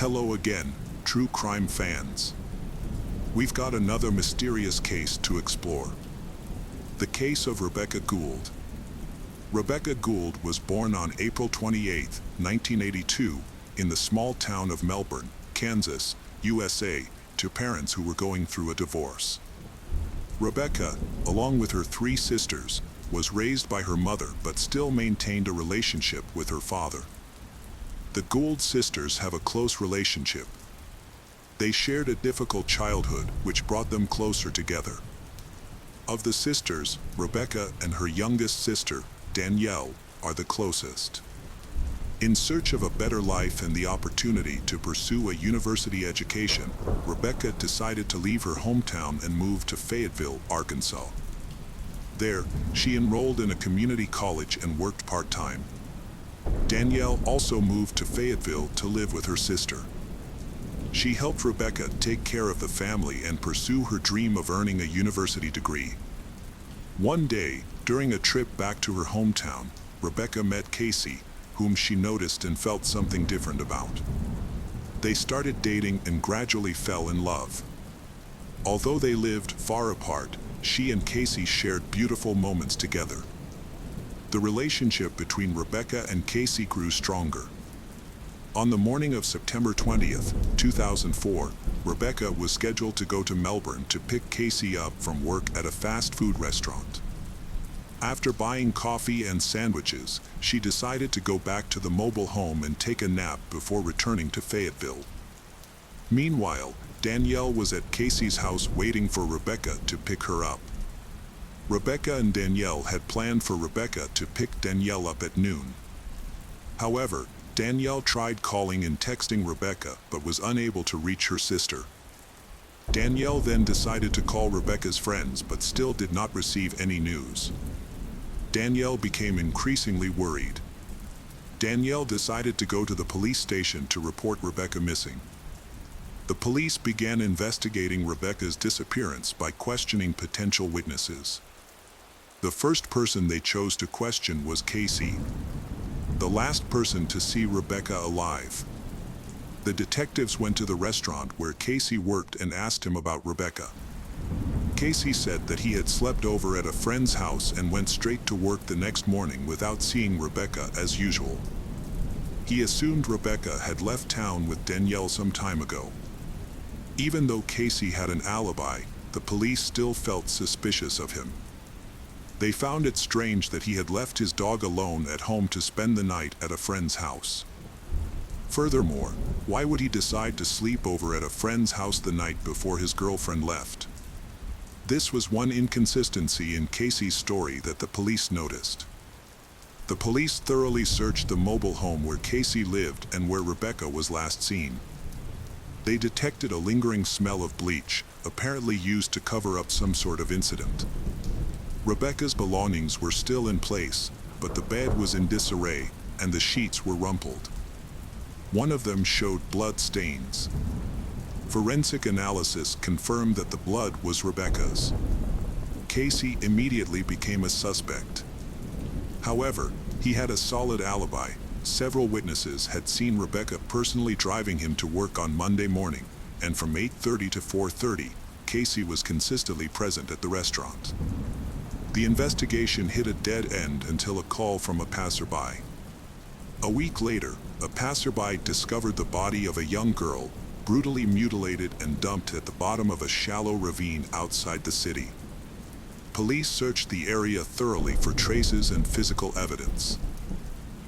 Hello again, true crime fans. We've got another mysterious case to explore. The case of Rebecca Gould. Rebecca Gould was born on April 28, 1982, in the small town of Melbourne, Kansas, USA, to parents who were going through a divorce. Rebecca, along with her three sisters, was raised by her mother but still maintained a relationship with her father. The Gould sisters have a close relationship. They shared a difficult childhood which brought them closer together. Of the sisters, Rebecca and her youngest sister, Danielle, are the closest. In search of a better life and the opportunity to pursue a university education, Rebecca decided to leave her hometown and move to Fayetteville, Arkansas. There, she enrolled in a community college and worked part-time. Danielle also moved to Fayetteville to live with her sister. She helped Rebecca take care of the family and pursue her dream of earning a university degree. One day, during a trip back to her hometown, Rebecca met Casey, whom she noticed and felt something different about. They started dating and gradually fell in love. Although they lived far apart, she and Casey shared beautiful moments together. The relationship between Rebecca and Casey grew stronger. On the morning of September 20th, 2004, Rebecca was scheduled to go to Melbourne to pick Casey up from work at a fast food restaurant. After buying coffee and sandwiches, she decided to go back to the mobile home and take a nap before returning to Fayetteville. Meanwhile, Danielle was at Casey's house waiting for Rebecca to pick her up. Rebecca and Danielle had planned for Rebecca to pick Danielle up at noon. However, Danielle tried calling and texting Rebecca but was unable to reach her sister. Danielle then decided to call Rebecca's friends but still did not receive any news. Danielle became increasingly worried. Danielle decided to go to the police station to report Rebecca missing. The police began investigating Rebecca's disappearance by questioning potential witnesses. The first person they chose to question was Casey, the last person to see Rebecca alive. The detectives went to the restaurant where Casey worked and asked him about Rebecca. Casey said that he had slept over at a friend's house and went straight to work the next morning without seeing Rebecca as usual. He assumed Rebecca had left town with Danielle some time ago. Even though Casey had an alibi, the police still felt suspicious of him. They found it strange that he had left his dog alone at home to spend the night at a friend's house. Furthermore, why would he decide to sleep over at a friend's house the night before his girlfriend left? This was one inconsistency in Casey's story that the police noticed. The police thoroughly searched the mobile home where Casey lived and where Rebecca was last seen. They detected a lingering smell of bleach, apparently used to cover up some sort of incident. Rebecca's belongings were still in place, but the bed was in disarray, and the sheets were rumpled. One of them showed blood stains. Forensic analysis confirmed that the blood was Rebecca's. Casey immediately became a suspect. However, he had a solid alibi. Several witnesses had seen Rebecca personally driving him to work on Monday morning, and from 8:30 to 4:30, Casey was consistently present at the restaurant. The investigation hit a dead end until a call from a passerby. A week later, a passerby discovered the body of a young girl, brutally mutilated and dumped at the bottom of a shallow ravine outside the city. Police searched the area thoroughly for traces and physical evidence.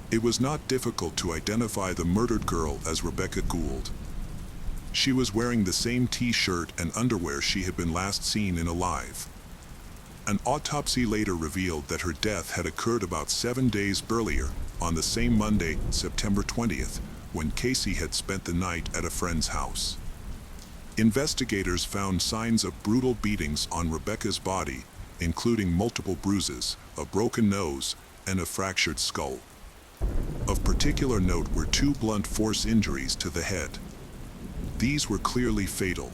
It was not difficult to identify the murdered girl as Rebecca Gould. She was wearing the same t-shirt and underwear she had been last seen in alive. An autopsy later revealed that her death had occurred about 7 days earlier, on the same Monday, September 20th, when Casey had spent the night at a friend's house. Investigators found signs of brutal beatings on Rebecca's body, including multiple bruises, a broken nose, and a fractured skull. Of particular note were 2 blunt force injuries to the head. These were clearly fatal.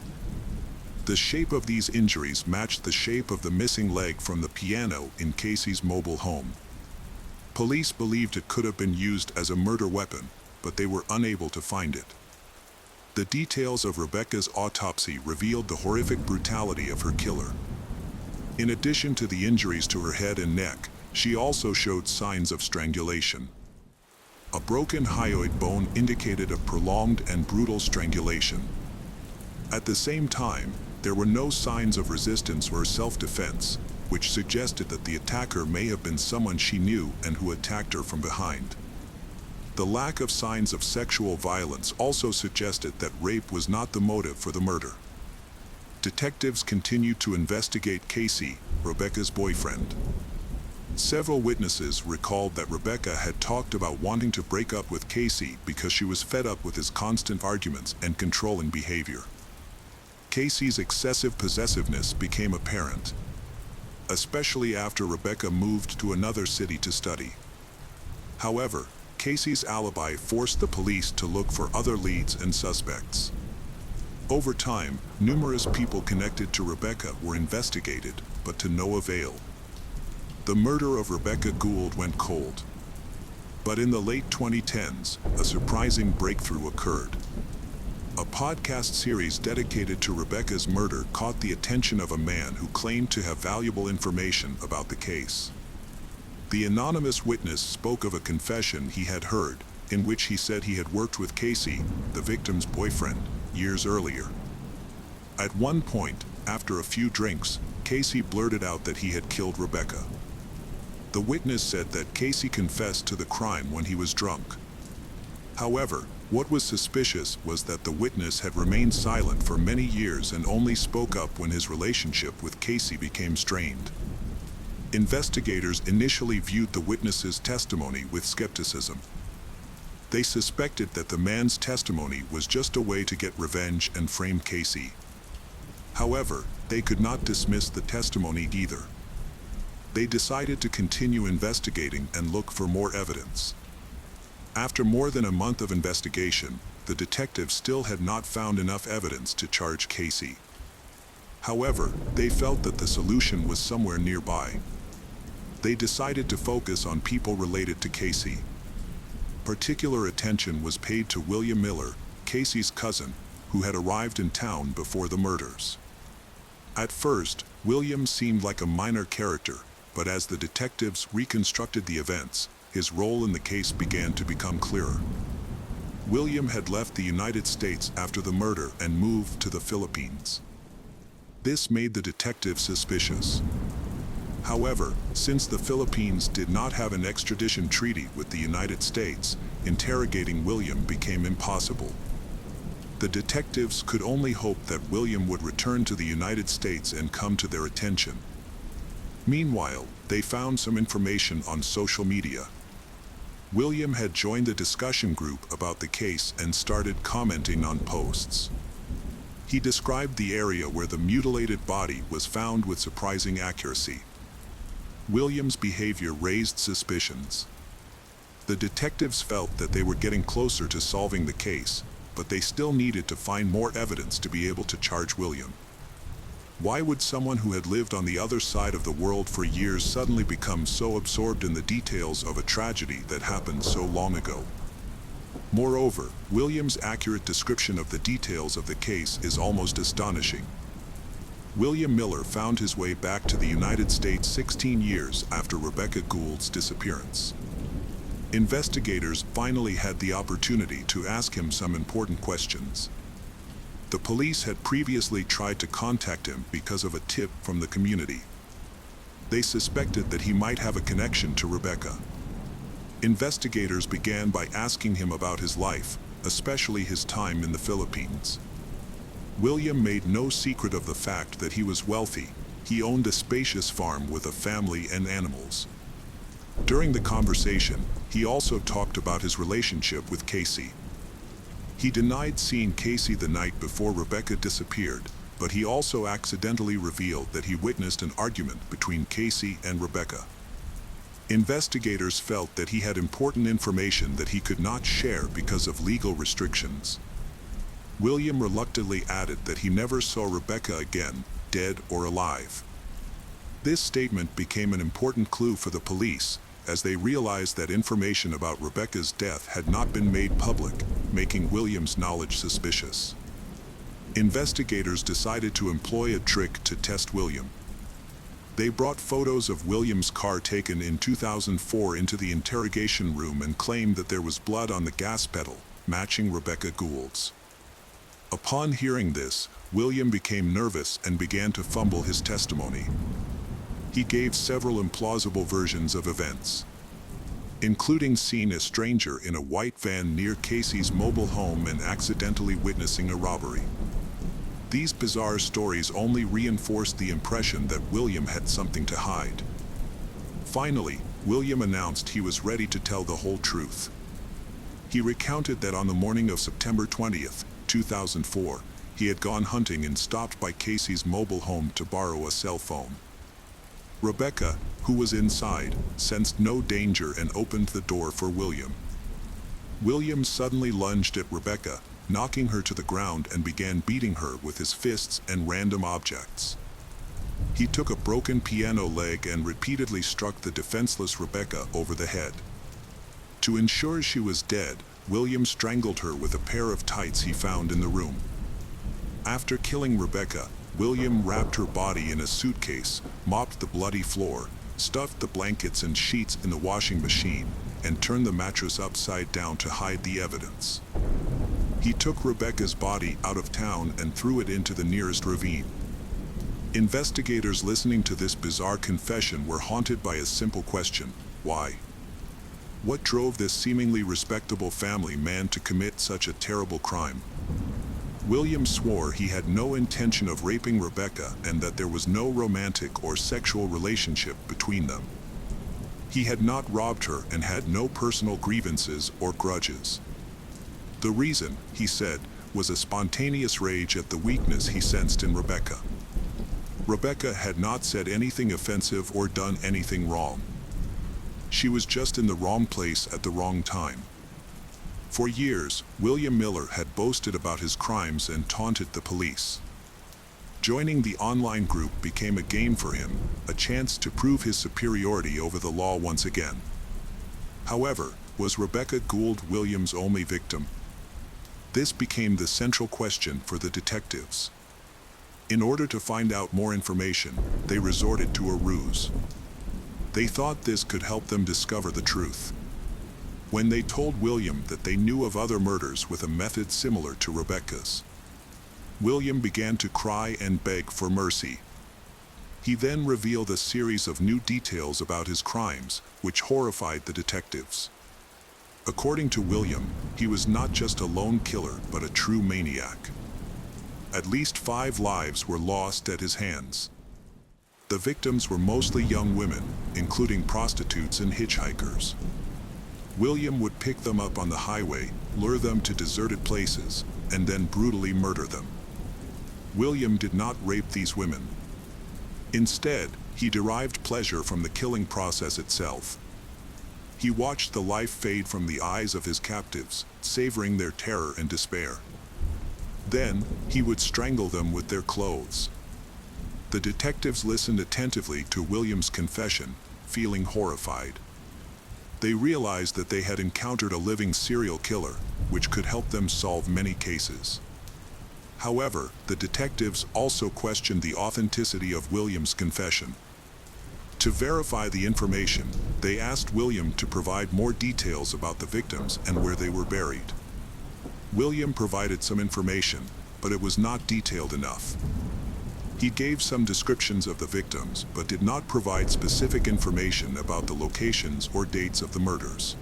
The shape of these injuries matched the shape of the missing leg from the piano in Casey's mobile home. Police believed it could have been used as a murder weapon, but they were unable to find it. The details of Rebecca's autopsy revealed the horrific brutality of her killer. In addition to the injuries to her head and neck, she also showed signs of strangulation. A broken hyoid bone indicated a prolonged and brutal strangulation. At the same time, there were no signs of resistance or self-defense, which suggested that the attacker may have been someone she knew and who attacked her from behind. The lack of signs of sexual violence also suggested that rape was not the motive for the murder. Detectives continued to investigate Casey, Rebecca's boyfriend. Several witnesses recalled that Rebecca had talked about wanting to break up with Casey because she was fed up with his constant arguments and controlling behavior. Casey's excessive possessiveness became apparent, especially after Rebecca moved to another city to study. However, Casey's alibi forced the police to look for other leads and suspects. Over time, numerous people connected to Rebecca were investigated, but to no avail. The murder of Rebecca Gould went cold. But in the late 2010s, a surprising breakthrough occurred. A podcast series dedicated to Rebecca's murder caught the attention of a man who claimed to have valuable information about the case. The anonymous witness spoke of a confession he had heard, in which he said he had worked with Casey, the victim's boyfriend, years earlier. At one point, after a few drinks, Casey blurted out that he had killed Rebecca. The witness said that Casey confessed to the crime when he was drunk. However, what was suspicious was that the witness had remained silent for many years and only spoke up when his relationship with Casey became strained. Investigators initially viewed the witness's testimony with skepticism. They suspected that the man's testimony was just a way to get revenge and frame Casey. However, they could not dismiss the testimony either. They decided to continue investigating and look for more evidence. After more than a month of investigation, the detectives still had not found enough evidence to charge Casey. However, they felt that the solution was somewhere nearby. They decided to focus on people related to Casey. Particular attention was paid to William Miller, Casey's cousin, who had arrived in town before the murders. At first, William seemed like a minor character, but as the detectives reconstructed the events, his role in the case began to become clearer. William had left the United States after the murder and moved to the Philippines. This made the detectives suspicious. However, since the Philippines did not have an extradition treaty with the United States, interrogating William became impossible. The detectives could only hope that William would return to the United States and come to their attention. Meanwhile, they found some information on social media. William had joined the discussion group about the case and started commenting on posts. He described the area where the mutilated body was found with surprising accuracy. William's behavior raised suspicions. The detectives felt that they were getting closer to solving the case, but they still needed to find more evidence to be able to charge William. Why would someone who had lived on the other side of the world for years suddenly become so absorbed in the details of a tragedy that happened so long ago? Moreover, William's accurate description of the details of the case is almost astonishing. William Miller found his way back to the United States 16 years after Rebecca Gould's disappearance. Investigators finally had the opportunity to ask him some important questions. The police had previously tried to contact him because of a tip from the community. They suspected that he might have a connection to Rebecca. Investigators began by asking him about his life, especially his time in the Philippines. William made no secret of the fact that he was wealthy. He owned a spacious farm with a family and animals. During the conversation, he also talked about his relationship with Casey. He denied seeing Casey the night before Rebecca disappeared, but he also accidentally revealed that he witnessed an argument between Casey and Rebecca. Investigators felt that he had important information that he could not share because of legal restrictions. William reluctantly added that he never saw Rebecca again, dead or alive. This statement became an important clue for the police, as they realized that information about Rebecca's death had not been made public, making William's knowledge suspicious. Investigators decided to employ a trick to test William. They brought photos of William's car taken in 2004 into the interrogation room and claimed that there was blood on the gas pedal, matching Rebecca Gould's. Upon hearing this, William became nervous and began to fumble his testimony. He gave several implausible versions of events, including seeing a stranger in a white van near Casey's mobile home and accidentally witnessing a robbery. These bizarre stories only reinforced the impression that William had something to hide. Finally, William announced he was ready to tell the whole truth. He recounted that on the morning of September 20th, 2004, he had gone hunting and stopped by Casey's mobile home to borrow a cell phone. Rebecca, who was inside, sensed no danger and opened the door for William. William suddenly lunged at Rebecca, knocking her to the ground, and began beating her with his fists and random objects. He took a broken piano leg and repeatedly struck the defenseless Rebecca over the head. To ensure she was dead, William strangled her with a pair of tights he found in the room. After killing Rebecca, William wrapped her body in a suitcase, mopped the bloody floor, stuffed the blankets and sheets in the washing machine, and turned the mattress upside down to hide the evidence. He took Rebecca's body out of town and threw it into the nearest ravine. Investigators listening to this bizarre confession were haunted by a simple question: why? What drove this seemingly respectable family man to commit such a terrible crime? William swore he had no intention of raping Rebecca and that there was no romantic or sexual relationship between them. He had not robbed her and had no personal grievances or grudges. The reason, he said, was a spontaneous rage at the weakness he sensed in Rebecca. Rebecca had not said anything offensive or done anything wrong. She was just in the wrong place at the wrong time. For years, William Miller had boasted about his crimes and taunted the police. Joining the online group became a game for him, a chance to prove his superiority over the law once again. However, was Rebecca Gould Williams' only victim? This became the central question for the detectives. In order to find out more information, they resorted to a ruse. They thought this could help them discover the truth. When they told William that they knew of other murders with a method similar to Rebecca's, William began to cry and beg for mercy. He then revealed a series of new details about his crimes, which horrified the detectives. According to William, he was not just a lone killer, but a true maniac. At least 5 lives were lost at his hands. The victims were mostly young women, including prostitutes and hitchhikers. William would pick them up on the highway, lure them to deserted places, and then brutally murder them. William did not rape these women. Instead, he derived pleasure from the killing process itself. He watched the life fade from the eyes of his captives, savoring their terror and despair. Then, he would strangle them with their clothes. The detectives listened attentively to William's confession, feeling horrified. They realized that they had encountered a living serial killer, which could help them solve many cases. However, the detectives also questioned the authenticity of William's confession. To verify the information, they asked William to provide more details about the victims and where they were buried. William provided some information, but it was not detailed enough. He gave some descriptions of the victims, but did not provide specific information about the locations or dates of the murders.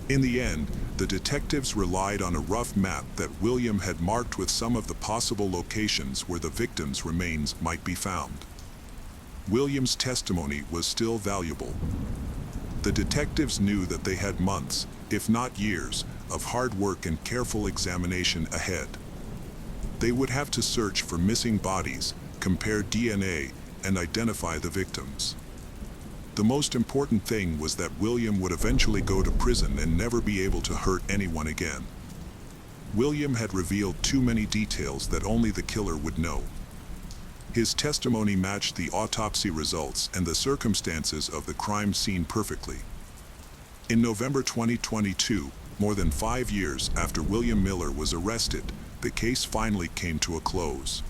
In the end, the detectives relied on a rough map that William had marked with some of the possible locations where the victims' remains might be found. William's testimony was still valuable. The detectives knew that they had months, if not years, of hard work and careful examination ahead. They would have to search for missing bodies, compare DNA, and identify the victims. The most important thing was that William would eventually go to prison and never be able to hurt anyone again. William had revealed too many details that only the killer would know. His testimony matched the autopsy results and the circumstances of the crime scene perfectly, In November 2022, more than 5 years after William Miller was arrested, the case finally came to a close.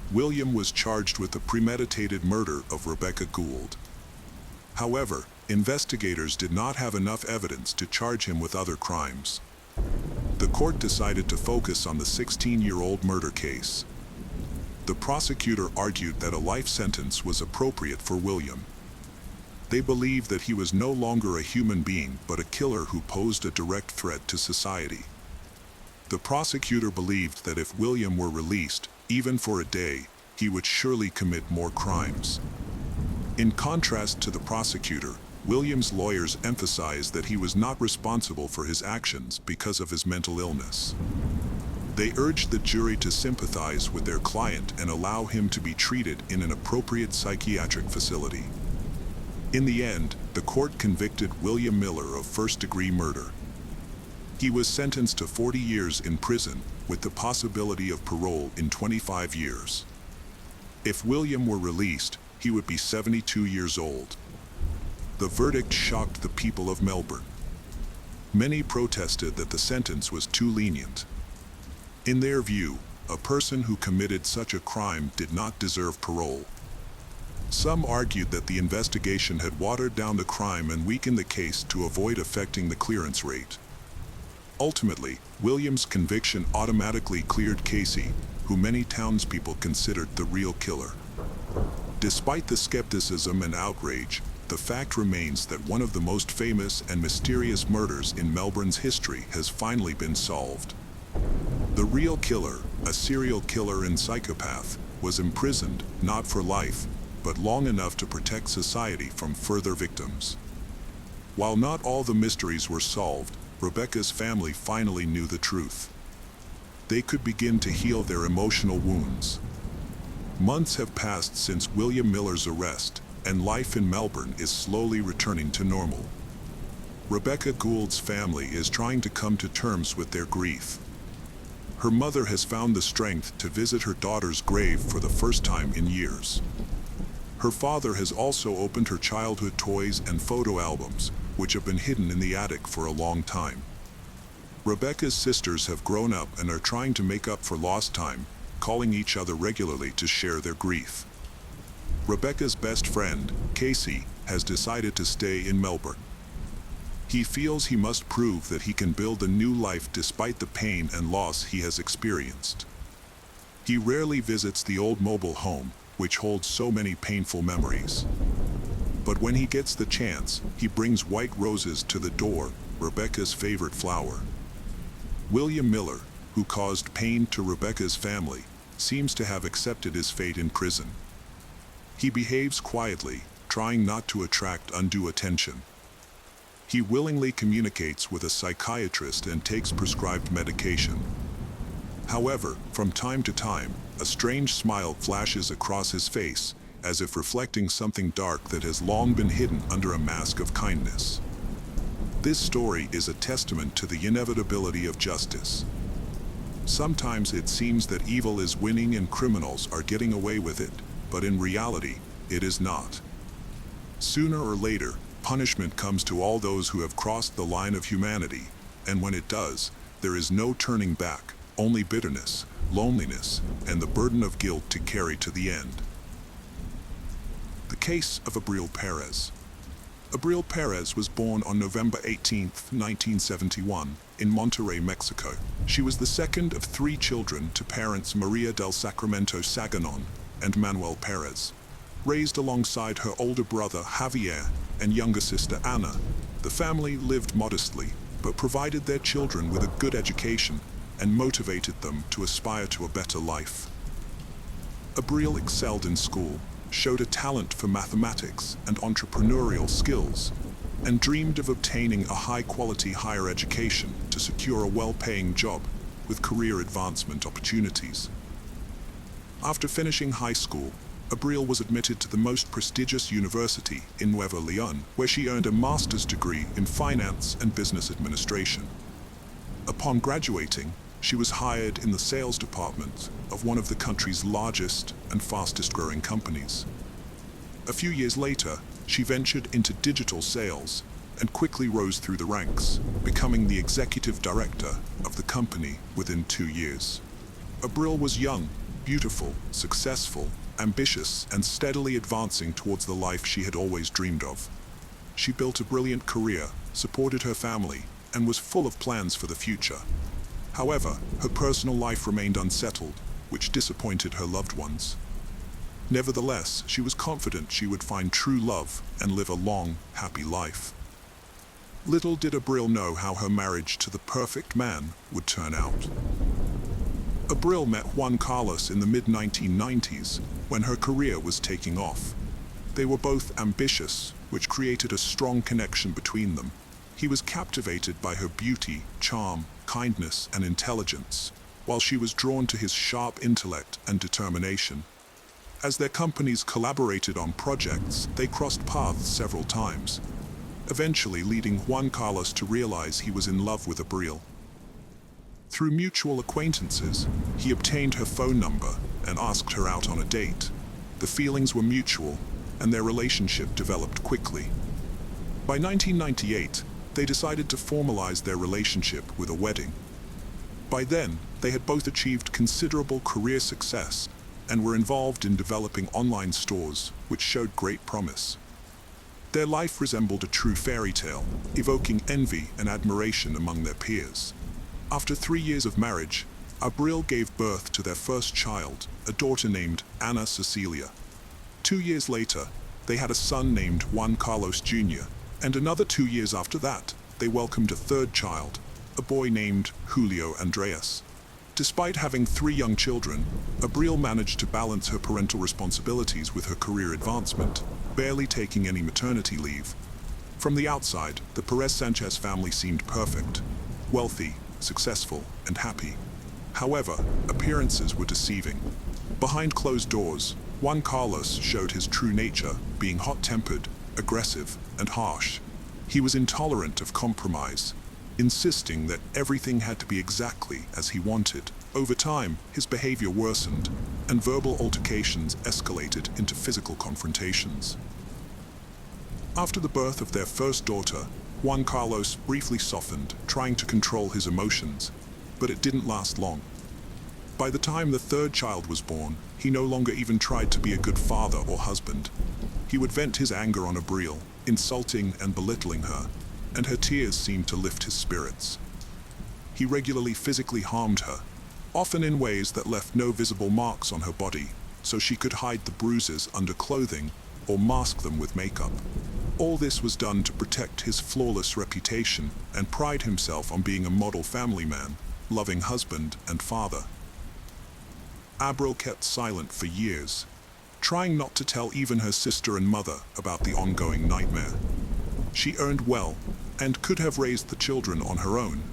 William was charged with the premeditated murder of Rebecca Gould. However, investigators did not have enough evidence to charge him with other crimes. The court decided to focus on the 16-year-old murder case. The prosecutor argued that a life sentence was appropriate for William. They believed that he was no longer a human being but a killer who posed a direct threat to society. The prosecutor believed that if William were released, even for a day, he would surely commit more crimes. In contrast to the prosecutor, William's lawyers emphasized that he was not responsible for his actions because of his mental illness. They urged the jury to sympathize with their client and allow him to be treated in an appropriate psychiatric facility. In the end, the court convicted William Miller of first-degree murder. He was sentenced to 40 years in prison, with the possibility of parole in 25 years. If William were released, he would be 72 years old. The verdict shocked the people of Melbourne. Many protested that the sentence was too lenient. In their view, a person who committed such a crime did not deserve parole. Some argued that the investigation had watered down the crime and weakened the case to avoid affecting the clearance rate. Ultimately, William's conviction automatically cleared Casey, who many townspeople considered the real killer. Despite the skepticism and outrage, the fact remains that one of the most famous and mysterious murders in Melbourne's history has finally been solved. The real killer, a serial killer and psychopath, was imprisoned, not for life, but long enough to protect society from further victims. While not all the mysteries were solved, Rebecca's family finally knew the truth. They could begin to heal their emotional wounds. Months have passed since William Miller's arrest, and life in Melbourne is slowly returning to normal. Rebecca Gould's family is trying to come to terms with their grief. Her mother has found the strength to visit her daughter's grave for the first time in years. Her father has also opened her childhood toys and photo albums, which have been hidden in the attic for a long time. Rebecca's sisters have grown up and are trying to make up for lost time, calling each other regularly to share their grief. Rebecca's best friend, Casey, has decided to stay in Melbourne. He feels he must prove that he can build a new life despite the pain and loss he has experienced. He rarely visits the old mobile home, which holds so many painful memories. But when he gets the chance, he brings white roses to the door, Rebecca's favorite flower. William Miller, who caused pain to Rebecca's family, seems to have accepted his fate in prison. He behaves quietly, trying not to attract undue attention. He willingly communicates with a psychiatrist and takes prescribed medication. However, from time to time, a strange smile flashes across his face, as if reflecting something dark that has long been hidden under a mask of kindness. This story is a testament to the inevitability of justice. Sometimes it seems that evil is winning and criminals are getting away with it, but in reality, it is not. Sooner or later, punishment comes to all those who have crossed the line of humanity, and when it does, there is no turning back, only bitterness, loneliness, and the burden of guilt to carry to the end. The case of Abril Perez. Abril Perez was born on November 18, 1971, in Monterrey, Mexico. She was the second of 3 children to parents Maria del Sacramento Saganon and Manuel Perez. Raised alongside her older brother Javier and younger sister Ana, the family lived modestly, but provided their children with a good education and motivated them to aspire to a better life. Abril excelled in school, showed a talent for mathematics and entrepreneurial skills, and dreamed of obtaining a high-quality higher education to secure a well-paying job with career advancement opportunities. After finishing high school, Abril was admitted to the most prestigious university in Nuevo León, where she earned a master's degree in finance and business administration. Upon graduating, she was hired in the sales department of one of the country's largest and fastest-growing companies. A few years later, she ventured into digital sales, and quickly rose through the ranks, becoming the executive director of the company within 2 years. Abril was young, beautiful, successful, ambitious, and steadily advancing towards the life she had always dreamed of. She built a brilliant career, supported her family, and was full of plans for the future. However, her personal life remained unsettled, which disappointed her loved ones. Nevertheless, she was confident she would find true love and live a long, happy life. Little did Abril know how her marriage to the perfect man would turn out. Abril met Juan Carlos in the mid-1990s, when her career was taking off. They were both ambitious, which created a strong connection between them. He was captivated by her beauty, charm, kindness, and intelligence, while she was drawn to his sharp intellect and determination. As their companies collaborated on projects, they crossed paths several times, eventually leading Juan Carlos to realize he was in love with Abril. Through mutual acquaintances, he obtained her phone number and asked her out on a date. The feelings were mutual, and their relationship developed quickly. By 1998, they decided to formalize their relationship with a wedding. By then, they had both achieved considerable career success and were involved in developing online stores, which showed great promise. Their life resembled a true fairy tale, evoking envy and admiration among their peers. After 3 years of marriage, Abril gave birth to their first child, a daughter named Ana Cecilia. 2 years later, they had a son named Juan Carlos Jr., and another 2 years after that, they welcomed a third child, a boy named Julio Andreas. Despite having 3 young children, Abril managed to balance her parental responsibilities with her career advancement, barely taking any maternity leave. From the outside, the Perez Sanchez family seemed perfect, wealthy, successful, and happy. However, appearances were deceiving. Behind closed doors, Juan Carlos showed his true nature, being hot-tempered, aggressive, and harsh. He was intolerant of compromise, insisting that everything had to be exactly as he wanted. Over time, his behavior worsened, and verbal altercations escalated into physical confrontations. After the birth of their first daughter, Juan Carlos briefly softened, trying to control his emotions, but it didn't last long. By the time the third child was born, he no longer even tried to be a good father or husband. He would vent his anger on Abril, insulting and belittling her, and her tears seemed to lift his spirits. He regularly physically harmed her, often in ways that left no visible marks on her body, so she could hide the bruises under clothing or mask them with makeup. All this was done to protect his flawless reputation and pride himself on being a model family man, loving husband and father. Abril kept silent for years, trying not to tell even her sister and mother about the ongoing nightmare. She earned well and could have raised the children on her own.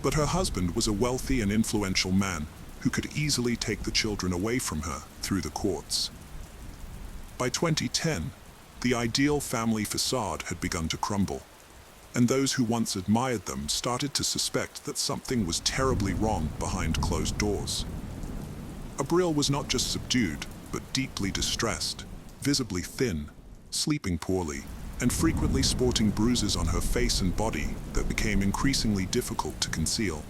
But her husband was a wealthy and influential man who could easily take the children away from her through the courts. By 2010, the ideal family facade had begun to crumble, and those who once admired them started to suspect that something was terribly wrong behind closed doors. Abril was not just subdued, but deeply distressed, visibly thin, sleeping poorly, and frequently sporting bruises on her face and body that became increasingly difficult to conceal.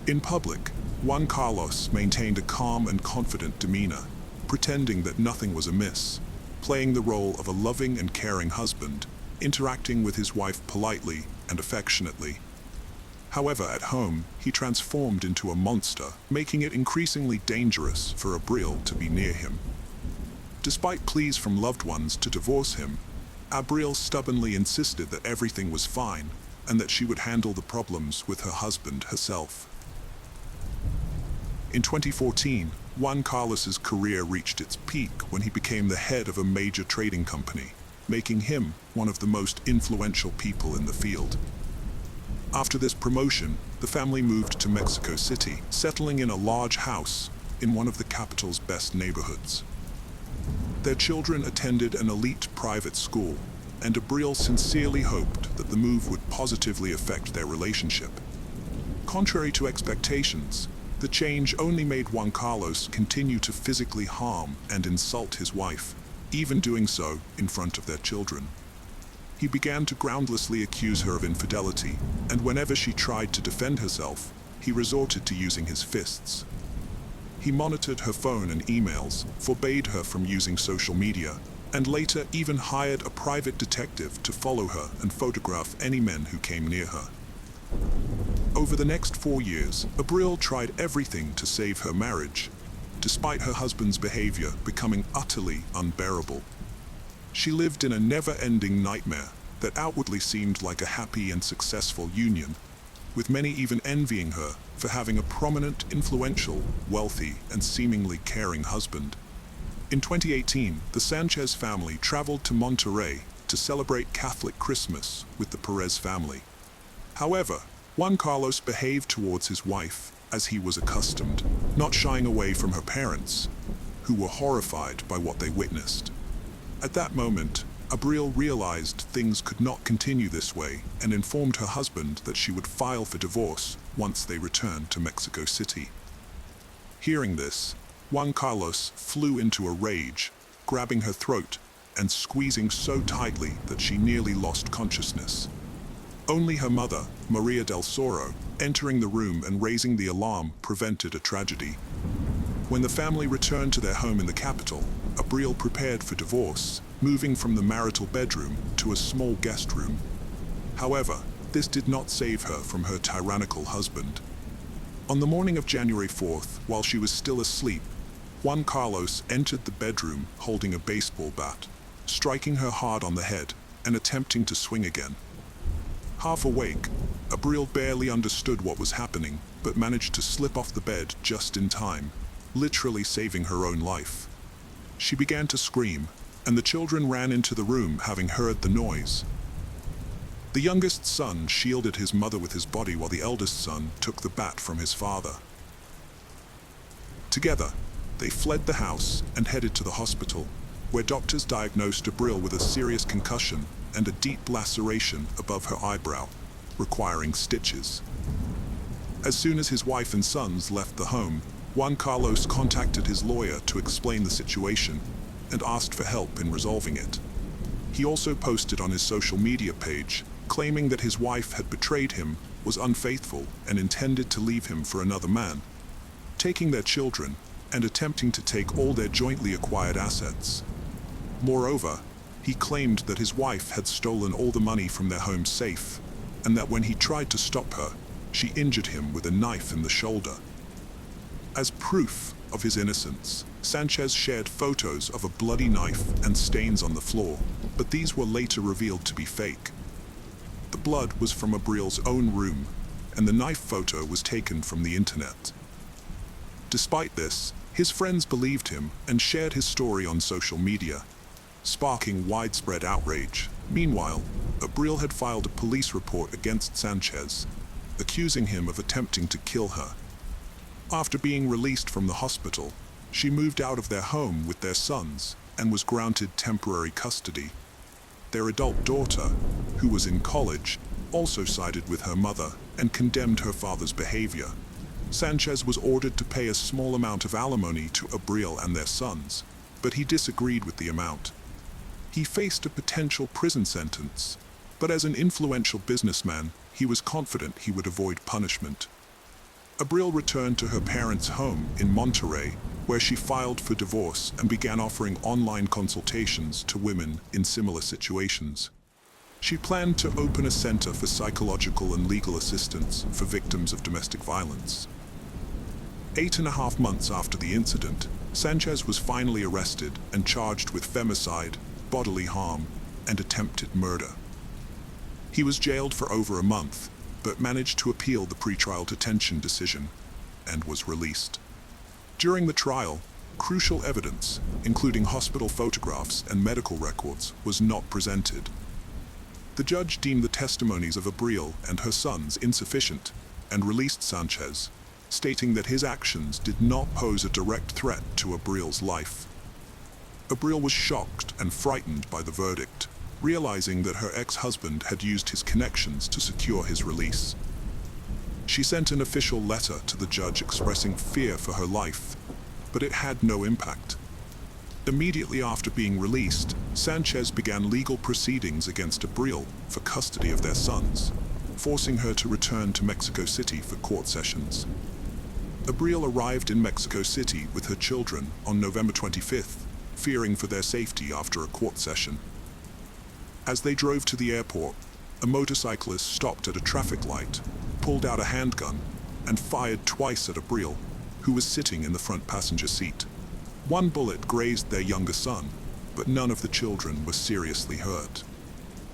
In public, Juan Carlos maintained a calm and confident demeanor, pretending that nothing was amiss, playing the role of a loving and caring husband, interacting with his wife politely and affectionately. However, at home, he transformed into a monster, making it increasingly dangerous for Abril to be near him. Despite pleas from loved ones to divorce him, Abril stubbornly insisted that everything was fine and that she would handle the problems with her husband herself. In 2014, Juan Carlos's career reached its peak when he became the head of a major trading company, making him one of the most influential people in the field. After this promotion, the family moved to Mexico City, settling in a large house in one of the capital's best neighborhoods. Their children attended an elite private school, and Abril sincerely hoped that the move would positively affect their relationship. Contrary to expectations, the change only made Juan Carlos continue to physically harm and insult his wife, even doing so in front of their children. He began to groundlessly accuse her of infidelity, and whenever she tried to defend herself, he resorted to using his fists. He monitored her phone and emails, forbade her from using social media, and later even hired a private detective to follow her and photograph any men who came near her. Over the next 4 years, Abril tried everything to save her marriage, despite her husband's behavior becoming utterly unbearable. She lived in a never-ending nightmare that outwardly seemed like a happy and successful union, with many even envying her for having a prominent, influential, wealthy, and seemingly caring husband. In 2018, the Sanchez family traveled to Monterrey to celebrate Catholic Christmas with the Perez family. However, Juan Carlos behaved towards his wife as he was accustomed, not shying away from her parents, who were horrified by what they witnessed. At that moment, Abril realized things could not continue this way and informed her husband that she would file for divorce once they returned to Mexico City. Hearing this, Juan Carlos flew into a rage, grabbing her throat and squeezing so tightly that she nearly lost consciousness. Only her mother, Maria del Soro, entering the room and raising the alarm prevented a tragedy. When the family returned to their home in the capital, Abril prepared for divorce, moving from the marital bedroom to a small guest room. However, this did not save her from her tyrannical husband. On the morning of January 4th, while she was still asleep, Juan Carlos entered the bedroom holding a baseball bat, striking her hard on the head and attempting to swing again. Half awake, Abril barely understood what was happening, but managed to slip off the bed just in time, literally saving her own life. She began to scream, and the children ran into the room having heard the noise. The youngest son shielded his mother with his body while the eldest son took the bat from his father. Together, they fled the house and headed to the hospital, where doctors diagnosed Abril with a serious concussion and a deep laceration above her eyebrow, requiring stitches. As soon as his wife and sons left the home, Juan Carlos contacted his lawyer to explain the situation and asked for help in resolving it. He also posted on his social media page, claiming that his wife had betrayed him, was unfaithful, and intended to leave him for another man, taking their children and attempting to take all their jointly acquired assets. Moreover, he claimed that his wife had stolen all the money from their home safe, and that when he tried to stop her, she injured him with a knife in the shoulder. As proof of his innocence, Sanchez shared photos of a bloody knife and stains on the floor, but these were later revealed to be fake. The blood was from Abril's own room, and the knife photo was taken from the internet. Despite this, his friends believed him and shared his story on social media, sparking widespread outrage. Meanwhile, Abril had filed a police report against Sanchez, accusing him of attempting to kill her. After being released from the hospital, she moved out of their home with their sons and was granted temporary custody. Their adult daughter, who was in college, also sided with her mother and condemned her father's behavior. Sanchez was ordered to pay a small amount of alimony to Abril and their sons, but he disagreed with the amount. He faced a potential prison sentence, but as an influential businessman, he was confident he would avoid punishment. Abril returned to her parents' home in Monterrey, where she filed for divorce and began offering online consultations to women in similar situations. She planned to open a center for psychological and legal assistance for victims of domestic violence. 8.5 months after the incident, Sanchez was finally arrested and charged with femicide, bodily harm, and attempted murder. He was jailed for over a month, but managed to appeal the pretrial detention decision and was released. During the trial, crucial evidence, including hospital photographs and medical records, was not presented. The judge deemed the testimonies of Abril and her sons insufficient and released Sanchez, stating that his actions did not pose a direct threat to Abril's life. Abril was shocked and frightened by the verdict, realizing that her ex-husband had used his connections to secure his release. She sent an official letter to the judge expressing fear for her life, but it had no impact. Immediately after being released, Sanchez began legal proceedings against Abril for custody of their sons, forcing her to return to Mexico City for court sessions. Abril arrived in Mexico City with her children on November 25th, fearing for their safety after a court session. As they drove to the airport, a motorcyclist stopped at a traffic light, pulled out a handgun, and fired twice at Abril, who was sitting in the front passenger seat. One bullet grazed their younger son, but none of the children were seriously hurt.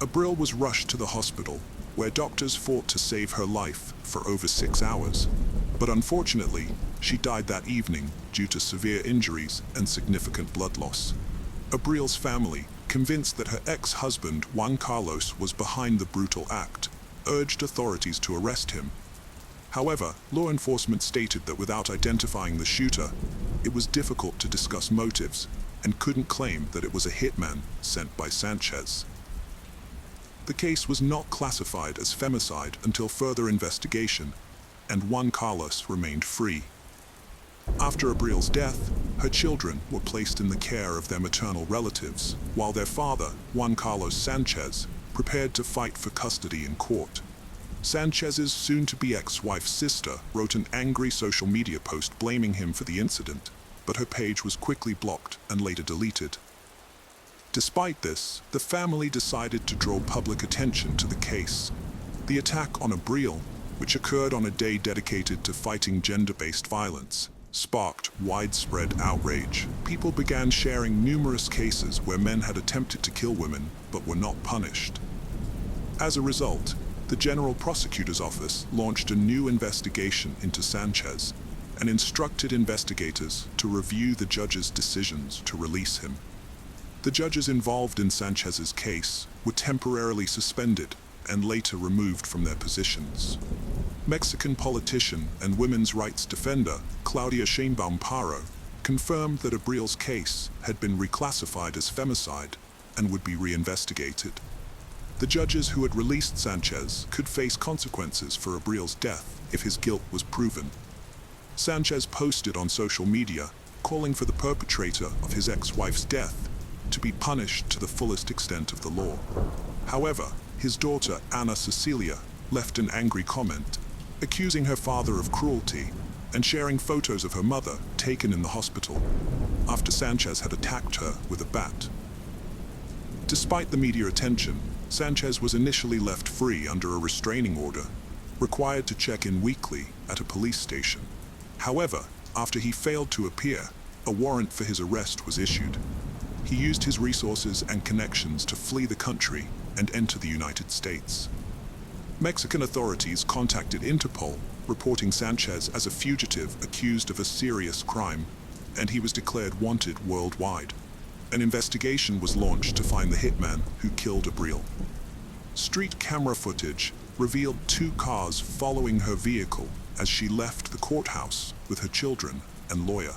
Abril was rushed to the hospital, where doctors fought to save her life for over 6 hours. But unfortunately, she died that evening due to severe injuries and significant blood loss. Abril's family, convinced that her ex-husband Juan Carlos was behind the brutal act, urged authorities to arrest him. However, law enforcement stated that without identifying the shooter, it was difficult to discuss motives and couldn't claim that it was a hitman sent by Sanchez. The case was not classified as femicide until further investigation, and Juan Carlos remained free. After Abril's death, her children were placed in the care of their maternal relatives, while their father, Juan Carlos Sanchez, prepared to fight for custody in court. Sanchez's soon-to-be ex-wife's sister wrote an angry social media post blaming him for the incident, but her page was quickly blocked and later deleted. Despite this, the family decided to draw public attention to the case. The attack on Abril, which occurred on a day dedicated to fighting gender-based violence, sparked widespread outrage. People began sharing numerous cases where men had attempted to kill women but were not punished. As a result, the General Prosecutor's Office launched a new investigation into Sanchez and instructed investigators to review the judge's decisions to release him. The judges involved in Sanchez's case were temporarily suspended and later removed from their positions. Mexican politician and women's rights defender Claudia Sheinbaum Parro confirmed that Abril's case had been reclassified as femicide and would be reinvestigated. The judges who had released Sanchez could face consequences for Abril's death if his guilt was proven. Sanchez posted on social media calling for the perpetrator of his ex-wife's death to be punished to the fullest extent of the law. However, his daughter Ana Cecilia left an angry comment, accusing her father of cruelty and sharing photos of her mother taken in the hospital after Sanchez had attacked her with a bat. Despite the media attention, Sanchez was initially left free under a restraining order, required to check in weekly at a police station. However, after he failed to appear, a warrant for his arrest was issued. He used his resources and connections to flee the country and enter the United States. Mexican authorities contacted Interpol, reporting Sanchez as a fugitive accused of a serious crime, and he was declared wanted worldwide. An investigation was launched to find the hitman who killed Abril. Street camera footage revealed 2 cars following her vehicle as she left the courthouse with her children and lawyer.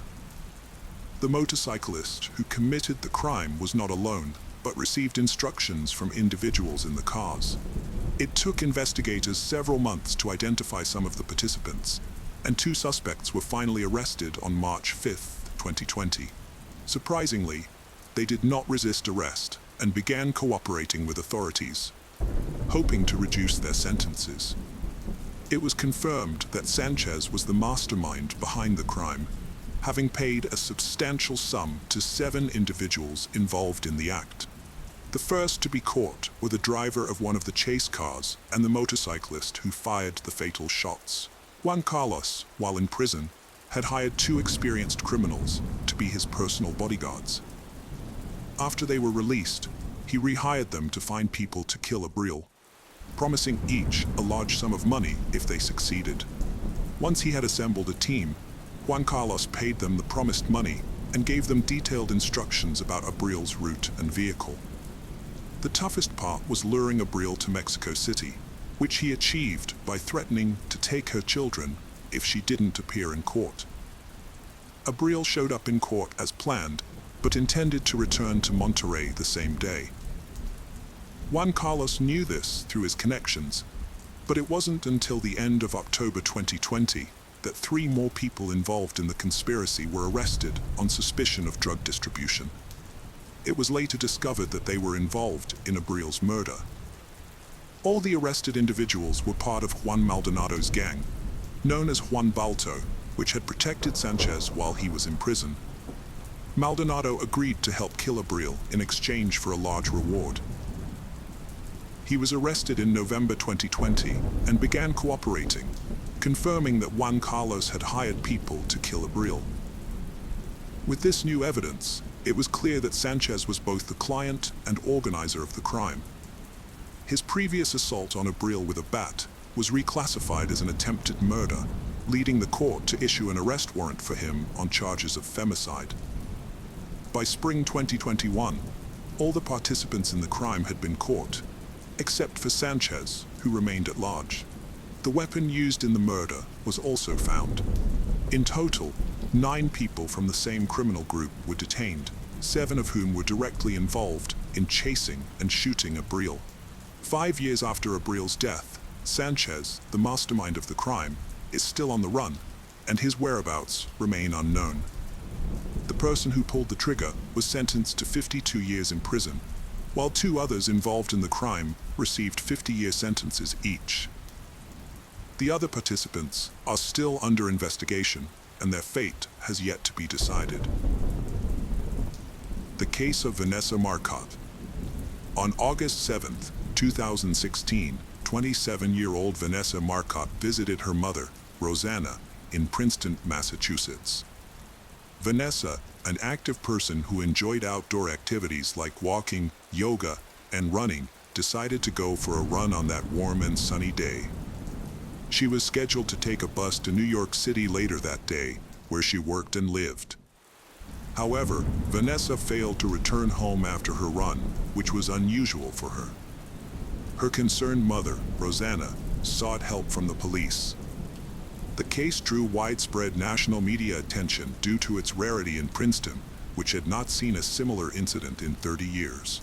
The motorcyclist who committed the crime was not alone, but received instructions from individuals in the cars. It took investigators several months to identify some of the participants, and 2 suspects were finally arrested on March 5, 2020. Surprisingly, they did not resist arrest and began cooperating with authorities, hoping to reduce their sentences. It was confirmed that Sanchez was the mastermind behind the crime, having paid a substantial sum to 7 individuals involved in the act. The first to be caught were the driver of one of the chase cars and the motorcyclist who fired the fatal shots. Juan Carlos, while in prison, had hired 2 experienced criminals to be his personal bodyguards. After they were released, he rehired them to find people to kill Abril, promising each a large sum of money if they succeeded. Once he had assembled a team, Juan Carlos paid them the promised money and gave them detailed instructions about Abril's route and vehicle. The toughest part was luring Abril to Mexico City, which he achieved by threatening to take her children if she didn't appear in court. Abril showed up in court as planned, but intended to return to Monterrey the same day. Juan Carlos knew this through his connections, but it wasn't until the end of October 2020 that 3 more people involved in the conspiracy were arrested on suspicion of drug distribution. it was later discovered that they were involved in Abril's murder. All the arrested individuals were part of Juan Maldonado's gang, known as Juan Balto, which had protected Sanchez while he was in prison. Maldonado agreed to help kill Abril in exchange for a large reward. He was arrested in November 2020 and began cooperating, confirming that Juan Carlos had hired people to kill Abril. With this new evidence, it was clear that Sanchez was both the client and organizer of the crime. His previous assault on Abril with a bat was reclassified as an attempted murder, leading the court to issue an arrest warrant for him on charges of femicide. By spring 2021, all the participants in the crime had been caught, except for Sanchez, who remained at large. The weapon used in the murder was also found. In total, 9 people from the same criminal group were detained, 7 of whom were directly involved in chasing and shooting Abril. 5 years after Abril's death, Sanchez, the mastermind of the crime, is still on the run, and his whereabouts remain unknown. The person who pulled the trigger was sentenced to 52 years in prison, while 2 others involved in the crime received 50-year sentences each. The other participants are still under investigation, and their fate has yet to be decided. The case of Vanessa Marcotte. On August 7, 2016, 27-year-old Vanessa Marcotte visited her mother, Rosanna, in Princeton, Massachusetts. Vanessa, an active person who enjoyed outdoor activities like walking, yoga, and running, decided to go for a run on that warm and sunny day. She was scheduled to take a bus to New York City later that day, where she worked and lived. However, Vanessa failed to return home after her run, which was unusual for her. Her concerned mother, Rosanna, sought help from the police. The case drew widespread national media attention due to its rarity in Princeton, which had not seen a similar incident in 30 years.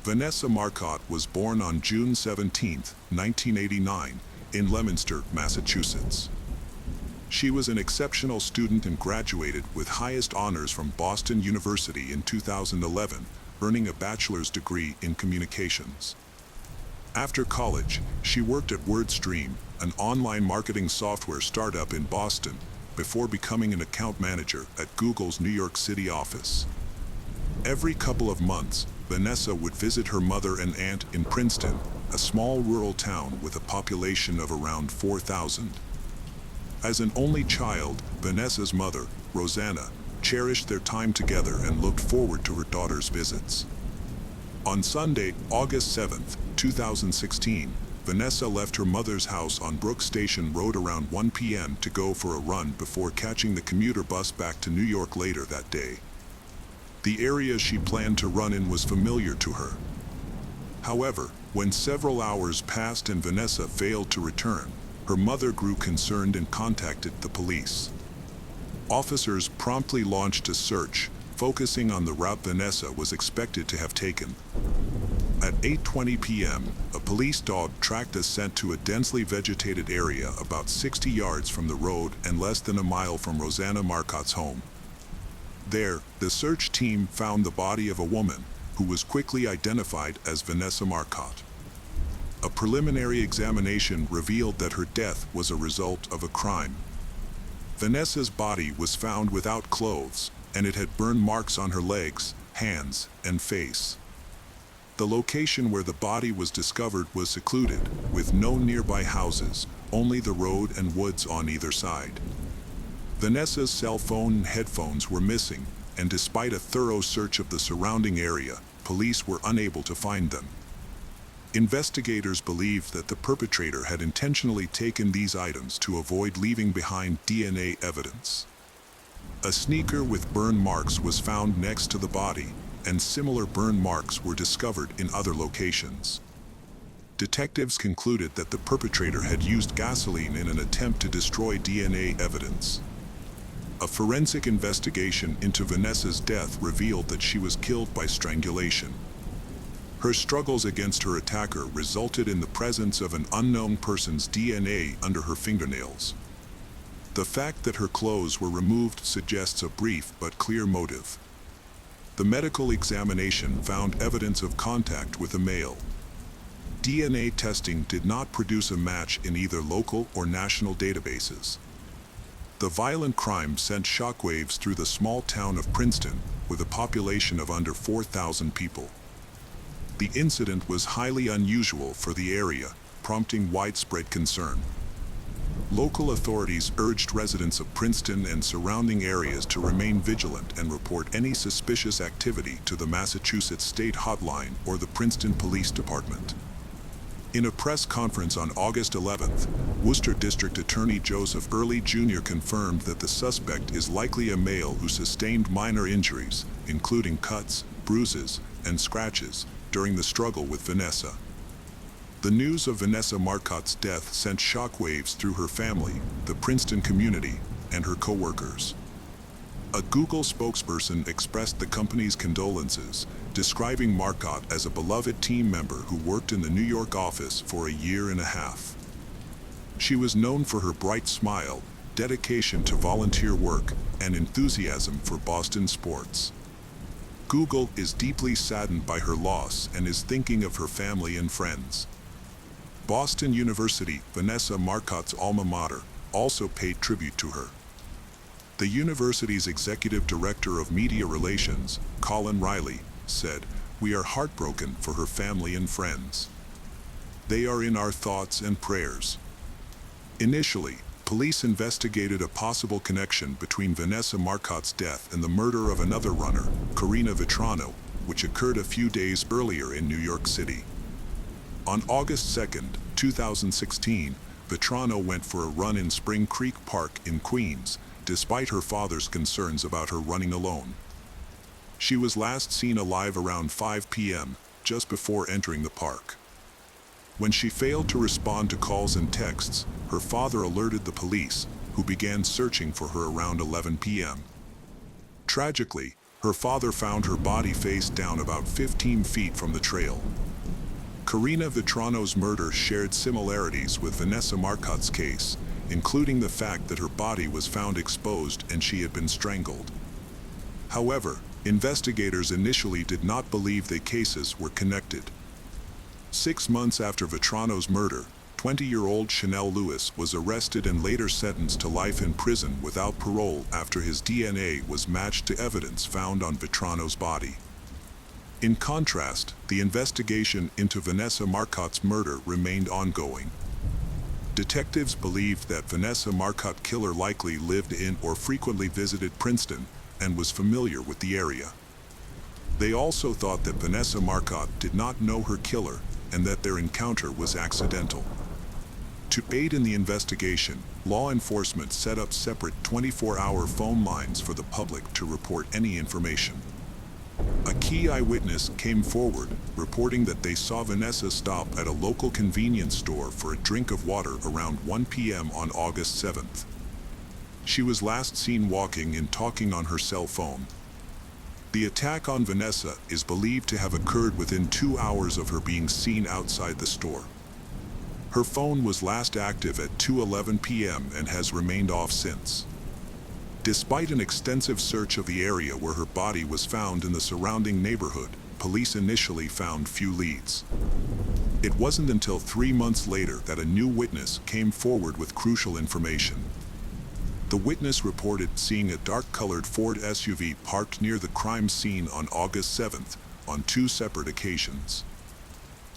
Vanessa Marcotte was born on June 17, 1989, in Leominster, Massachusetts. She was an exceptional student and graduated with highest honors from Boston University in 2011, earning a bachelor's degree in communications. After college, she worked at WordStream, an online marketing software startup in Boston, before becoming an account manager at Google's New York City office. Every couple of months, Vanessa would visit her mother and aunt in Princeton, a small rural town with a population of around 4,000. As an only child, Vanessa's mother, Rosanna, cherished their time together and looked forward to her daughter's visits. On Sunday, August 7, 2016, Vanessa left her mother's house on Brook Station Road around 1 p.m. to go for a run before catching the commuter bus back to New York later that day. The area she planned to run in was familiar to her. However, when several hours passed and Vanessa failed to return, her mother grew concerned and contacted the police. Officers promptly launched a search, focusing on the route Vanessa was expected to have taken. At 8:20 p.m., a police dog tracked a scent to a densely vegetated area about 60 yards from the road and less than a mile from Rosanna Marcotte's home. There, the search team found the body of a woman, who was quickly identified as Vanessa Marcotte. A preliminary examination revealed that her death was a result of a crime. Vanessa's body was found without clothes, and it had burn marks on her legs, hands, and face. The location where the body was discovered was secluded, with no nearby houses, only the road and woods on either side. Vanessa's cell phone and headphones were missing, and despite a thorough search of the surrounding area, police were unable to find them. Investigators believed that the perpetrator had intentionally taken these items to avoid leaving behind DNA evidence. A sneaker with burn marks was found next to the body, and similar burn marks were discovered in other locations. Detectives concluded that the perpetrator had used gasoline in an attempt to destroy DNA evidence. A forensic investigation into Vanessa's death revealed that she was killed by strangulation. Her struggles against her attacker resulted in the presence of an unknown person's DNA under her fingernails. The fact that her clothes were removed suggests a brief but clear motive. The medical examination found evidence of contact with a male. DNA testing did not produce a match in either local or national databases. The violent crime sent shockwaves through the small town of Princeton, with a population of under 4,000 people. The incident was highly unusual for the area, prompting widespread concern. Local authorities urged residents of Princeton and surrounding areas to remain vigilant and report any suspicious activity to the Massachusetts State Hotline or the Princeton Police Department. In a press conference on August 11th, Worcester District Attorney Joseph Early Jr. confirmed that the suspect is likely a male who sustained minor injuries, including cuts, bruises, and scratches, during the struggle with Vanessa. The news of Vanessa Marcotte's death sent shockwaves through her family, the Princeton community, and her co-workers. A Google spokesperson expressed the company's condolences, describing Marcotte as a beloved team member who worked in the New York office for a year and a half. She was known for her bright smile, dedication to volunteer work, and enthusiasm for Boston sports. Google is deeply saddened by her loss and is thinking of her family and friends. Boston University, Vanessa Marcotte's alma mater, also paid tribute to her. The university's executive director of media relations, Colin Riley, said, "We are heartbroken for her family and friends. They are in our thoughts and prayers." Initially, police investigated a possible connection between Vanessa Marcotte's death and the murder of another runner, Karina Vetrano, which occurred a few days earlier in New York City. On August 2, 2016, Vetrano went for a run in Spring Creek Park in Queens, despite her father's concerns about her running alone. She was last seen alive around 5 p.m., just before entering the park. When she failed to respond to calls and texts, her father alerted the police, who began searching for her around 11 p.m. Tragically, her father found her body face down about 15 feet from the trail. Karina Vetrano's murder shared similarities with Vanessa Marcotte's case, including the fact that her body was found exposed and she had been strangled. However, investigators initially did not believe the cases were connected. 6 months after Vetrano's murder, 20-year-old Chanel Lewis was arrested and later sentenced to life in prison without parole after his DNA was matched to evidence found on Vetrano's body. In contrast, the investigation into Vanessa Marcotte's murder remained ongoing. Detectives believed that Vanessa Marcotte killer likely lived in or frequently visited Princeton and was familiar with the area. They also thought that Vanessa Marcotte did not know her killer and that their encounter was accidental. To aid in the investigation, law enforcement set up separate 24-hour phone lines for the public to report any information. A key eyewitness came forward, reporting that they saw Vanessa stop at a local convenience store for a drink of water around 1 p.m. on August 7th. She was last seen walking and talking on her cell phone. The attack on Vanessa is believed to have occurred within 2 hours of her being seen outside the store. Her phone was last active at 2:11 p.m. and has remained off since. Despite an extensive search of the area where her body was found in the surrounding neighborhood, police initially found few leads. It wasn't until 3 months later that a new witness came forward with crucial information. The witness reported seeing a dark-colored Ford SUV parked near the crime scene on August 7th, on 2 separate occasions.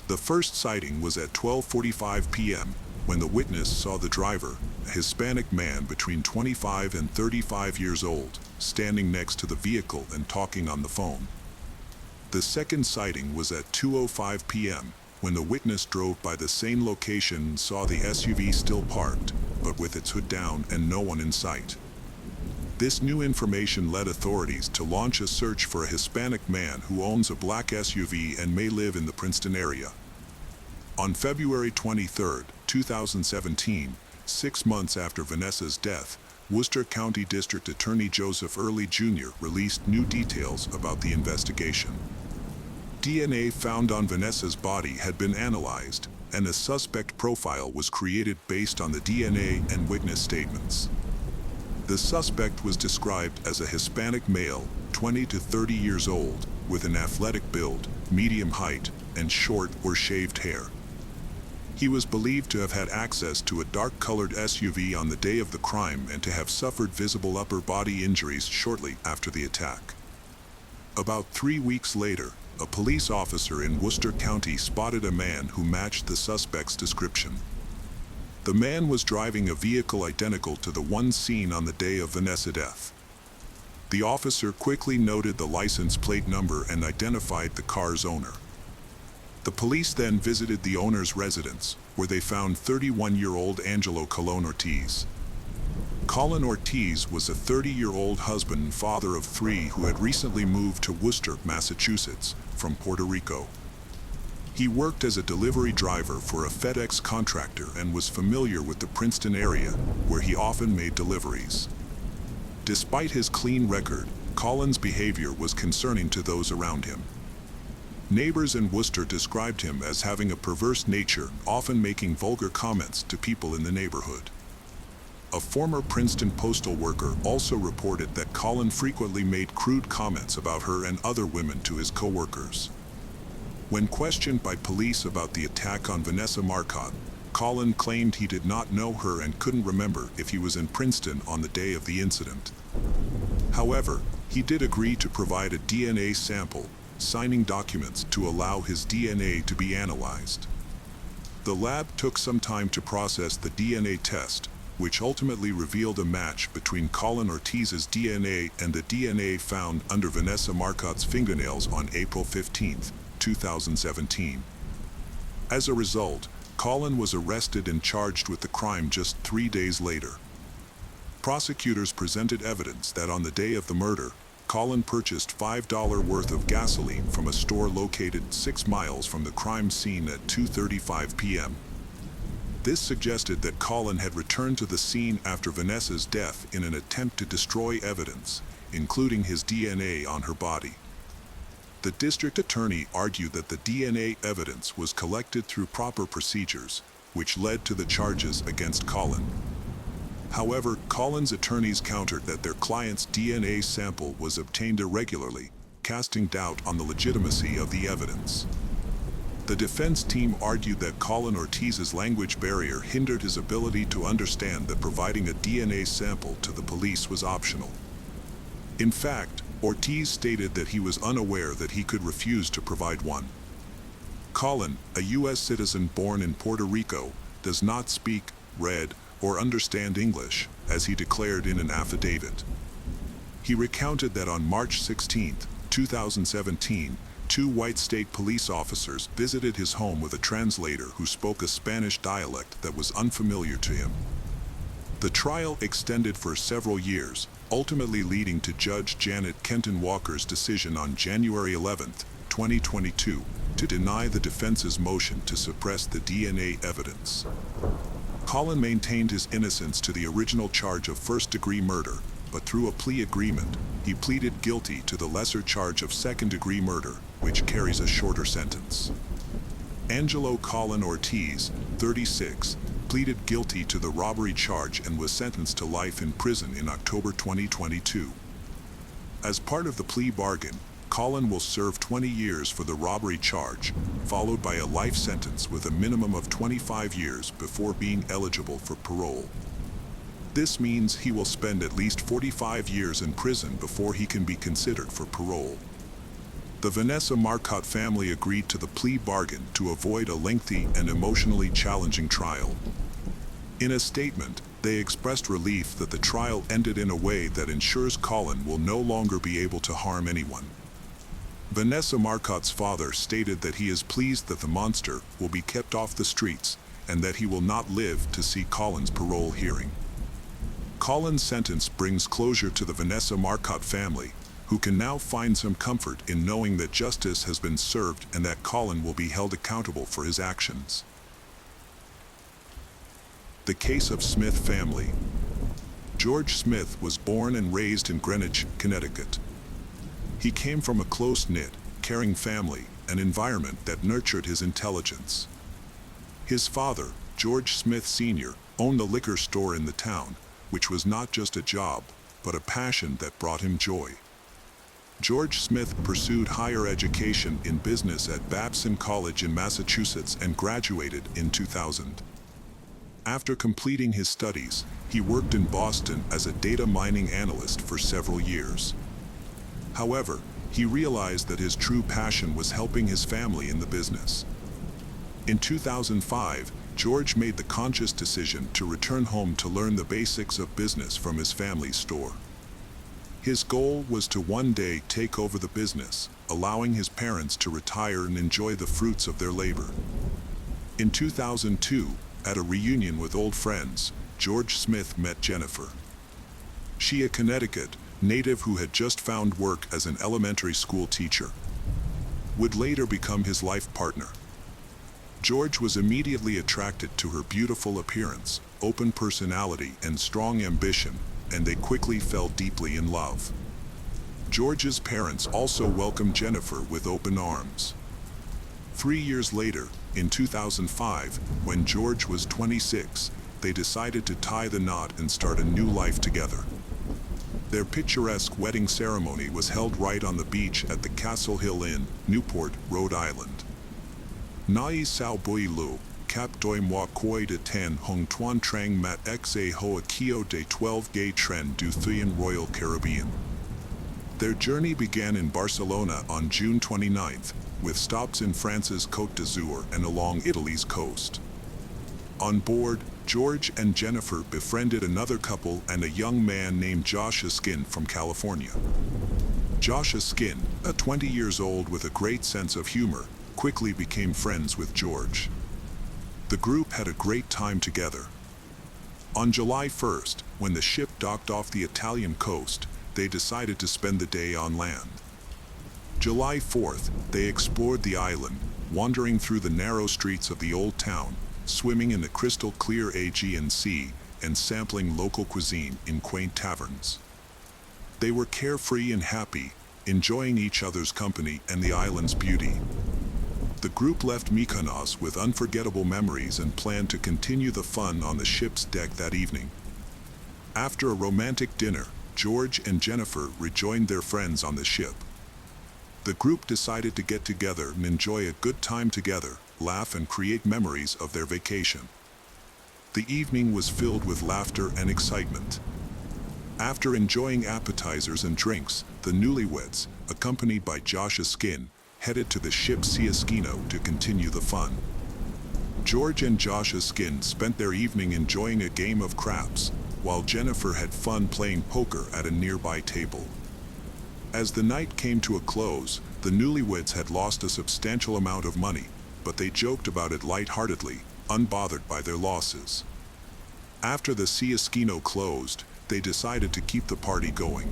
The first sighting was at 12:45 p.m., when the witness saw the driver, a Hispanic man between 25 and 35 years old, standing next to the vehicle and talking on the phone. The second sighting was at 2:05 p.m., when the witness drove by the same location and saw the SUV still parked, but with its hood down and no one in sight. This new information led authorities to launch a search for a Hispanic man who owns a black SUV and may live in the Princeton area. On February 23, 2017, 6 months after Vanessa's death, Worcester County District Attorney Joseph Early Jr. released new details about the investigation. DNA found on Vanessa's body had been analyzed, and a suspect profile was created based on the DNA and witness statements. The suspect was described as a Hispanic male, 20 to 30 years old, with an athletic build, medium height, and short or shaved hair. He was believed to have had access to a dark-colored SUV on the day of the crime and to have suffered visible upper body injuries shortly after the attack. About 3 weeks later, a police officer in Worcester County spotted a man who matched the suspect's description. The man was driving a vehicle identical to the one seen on the day of Vanessa's death. The officer quickly noted the license plate number and identified the car's owner. The police then visited the owner's residence, where they found 31-year-old Angelo Colon Ortiz. Colin Ortiz was a 30-year-old husband and father of 3 who had recently moved to Worcester, Massachusetts, from Puerto Rico. He worked as a delivery driver for a FedEx contractor and was familiar with the Princeton area, where he often made deliveries. Despite his clean record, Colin's behavior was concerning to those around him. Neighbors in Worcester described him as having a perverse nature, often making vulgar comments to people in the neighborhood. A former Princeton postal worker also reported that Colin frequently made crude comments about her and other women to his co-workers. When questioned by police about the attack on Vanessa Marcotte, Colin claimed he did not know her and couldn't remember if he was in Princeton on the day of the incident. However, he did agree to provide a DNA sample, signing documents to allow his DNA to be analyzed. The lab took some time to process the DNA test, which ultimately revealed a match between Colin Ortiz's DNA and the DNA found under Vanessa Marcotte's fingernails on April 15, 2017. As a result, Colin was arrested and charged with the crime just 3 days later. Prosecutors presented evidence that on the day of the murder, Colin purchased $5 worth of gasoline from a store located 6 miles from the crime scene at 2:35 p.m. This suggested that Colin had returned to the scene after Vanessa's death in an attempt to destroy evidence, including his DNA on her body. The district attorney argued that the DNA evidence was collected through proper procedures, which led to the charges against Colin. However, Colin's attorneys countered that their client's DNA sample was obtained irregularly, casting doubt on the legitimacy of the evidence. The defense team argued that Colin Ortiz's language barrier hindered his ability to understand that providing a DNA sample to the police was optional. In fact, Ortiz stated that he was unaware that he could refuse to provide one. Colin, a U.S. citizen born in Puerto Rico, does not speak, read, or understand English, as he declared in an affidavit. He recounted that on March 16, 2017, 2 white state police officers visited his home with a translator who spoke a Spanish dialect that was unfamiliar to him. The trial extended for several years, ultimately leading to Judge Janet Kenton Walker's decision on January 11, 2022, to deny the defense's motion to suppress the DNA evidence. Colin maintained his innocence to the original charge of first-degree murder, but through a plea agreement, he pleaded guilty to the lesser charge of second-degree murder, which carries a shorter sentence. Angelo Colin Ortiz, 36, pleaded guilty to the robbery charge and was sentenced to life in prison in October 2022. As part of the plea bargain, Colin will serve 20 years for the robbery charge, followed by a life sentence with a minimum of 25 years before being eligible for parole. This means he will spend at least 45 years in prison before he can be considered for parole. The Vanessa Marcotte family agreed to the plea bargain to avoid a lengthy and emotionally challenging trial. In a statement, they expressed relief that the trial ended in a way that ensures Colin will no longer be able to harm anyone. Vanessa Marcotte's father stated that he is pleased that the monster will be kept off the streets and that he will not live to see Colin's parole hearing. Colin's sentence brings closure to the Vanessa Marcotte family, who can now find some comfort in knowing that justice has been served and that Colin will be held accountable for his actions. The case of Smith family. George Smith was born and raised in Greenwich, Connecticut. He came from a close-knit, caring family, an environment that nurtured his intelligence. His father, George Smith Sr., owned a liquor store in the town, which was not just a job, but a passion that brought him joy. George Smith pursued higher education in business at Babson College in Massachusetts and graduated in 2000. After completing his studies, he worked in Boston as a data mining analyst for several years. However, he realized that his true passion was helping his family in the business. In 2005, George made the conscious decision to return home to learn the basics of business from his family's store. His goal was to one day take over the business, allowing his parents to retire and enjoy the fruits of their labor. In 2002, at a reunion with old friends, George Smith met Jennifer. She, a Connecticut native who had just found work as an elementary school teacher, would later become his life partner. George was immediately attracted to her beautiful appearance, open personality, and strong ambition, and they quickly fell deeply in love. George's parents also welcomed Jennifer with open arms. 3 years later, in 2005, when George was 26, they decided to tie the knot and start a new life together. Their picturesque wedding ceremony was held right on the beach at the Castle Hill Inn, Newport, Rhode Island. Nai sao bui lu, cap doi moi koi de ten hong tuan trang mat xa hoa kio de 12 gay tren du Thuyan Royal Caribbean. Their journey began in Barcelona on June 29th, with stops in France's Côte d'Azur and along Italy's coast. On board, George and Jennifer befriended another couple and a young man named Josh Askin from California. Josh Askin, a 20 years old with a great sense of humor, quickly became friends with George. The group had a great time together. On July 1st, when the ship docked off the Italian coast, they decided to spend the day on land. July 4th, they explored the island, wandering through the narrow streets of the old town, swimming in the crystal-clear Aegean Sea, and sampling local cuisine in quaint taverns. They were carefree and happy, enjoying each other's company and the island's beauty. The group left Mykonos with unforgettable memories and planned to continue the fun on the ship's deck that evening. After a romantic dinner, George and Jennifer rejoined their friends on the ship. The group decided to get together and enjoy a good time together, laugh and create memories of their vacation. The evening was filled with laughter and excitement. After enjoying appetizers and drinks, the newlyweds, accompanied by Josh Askin, headed to the ship Siaskino to continue the fun. George and Josh Askin spent their evening enjoying a game of craps, while Jennifer had fun playing poker at a nearby table. As the night came to a close, the newlyweds had lost a substantial amount of money, but they joked about it lightheartedly, unbothered by their losses. After the Siaskino closed, they decided to keep the party going.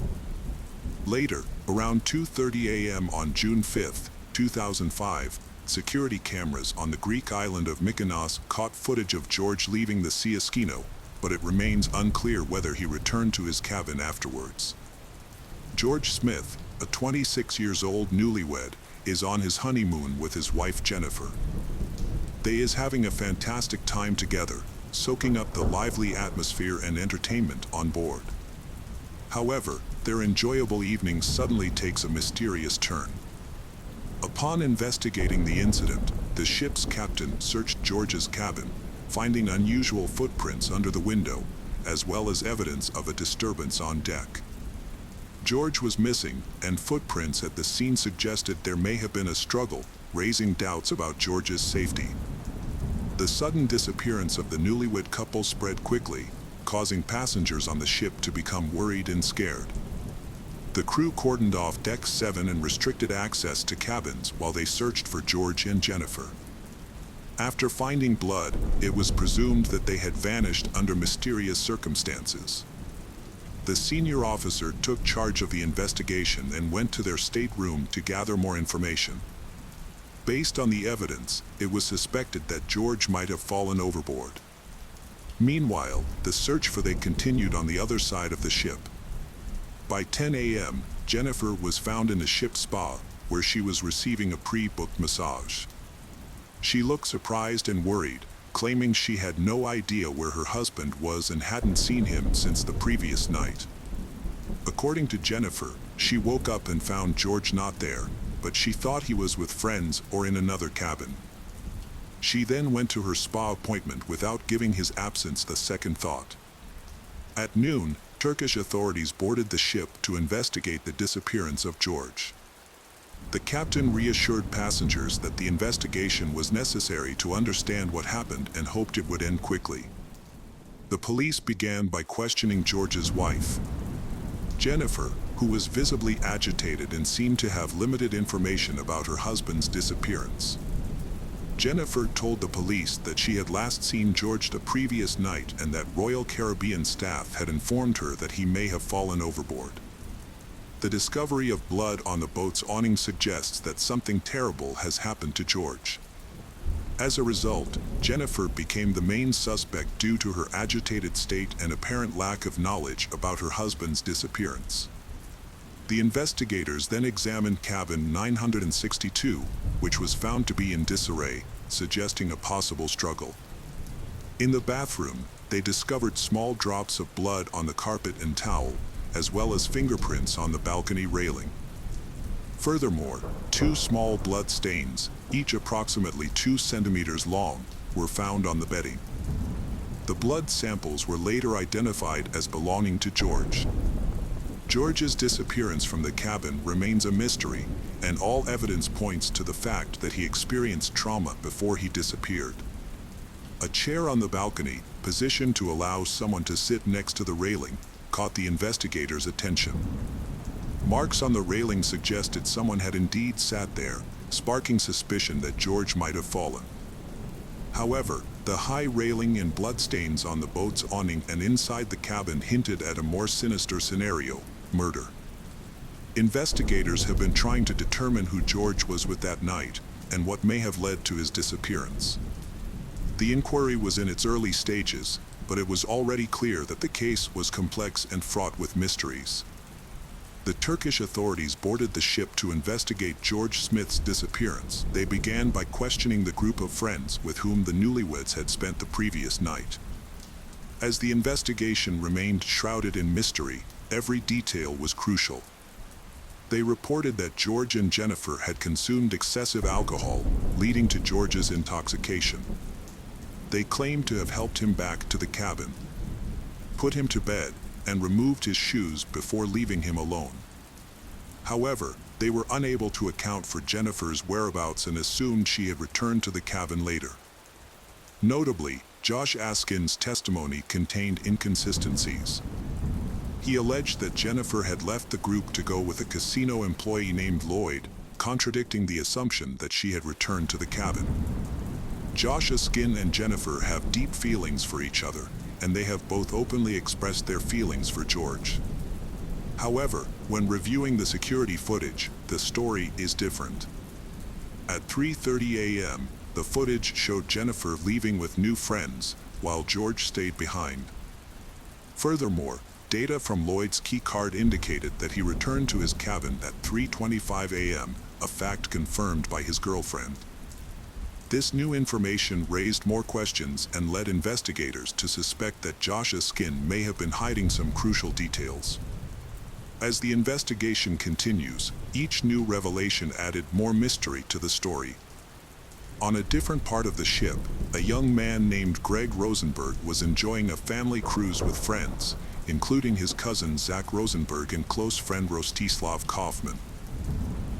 Later, around 2:30 a.m. on June 5, 2005, security cameras on the Greek island of Mykonos caught footage of George leaving the Siaskino, but it remains unclear whether he returned to his cabin afterwards. George Smith, a 26-year-old newlywed, is on his honeymoon with his wife Jennifer. They is having a fantastic time together, soaking up the lively atmosphere and entertainment on board. However, their enjoyable evening suddenly takes a mysterious turn. Upon investigating the incident, the ship's captain searched George's cabin, finding unusual footprints under the window, as well as evidence of a disturbance on deck. George was missing, and footprints at the scene suggested there may have been a struggle, raising doubts about George's safety. The sudden disappearance of the newlywed couple spread quickly, causing passengers on the ship to become worried and scared. The crew cordoned off Deck 7 and restricted access to cabins while they searched for George and Jennifer. After finding blood, it was presumed that they had vanished under mysterious circumstances. The senior officer took charge of the investigation and went to their stateroom to gather more information. Based on the evidence, it was suspected that George might have fallen overboard. Meanwhile, the search for they continued on the other side of the ship. By 10 a.m., Jennifer was found in a ship spa, where she was receiving a pre-booked massage. She looked surprised and worried, claiming she had no idea where her husband was and hadn't seen him since the previous night. According to Jennifer, she woke up and found George not there, but she thought he was with friends or in another cabin. She then went to her spa appointment without giving his absence the second thought. At noon, Turkish authorities boarded the ship to investigate the disappearance of George. The captain reassured passengers that the investigation was necessary to understand what happened and hoped it would end quickly. The police began by questioning George's wife, Jennifer, who was visibly agitated and seemed to have limited information about her husband's disappearance. Jennifer told the police that she had last seen George the previous night and that Royal Caribbean staff had informed her that he may have fallen overboard. The discovery of blood on the boat's awning suggests that something terrible has happened to George. As a result, Jennifer became the main suspect due to her agitated state and apparent lack of knowledge about her husband's disappearance. The investigators then examined cabin 962, which was found to be in disarray, suggesting a possible struggle. In the bathroom, they discovered small drops of blood on the carpet and towel, as well as fingerprints on the balcony railing. Furthermore, 2 small blood stains, each approximately 2 centimeters long, were found on the bedding. The blood samples were later identified as belonging to George. George's disappearance from the cabin remains a mystery, and all evidence points to the fact that he experienced trauma before he disappeared. A chair on the balcony, positioned to allow someone to sit next to the railing, caught the investigators' attention. Marks on the railing suggested someone had indeed sat there, sparking suspicion that George might have fallen. However, the high railing and bloodstains on the boat's awning and inside the cabin hinted at a more sinister scenario: murder. Investigators have been trying to determine who George was with that night and what may have led to his disappearance. The inquiry was in its early stages, but it was already clear that the case was complex and fraught with mysteries. The Turkish authorities boarded the ship to investigate George Smith's disappearance. They began by questioning the group of friends with whom the newlyweds had spent the previous night. As the investigation remained shrouded in mystery, every detail was crucial. They reported that George and Jennifer had consumed excessive alcohol, leading to George's intoxication. They claimed to have helped him back to the cabin, put him to bed, and removed his shoes before leaving him alone. However, they were unable to account for Jennifer's whereabouts and assumed she had returned to the cabin later. Notably, Josh Askin's testimony contained inconsistencies. He alleged that Jennifer had left the group to go with a casino employee named Lloyd, contradicting the assumption that she had returned to the cabin. Josh Askin and Jennifer have deep feelings for each other, and they have both openly expressed their feelings for George. However, when reviewing the security footage, the story is different. At 3:30 a.m., the footage showed Jennifer leaving with new friends, while George stayed behind. Furthermore, data from Lloyd's key card indicated that he returned to his cabin at 3:25 a.m., a fact confirmed by his girlfriend. This new information raised more questions and led investigators to suspect that Josh Askin may have been hiding some crucial details. As the investigation continues, each new revelation added more mystery to the story. On a different part of the ship, a young man named Greg Rosenberg was enjoying a family cruise with friends, including his cousin Zach Rosenberg and close friend Rostislav Kaufman.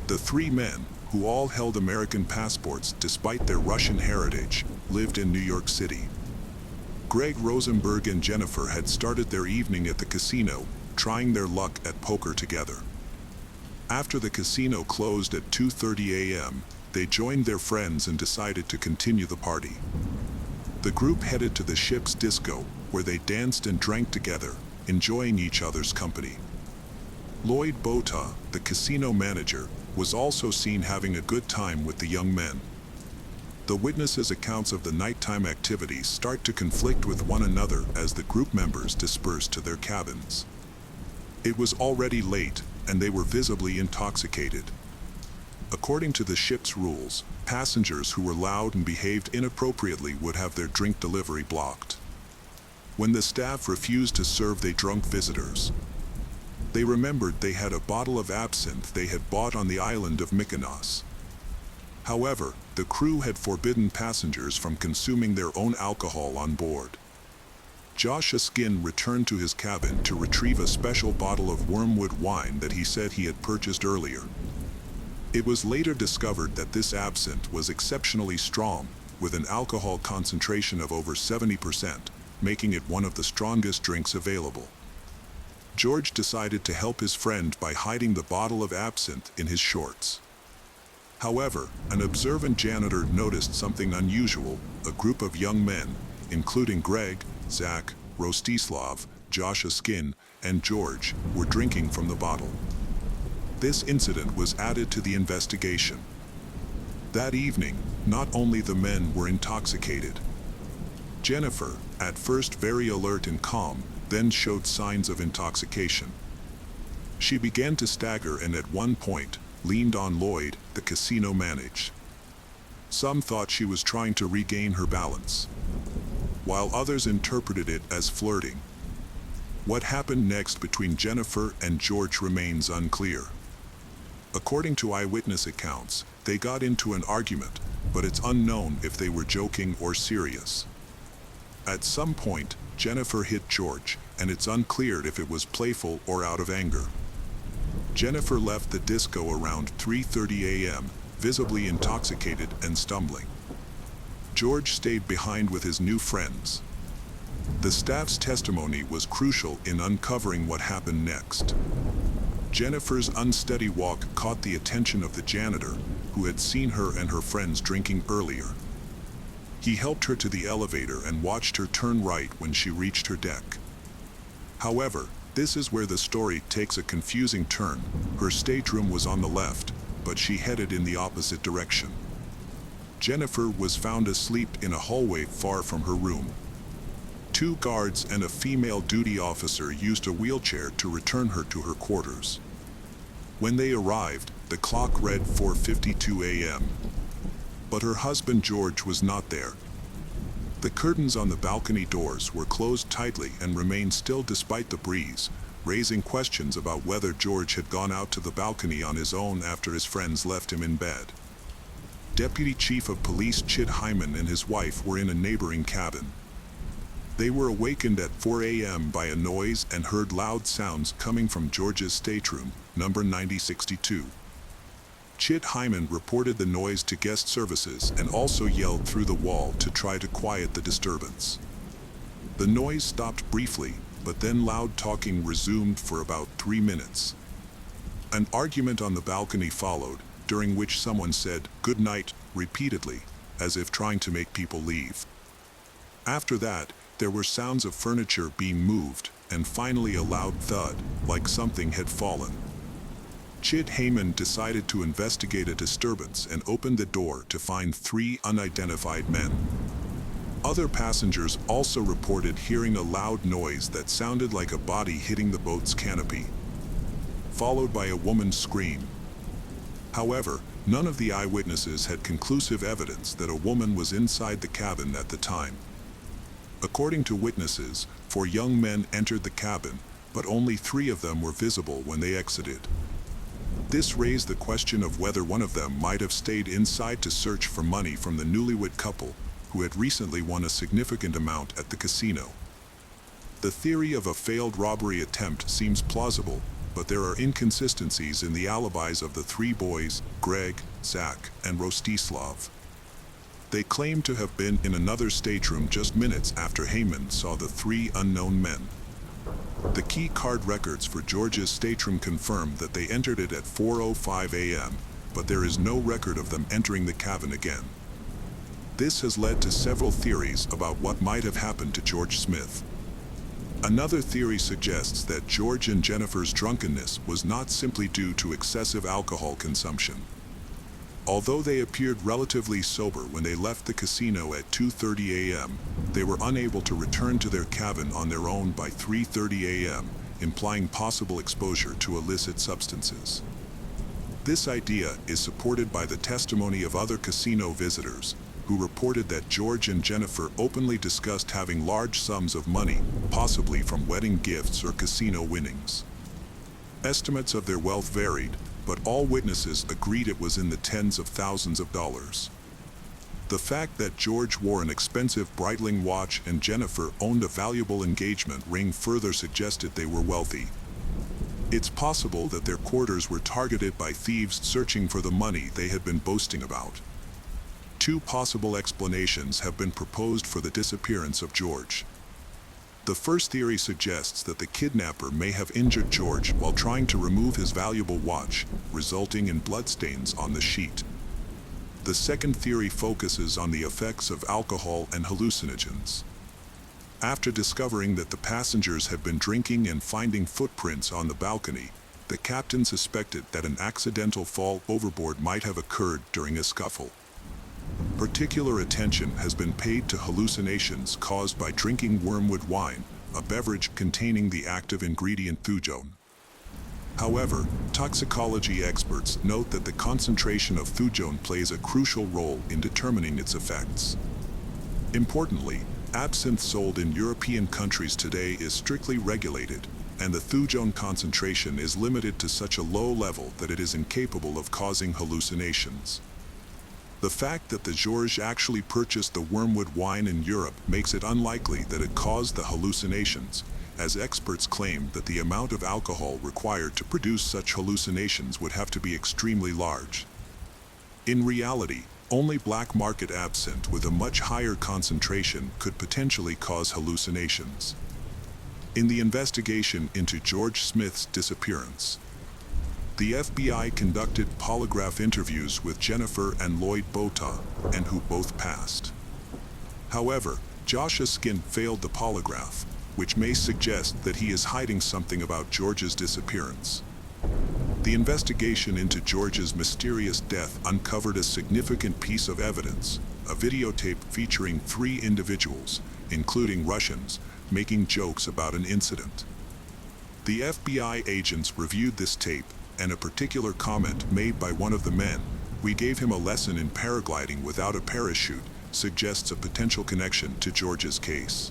The 3 men, who all held American passports despite their Russian heritage, lived in New York City. Greg Rosenberg and Jennifer had started their evening at the casino, trying their luck at poker together. After the casino closed at 2:30 a.m., they joined their friends and decided to continue the party. The group headed to the ship's disco, where they danced and drank together, enjoying each other's company. Lloyd Bota, the casino manager, was also seen having a good time with the young men. The witnesses' accounts of the nighttime activities start to conflict with one another as the group members disperse to their cabins. It was already late, and they were visibly intoxicated. According to the ship's rules, passengers who were loud and behaved inappropriately would have their drink delivery blocked. When the staff refused to serve the drunk visitors, they remembered they had a bottle of absinthe they had bought on the island of Mykonos. However, the crew had forbidden passengers from consuming their own alcohol on board. Josh Skin returned to his cabin to retrieve a special bottle of wormwood wine that he said he had purchased earlier. It was later discovered that this absinthe was exceptionally strong, with an alcohol concentration of over 70%, making it one of the strongest drinks available. George decided to help his friend by hiding the bottle of absinthe in his shorts. However, an observant janitor noticed something unusual. A group of young men, including Greg, Zach, Rostislav, Josh Skin, and George, were drinking from the bottle. This incident was added to the investigation. That evening, not only the men were intoxicated. Jennifer, at first very alert and calm, then showed signs of intoxication. She began to stagger and at one point, leaned on Lloyd, the casino manager. Some thought she was trying to regain her balance, while others interpreted it as flirting. What happened next between Jennifer and George remains unclear. According to eyewitness accounts, they got into an argument, but it's unknown if they were joking or serious. At some point, Jennifer hit George, and it's unclear if it was playful or out of anger. Jennifer left the disco around 3:30 a.m., visibly intoxicated and stumbling. George stayed behind with his new friends. The staff's testimony was crucial in uncovering what happened next. Jennifer's unsteady walk caught the attention of the janitor, who had seen her and her friends drinking earlier. He helped her to the elevator and watched her turn right when she reached her deck. However, this is where the story takes a confusing turn. Her stateroom was on the left, but she headed in the opposite direction. Jennifer was found asleep in a hallway far from her room. 2 guards and a female duty officer used a wheelchair to return her to her quarters. When they arrived, the clock read 4:52 a.m. But her husband George was not there. The curtains on the balcony doors were closed tightly and remained still despite the breeze, raising questions about whether George had gone out to the balcony on his own after his friends left him in bed. Deputy Chief of Police Chit Hyman and his wife were in a neighboring cabin. They were awakened at 4 a.m. by a noise and heard loud sounds coming from George's stateroom, number 9062. Chit Hyman reported the noise to guest services and also yelled through the wall to try to quiet the disturbance. The noise stopped briefly, but then loud talking resumed for about 3 minutes. An argument on the balcony followed, during which someone said, "Good night," repeatedly, as if trying to make people leave. After that, there were sounds of furniture being moved, and finally a loud thud, like something had fallen. Chit Hyman decided to investigate a disturbance and opened the door to find 3 unidentified men. Other passengers also reported hearing a loud noise that sounded like a body hitting the boat's canopy, followed by a woman's scream. However, none of the eyewitnesses had conclusive evidence that a woman was inside the cabin at the time. According to witnesses, 4 young men entered the cabin, but only 3 of them were visible when they exited. This raised the question of whether one of them might have stayed inside to search for money from the newlywed couple, who had recently won a significant amount at the casino. The theory of a failed robbery attempt seems plausible, but there are inconsistencies in the alibis of the 3 boys, Greg, Zach, and Rostislav. They claim to have been in another stateroom just minutes after Hyman saw the 3 unknown men. The key card records for George's stateroom confirm that they entered it at 4:05 a.m., but there is no record of them entering the cabin again. This has led to several theories about what might have happened to George Smith. Another theory suggests that George and Jennifer's drunkenness was not simply due to excessive alcohol consumption. Although they appeared relatively sober when they left the casino at 2:30 a.m., they were unable to return to their cabin on their own by 3:30 a.m., implying possible exposure to illicit substances. This idea is supported by the testimony of other casino visitors, who reported that George and Jennifer openly discussed having large sums of money, possibly from wedding gifts or casino winnings. Estimates of their wealth varied, but all witnesses agreed it was in the tens of thousands of dollars. The fact that George wore an expensive Breitling watch and Jennifer owned a valuable engagement ring further suggested they were wealthy. It's possible that their quarters were targeted by thieves searching for the money they had been boasting about. Two possible explanations have been proposed for the disappearance of George. The first theory suggests that the kidnapper may have injured George while trying to remove his valuable watch, resulting in bloodstains on the sheet. The second theory focuses on the effects of alcohol and hallucinogens. After discovering that the passengers had been drinking and finding footprints on the balcony, the captain suspected that an accidental fall overboard might have occurred during a scuffle. Particular attention has been paid to hallucinations caused by drinking wormwood wine, a beverage containing the active ingredient thujone. However, toxicology experts note that the concentration of thujone plays a crucial role in determining its effects. Importantly, absinthe sold in European countries today is strictly regulated, and the thujone concentration is limited to such a low level that it is incapable of causing hallucinations. The fact that the George actually purchased the wormwood wine in Europe makes it unlikely that it caused the hallucinations, as experts claim that the amount of alcohol required to produce such hallucinations would have to be extremely large. In reality, only black market absinthe with a much higher concentration could potentially cause hallucinations. In the investigation into George Smith's disappearance, the FBI conducted polygraph interviews with Jennifer and Lloyd Bota, and who both passed. However, Joshua Skin failed the polygraph, which may suggest that he is hiding something about George's disappearance. The investigation into George's mysterious death uncovered a significant piece of evidence, a videotape featuring 3 individuals, including Russians, making jokes about an incident. The FBI agents reviewed this tape, and a particular comment made by one of the men, "We gave him a lesson in paragliding without a parachute," suggests a potential connection to George's case.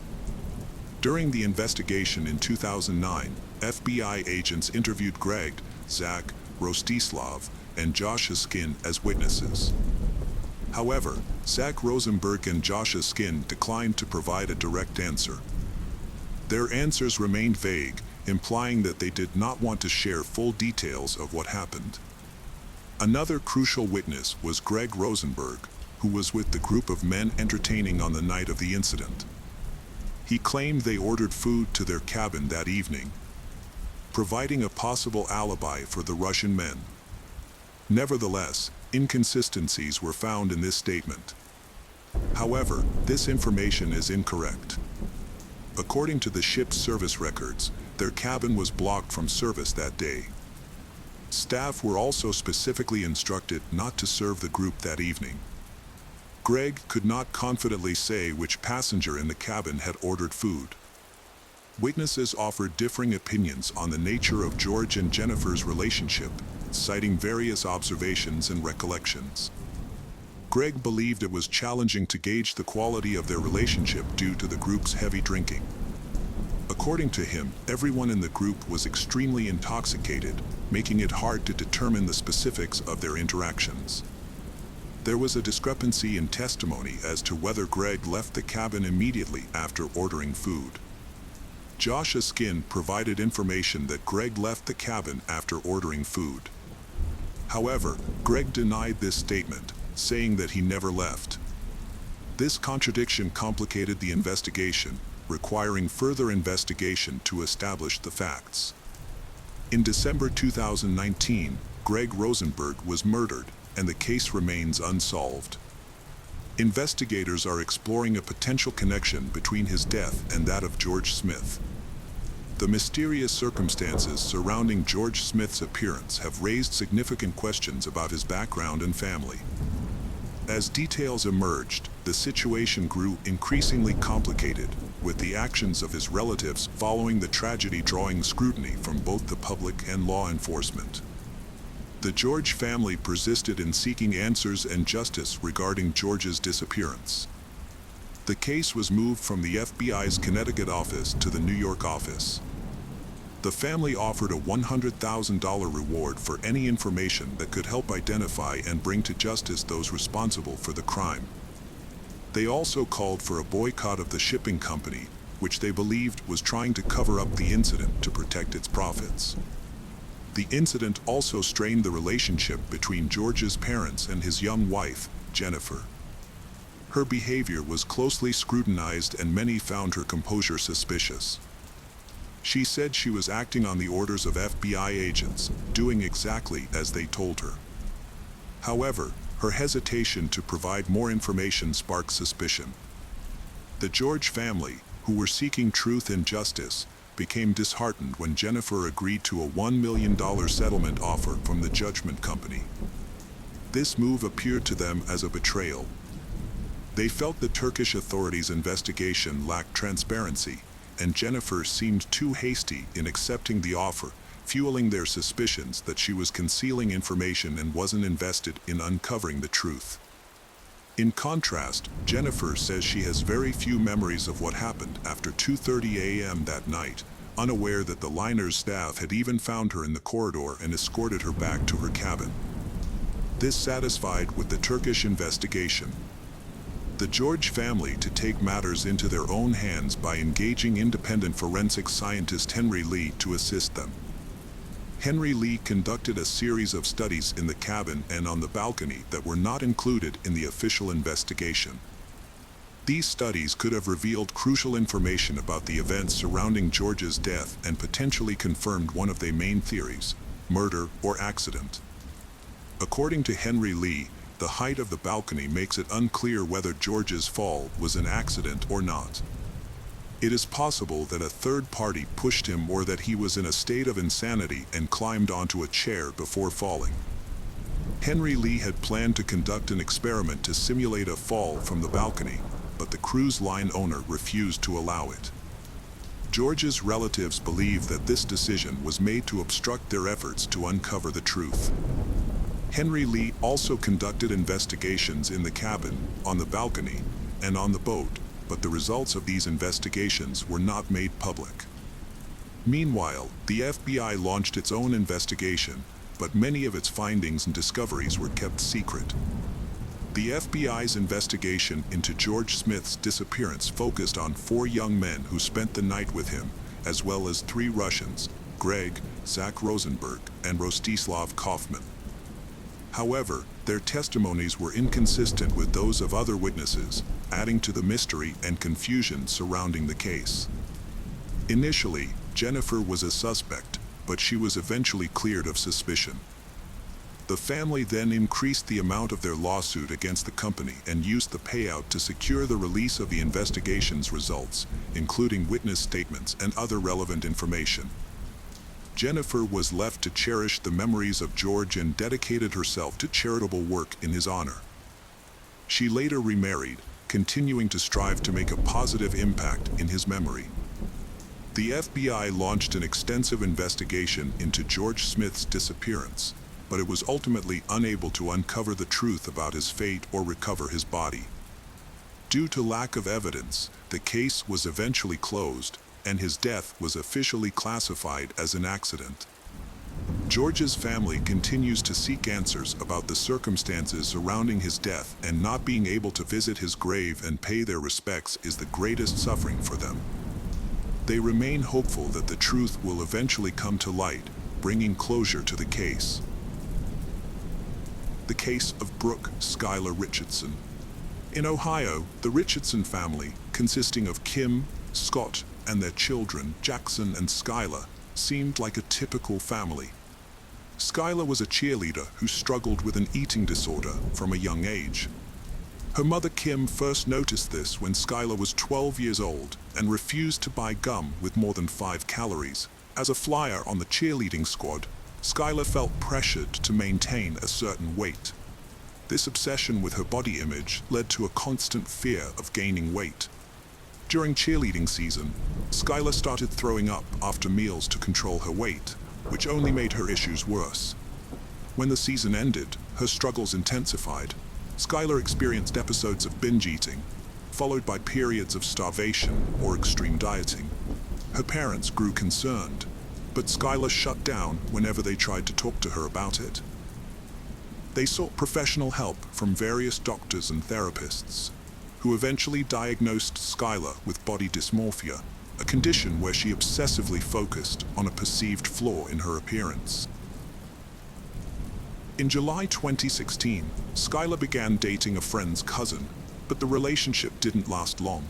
During the investigation in 2009, FBI agents interviewed Greg, Zach, Rostislav, and Joshua Skin as witnesses. However, Zach Rosenberg and Joshua Skin declined to provide a direct answer. Their answers remained vague, implying that they did not want to share full details of what happened. Another crucial witness was Greg Rosenberg, who was with the group of men entertaining on the night of the incident. He claimed they ordered food to their cabin that evening, providing a possible alibi for the Russian men. Nevertheless, inconsistencies were found in this statement. However, this information is incorrect. According to the ship's service records, their cabin was blocked from service that day. Staff were also specifically instructed not to serve the group that evening. Greg could not confidently say which passenger in the cabin had ordered food. Witnesses offered differing opinions on the nature of George and Jennifer's relationship, citing various observations and recollections. Greg believed it was challenging to gauge the quality of their relationship due to the group's heavy drinking. According to him, everyone in the group was extremely intoxicated, making it hard to determine the specifics of their interactions. There was a discrepancy in testimony as to whether Greg left the cabin immediately after ordering food. Joshua Skin provided information that Greg left the cabin after ordering food. However, Greg denied this statement, saying that he never left. This contradiction complicated the investigation, requiring further investigation to establish the facts. In December 2019, Greg Rosenberg was murdered, and the case remains unsolved. Investigators are exploring a potential connection between his death and that of George Smith. The mysterious circumstances surrounding George Smith's appearance have raised significant questions about his background and family. As details emerged, the situation grew increasingly complicated, with the actions of his relatives following the tragedy drawing scrutiny from both the public and law enforcement. The George family persisted in seeking answers and justice regarding George's disappearance. The case was moved from the FBI's Connecticut office to the New York office. The family offered a $100,000 reward for any information that could help identify and bring to justice those responsible for the crime. They also called for a boycott of the shipping company, which they believed was trying to cover up the incident to protect its profits. The incident also strained the relationship between George's parents and his young wife, Jennifer. Her behavior was closely scrutinized and many found her composure suspicious. She said she was acting on the orders of FBI agents, doing exactly as they told her. However, her hesitation to provide more information sparked suspicion. The George family, who were seeking truth and justice, became disheartened when Jennifer agreed to a $1 million settlement offer from the judgment company. This move appeared to them as a betrayal. They felt the Turkish authorities' investigation lacked transparency, and Jennifer seemed too hasty in accepting the offer, fueling their suspicions that she was concealing information and wasn't invested in uncovering the truth. In contrast, Jennifer says she has very few memories of what happened after 2:30 a.m. that night, unaware that the liner's staff had even found her in the corridor and escorted her back to her cabin. This satisfied with the Turkish investigation. The George family to take matters into their own hands by engaging independent forensic scientist Henry Lee to assist them. Henry Lee conducted a series of studies in the cabin and on the balcony that were not included in the official investigation. These studies could have revealed crucial information about the events surrounding George's death and potentially confirmed one of their main theories: murder or accident. According to Henry Lee, the height of the balcony makes it unclear whether George's fall was an accident or not. It is possible that a third party pushed him or that he was in a state of insanity and climbed onto a chair before falling. Henry Lee had planned to conduct an experiment to simulate a fall from the balcony, but the cruise line owner refused to allow it. George's relatives believe that this decision was made to obstruct their efforts to uncover the truth. Henry Lee also conducted investigations in the cabin, on the balcony, and on the boat, but the results of these investigations were not made public. Meanwhile, the FBI launched its own investigation, but many of its findings and discoveries were kept secret. The FBI's investigation into George Smith's disappearance focused on 4 young men who spent the night with him, as well as 3 Russians, Greg, Zach Rosenberg, and Rostislav Kaufman. However, their testimonies were inconsistent with those of other witnesses, adding to the mystery and confusion surrounding the case. Initially, Jennifer was a suspect, but she was eventually cleared of suspicion. The family then increased the amount of their lawsuit against the company and used the payout to secure the release of the investigation's results, including witness statements and other relevant information. Jennifer was left to cherish the memories of George and dedicated herself to charitable work in his honor. She later remarried, continuing to strive to make a positive impact in his memory. The FBI launched an extensive investigation into George Smith's disappearance, but it was ultimately unable to uncover the truth about his fate or recover his body. Due to lack of evidence, the case was eventually closed, and his death was officially classified as an accident. George's family continues to seek answers about the circumstances surrounding his death, and not being able to visit his grave and pay their respects is the greatest suffering for them. They remain hopeful that the truth will eventually come to light, bringing closure to the case. The case of Brooke Skylar Richardson. In Ohio, the Richardson family, consisting of Kim, Scott, and their children, Jackson and Skylar, seemed like a typical family. Skylar was a cheerleader who struggled with an eating disorder from a young age. Her mother Kim first noticed this when Skylar was 12 years old and refused to buy gum with more than 5 calories. As a flyer on the cheerleading squad, Skylar felt pressured to maintain a certain weight. This obsession with her body image led to a constant fear of gaining weight. During cheerleading season, Skylar started throwing up after meals to control her weight, which only made her issues worse. When the season ended, her struggles intensified. Skylar experienced episodes of binge eating, followed by periods of starvation or extreme dieting. Her parents grew concerned, but Skylar shut down whenever they tried to talk to her about it. They sought professional help from various doctors and therapists, who eventually diagnosed Skylar with body dysmorphia, a condition where she obsessively focused on a perceived flaw in her appearance. In July 2016, Skylar began dating a friend's cousin, but the relationship didn't last long.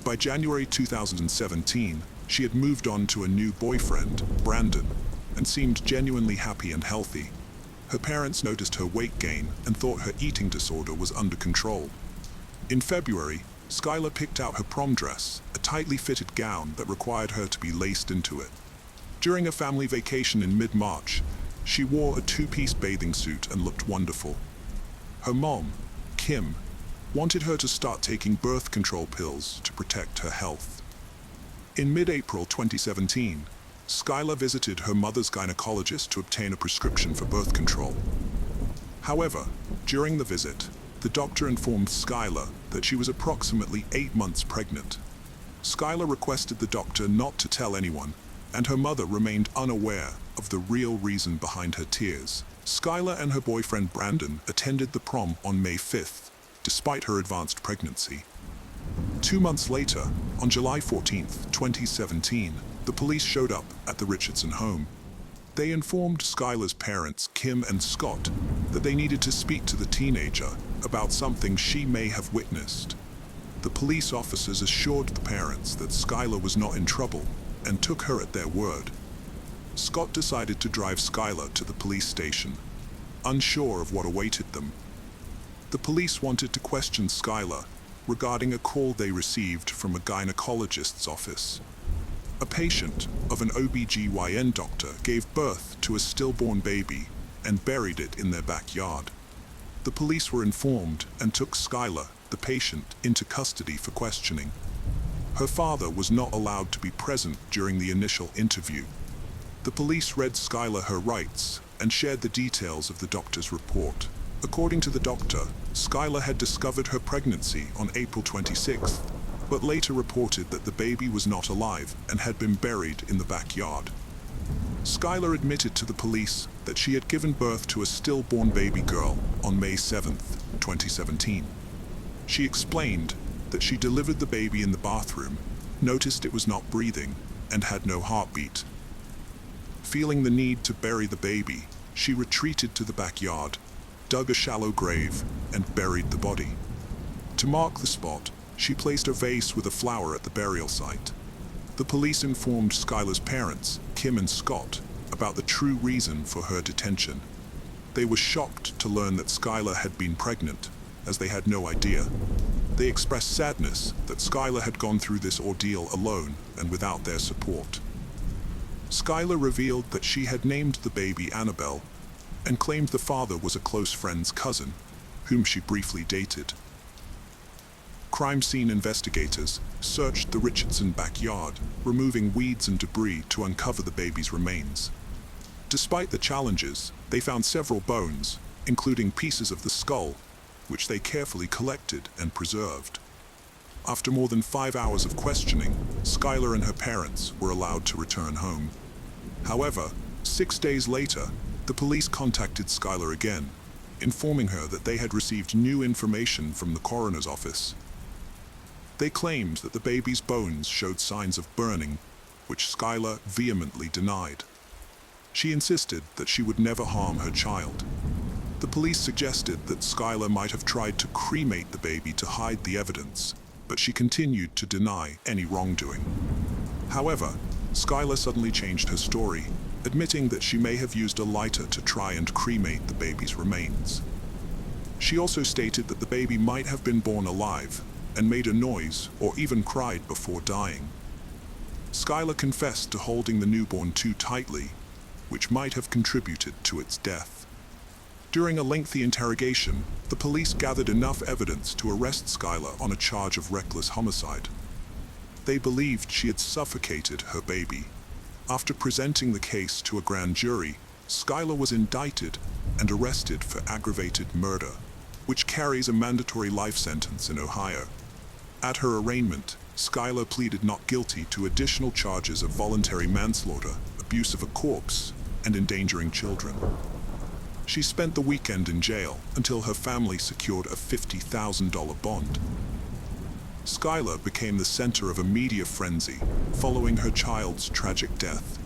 By January 2017, she had moved on to a new boyfriend, Brandon, and seemed genuinely happy and healthy. Her parents noticed her weight gain and thought her eating disorder was under control. In February, Skylar picked out her prom dress, a tightly fitted gown that required her to be laced into it. During a family vacation in mid-March, she wore a two-piece bathing suit and looked wonderful. Her mom, Kim, wanted her to start taking birth control pills to protect her health. In mid-April 2017, Skylar visited her mother's gynecologist to obtain a prescription for birth control. However, during the visit, the doctor informed Skylar that she was approximately 8 months pregnant. Skylar requested the doctor not to tell anyone, and her mother remained unaware of the real reason behind her tears. Skylar and her boyfriend Brandon attended the prom on May 5th, despite her advanced pregnancy. 2 months later, on July 14th, 2017, the police showed up at the Richardson home. They informed Skylar's parents, Kim and Scott, that they needed to speak to the teenager about something she may have witnessed. The police officers assured the parents that Skylar was not in trouble and took her at their word. Scott decided to drive Skylar to the police station, unsure of what awaited them. The police wanted to question Skylar regarding a call they received from a gynecologist's office. A patient of an OB/GYN doctor gave birth to a stillborn baby and buried it in their backyard. The police were informed and took Skylar, the patient, into custody for questioning. Her father was not allowed to be present during the initial interview. The police read Skylar her rights and shared the details of the doctor's report. According to the doctor, Skylar had discovered her pregnancy on April 26th, but later reported that the baby was not alive and had been buried in the backyard. Skylar admitted to the police that she had given birth to a stillborn baby girl on May 7th, 2017. She explained that she delivered the baby in the bathroom, noticed it was not breathing, and had no heartbeat. Feeling the need to bury the baby, she retreated to the backyard, dug a shallow grave, and buried the body. To mark the spot, she placed a vase with a flower at the burial site. The police informed Skylar's parents, Kim and Scott, about the true reason for her detention. They were shocked to learn that Skylar had been pregnant, as they had no idea. They expressed sadness that Skylar had gone through this ordeal alone and without their support. Skylar revealed that she had named the baby Annabelle and claimed the father was a close friend's cousin, whom she briefly dated. Crime scene investigators searched the Richardson backyard, removing weeds and debris to uncover the baby's remains. Despite the challenges, they found several bones, including pieces of the skull, which they carefully collected and preserved. After more than 5 hours of questioning, Skylar and her parents were allowed to return home. However, 6 days later, the police contacted Skylar again, informing her that they had received new information from the coroner's office. They claimed that the baby's bones showed signs of burning, which Skylar vehemently denied. She insisted that she would never harm her child. The police suggested that Skylar might have tried to cremate the baby to hide the evidence, but she continued to deny any wrongdoing. However, Skylar suddenly changed her story, admitting that she may have used a lighter to try and cremate the baby's remains. She also stated that the baby might have been born alive and made a noise or even cried before dying. Skylar confessed to holding the newborn too tightly, which might have contributed to its death. During a lengthy interrogation, the police gathered enough evidence to arrest Skylar on a charge of reckless homicide. They believed she had suffocated her baby. After presenting the case to a grand jury, Skylar was indicted and arrested for aggravated murder, which carries a mandatory life sentence in Ohio. At her arraignment, Skylar pleaded not guilty to additional charges of voluntary manslaughter, abuse of a corpse, and endangering children. She spent the weekend in jail until her family secured a $50,000 bond. Skylar became the center of a media frenzy following her child's tragic death.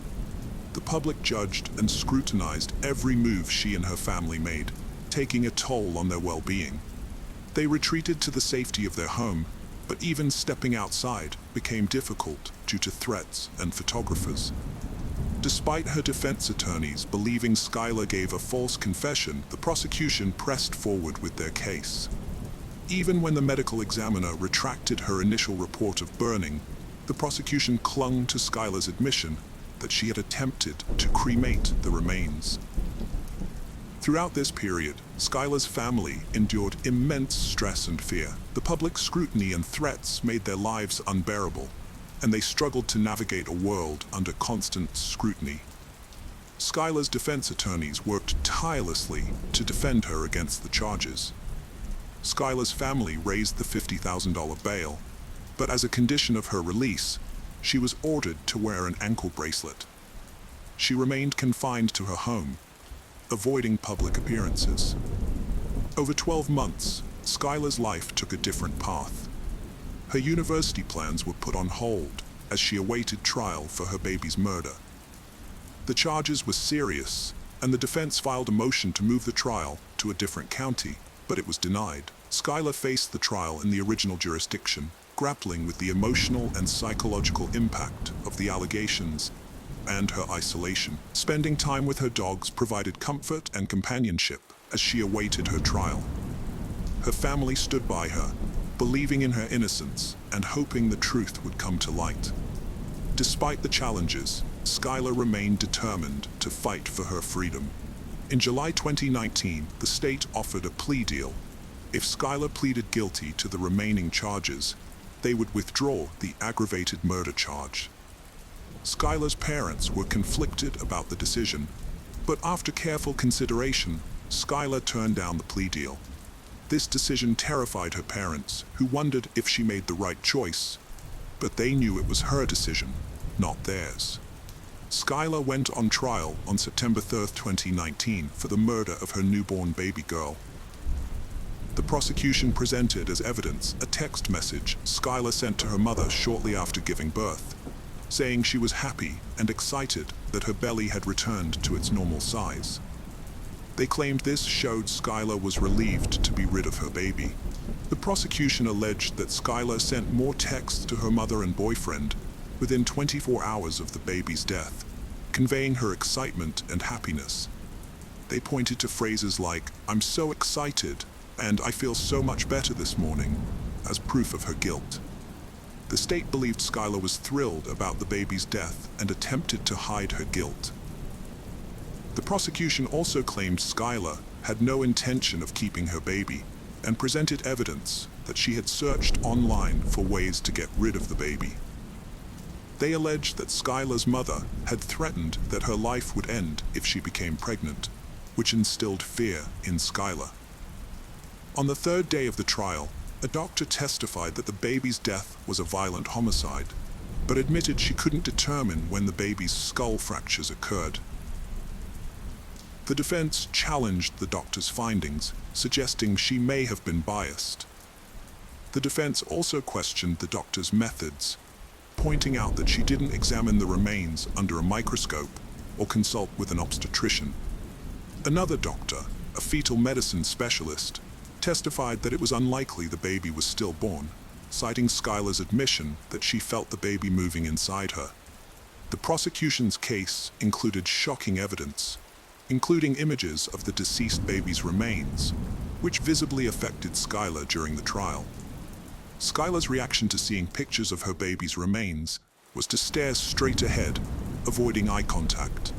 The public judged and scrutinized every move she and her family made, taking a toll on their well-being. They retreated to the safety of their home, but even stepping outside became difficult due to threats and photographers. Despite her defense attorneys believing Skylar gave a false confession, the prosecution pressed forward with their case. Even when the medical examiner retracted her initial report of burning, the prosecution clung to Skylar's admission that she had attempted to cremate the remains. Throughout this period, Skylar's family endured immense stress and fear. The public scrutiny and threats made their lives unbearable, and they struggled to navigate a world under constant scrutiny. Skylar's defense attorneys worked tirelessly to defend her against the charges. Skylar's family raised the $50,000 bail, but as a condition of her release, she was ordered to wear an ankle bracelet. She remained confined to her home, avoiding public appearances. Over 12 months, Skylar's life took a different path. Her university plans were put on hold as she awaited trial for her baby's murder. The charges were serious, and the defense filed a motion to move the trial to a different county, but it was denied. Skylar faced the trial in the original jurisdiction, grappling with the emotional and psychological impact of the allegations and her isolation. Spending time with her dogs provided comfort and companionship as she awaited her trial. Her family stood by her, believing in her innocence and hoping the truth would come to light. Despite the challenges, Skylar remained determined to fight for her freedom. In July 2019, the state offered a plea deal. If Skylar pleaded guilty to the remaining charges, they would withdraw the aggravated murder charge. Skylar's parents were conflicted about the decision, but after careful consideration, Skylar turned down the plea deal. This decision terrified her parents, who wondered if she made the right choice, but they knew it was her decision, not theirs. Skylar went on trial on September 3, 2019, for the murder of her newborn baby girl. The prosecution presented as evidence a text message Skylar sent to her mother shortly after giving birth, saying she was happy and excited that her belly had returned to its normal size. They claimed this showed Skylar was relieved to be rid of her baby. The prosecution alleged that Skylar sent more texts to her mother and boyfriend within 24 hours of the baby's death, conveying her excitement and happiness. They pointed to phrases like, "I'm so excited," and "I feel so much better this morning," as proof of her guilt. The state believed Skylar was thrilled about the baby's death and attempted to hide her guilt. The prosecution also claimed Skylar had no intention of keeping her baby and presented evidence that she had searched online for ways to get rid of the baby. They alleged that Skylar's mother had threatened that her life would end if she became pregnant, which instilled fear in Skylar. On the third day of the trial, a doctor testified that the baby's death was a violent homicide, but admitted she couldn't determine when the baby's skull fractures occurred. The defense challenged the doctor's findings, suggesting she may have been biased. The defense also questioned the doctor's methods, pointing out that she didn't examine the remains under a microscope or consult with an obstetrician. Another doctor, a fetal medicine specialist, testified that it was unlikely the baby was stillborn, citing Skylar's admission that she felt the baby moving inside her. The prosecution's case included shocking evidence, including images of the deceased baby's remains, which visibly affected Skylar during the trial. Skylar's reaction to seeing pictures of her baby's remains was to stare straight ahead, avoiding eye contact.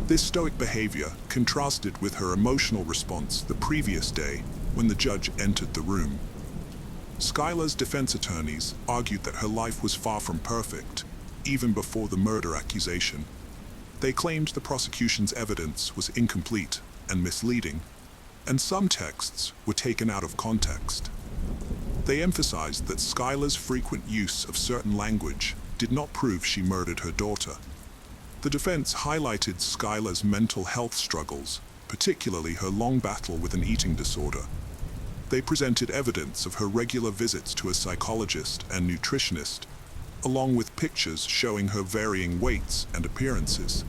This stoic behavior contrasted with her emotional response the previous day when the judge entered the room. Skylar's defense attorneys argued that her life was far from perfect, even before the murder accusation. They claimed the prosecution's evidence was incomplete and misleading, and some texts were taken out of context. They emphasized that Skylar's frequent use of certain language did not prove she murdered her daughter. The defense highlighted Skylar's mental health struggles, particularly her long battle with an eating disorder. They presented evidence of her regular visits to a psychologist and nutritionist, along with pictures showing her varying weights and appearances.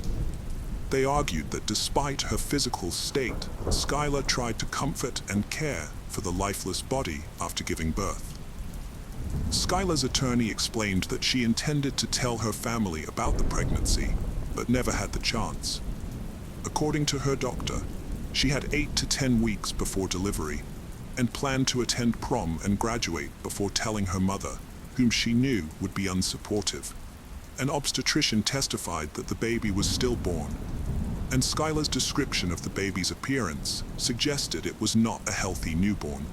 They argued that despite her physical state, Skylar tried to comfort and care for the lifeless body after giving birth. Skylar's attorney explained that she intended to tell her family about the pregnancy, but never had the chance. According to her doctor, she had 8 to 10 weeks before delivery and planned to attend prom and graduate before telling her mother, whom she knew would be unsupportive. An obstetrician testified that the baby was stillborn, and Skylar's description of the baby's appearance suggested it was not a healthy newborn.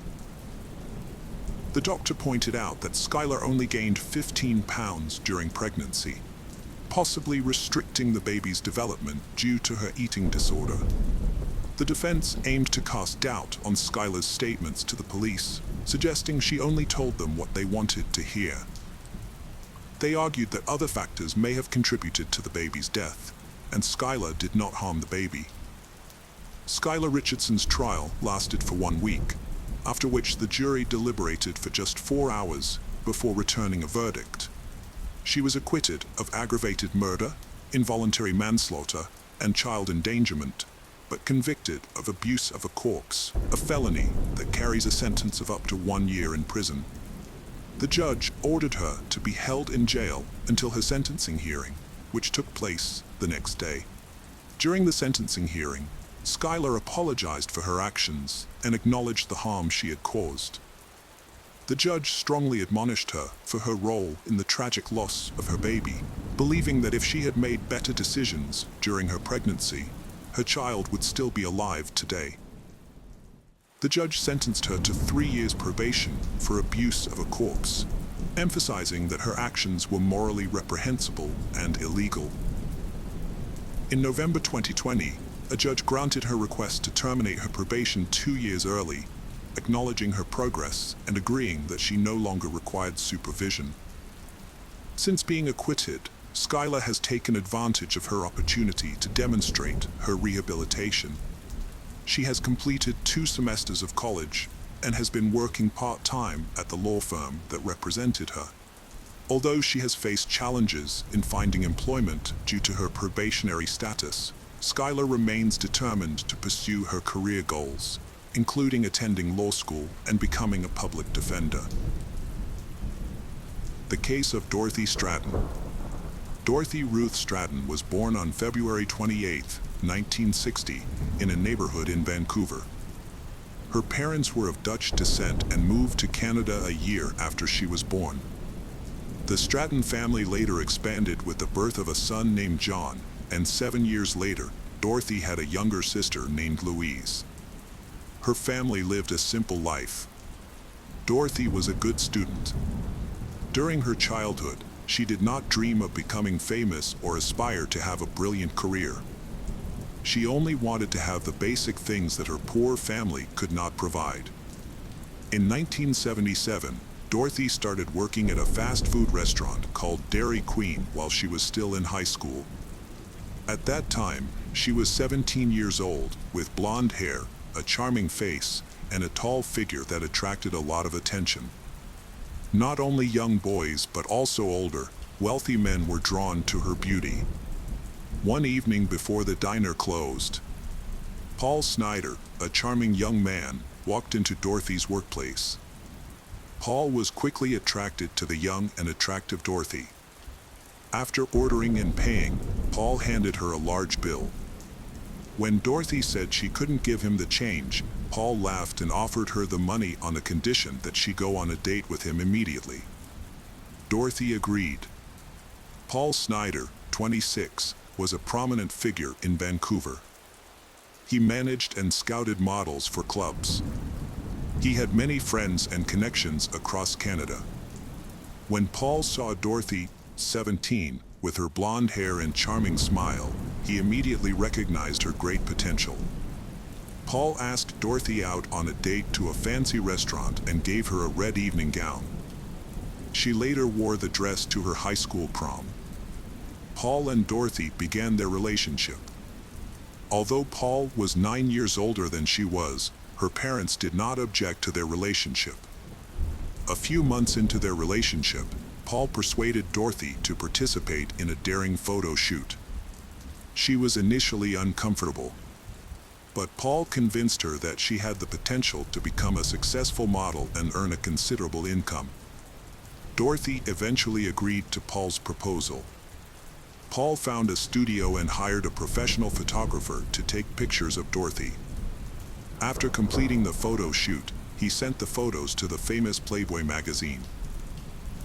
The doctor pointed out that Skylar only gained 15 pounds during pregnancy, possibly restricting the baby's development due to her eating disorder. The defense aimed to cast doubt on Skylar's statements to the police, suggesting she only told them what they wanted to hear. They argued that other factors may have contributed to the baby's death, and Skylar did not harm the baby. Skylar Richardson's trial lasted for 1 week, after which the jury deliberated for just 4 hours before returning a verdict. She was acquitted of aggravated murder, involuntary manslaughter, and child endangerment, but convicted of abuse of a corpse, a felony that carries a sentence of up to 1 year in prison. The judge ordered her to be held in jail until her sentencing hearing, which took place the next day. During the sentencing hearing, Skylar apologized for her actions and acknowledged the harm she had caused. The judge strongly admonished her for her role in the tragic loss of her baby, believing that if she had made better decisions during her pregnancy, her child would still be alive today. The judge sentenced her to 3 years probation for abuse of a corpse, emphasizing that her actions were morally reprehensible and illegal. In November 2020, a judge granted her request to terminate her probation 2 years early, acknowledging her progress and agreeing that she no longer required supervision. Since being acquitted, Skylar has taken advantage of her opportunity to demonstrate her rehabilitation. She has completed 2 semesters of college and has been working part-time at the law firm that represented her. Although she has faced challenges in finding employment due to her probationary status, Skylar remains determined to pursue her career goals, including attending law school and becoming a public defender. The case of Dorothy Stratton. Dorothy Ruth Stratton was born on February 28, 1960, in a neighborhood in Vancouver. Her parents were of Dutch descent and moved to Canada a year after she was born. The Stratton family later expanded with the birth of a son named John, and 7 years later, Dorothy had a younger sister named Louise. Her family lived a simple life. Dorothy was a good student. During her childhood, she did not dream of becoming famous or aspire to have a brilliant career. She only wanted to have the basic things that her poor family could not provide. In 1977, Dorothy started working at a fast food restaurant called Dairy Queen while she was still in high school. At that time, she was 17 years old, with blonde hair, a charming face, and a tall figure that attracted a lot of attention. Not only young boys, but also older, wealthy men were drawn to her beauty. One evening before the diner closed, Paul Snyder, a charming young man, walked into Dorothy's workplace. Paul was quickly attracted to the young and attractive Dorothy. After ordering and paying, Paul handed her a large bill. When Dorothy said she couldn't give him the change, Paul laughed and offered her the money on the condition that she go on a date with him immediately. Dorothy agreed. Paul Snyder, 26, was a prominent figure in Vancouver. He managed and scouted models for clubs. He had many friends and connections across Canada. When Paul saw Dorothy, 17, with her blonde hair and charming smile, he immediately recognized her great potential. Paul asked Dorothy out on a date to a fancy restaurant and gave her a red evening gown. She later wore the dress to her high school prom. Paul and Dorothy began their relationship. Although Paul was 9 years older than she was, her parents did not object to their relationship. A few months into their relationship, Paul persuaded Dorothy to participate in a daring photo shoot. She was initially uncomfortable, but Paul convinced her that she had the potential to become a successful model and earn a considerable income. Dorothy eventually agreed to Paul's proposal. Paul found a studio and hired a professional photographer to take pictures of Dorothy. After completing the photo shoot, he sent the photos to the famous Playboy magazine.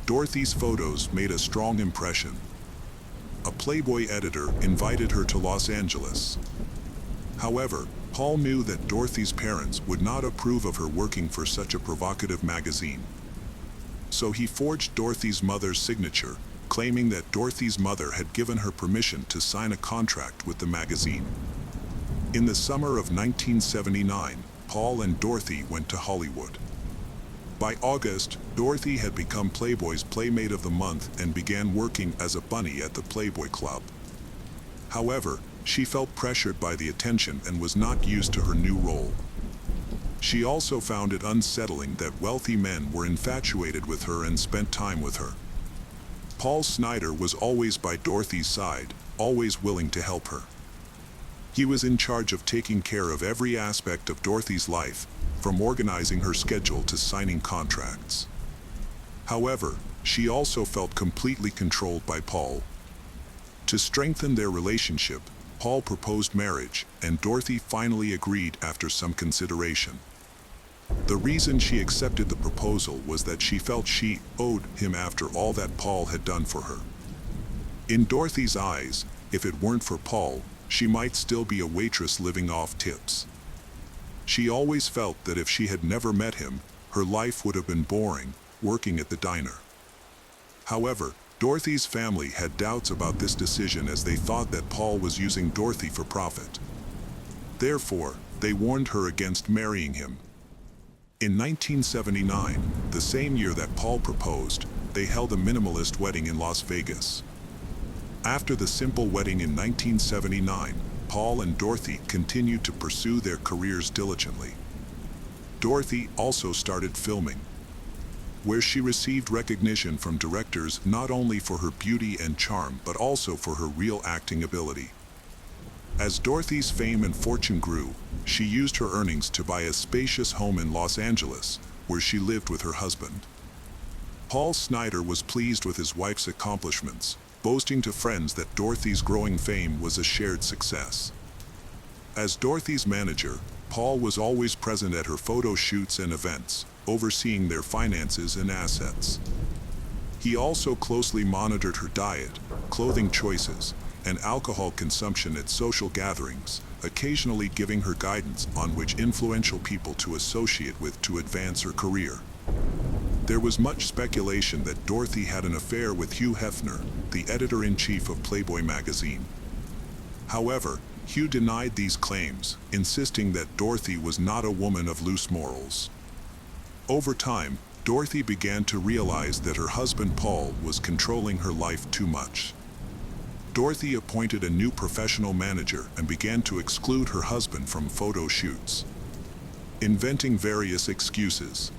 Dorothy's photos made a strong impression. A Playboy editor invited her to Los Angeles. However, Paul knew that Dorothy's parents would not approve of her working for such a provocative magazine. So he forged Dorothy's mother's signature, claiming that Dorothy's mother had given her permission to sign a contract with the magazine. In the summer of 1979, Paul and Dorothy went to Hollywood. By August, Dorothy had become Playboy's Playmate of the Month and began working as a bunny at the Playboy Club. However, she felt pressured by the attention and was not used to her new role. She also found it unsettling that wealthy men were infatuated with her and spent time with her. Paul Snyder was always by Dorothy's side, always willing to help her. He was in charge of taking care of every aspect of Dorothy's life, from organizing her schedule to signing contracts. However, she also felt completely controlled by Paul. To strengthen their relationship, Paul proposed marriage, and Dorothy finally agreed after some consideration. The reason she accepted the proposal was that she felt she owed him after all that Paul had done for her. In Dorothy's eyes, if it weren't for Paul, she might still be a waitress living off tips. She always felt that if she had never met him, her life would have been boring, working at the diner. However, Dorothy's family had doubts about this decision as they thought that Paul was using Dorothy for profit. Therefore, they warned her against marrying him. In 1979, the same year that Paul proposed, they held a minimalist wedding in Las Vegas. After the simple wedding in 1979, Paul and Dorothy continued to pursue their careers diligently. Dorothy also started filming, where she received recognition from directors not only for her beauty and charm but also for her real acting ability. As Dorothy's fame and fortune grew, she used her earnings to buy a spacious home in Los Angeles, where she lived with her husband. Paul Snyder was pleased with his wife's accomplishments, boasting to friends that Dorothy's growing fame was a shared success. As Dorothy's manager, Paul was always present at her photo shoots and events, overseeing their finances and assets. He also closely monitored her diet, clothing choices, and alcohol consumption at social gatherings, occasionally giving her guidance on which influential people to associate with to advance her career. There was much speculation that Dorothy had an affair with Hugh Hefner, the editor-in-chief of Playboy magazine. However, Hugh denied these claims, insisting that Dorothy was not a woman of loose morals. Over time, Dorothy began to realize that her husband Paul was controlling her life too much. Dorothy appointed a new professional manager and began to exclude her husband from photo shoots, inventing various excuses.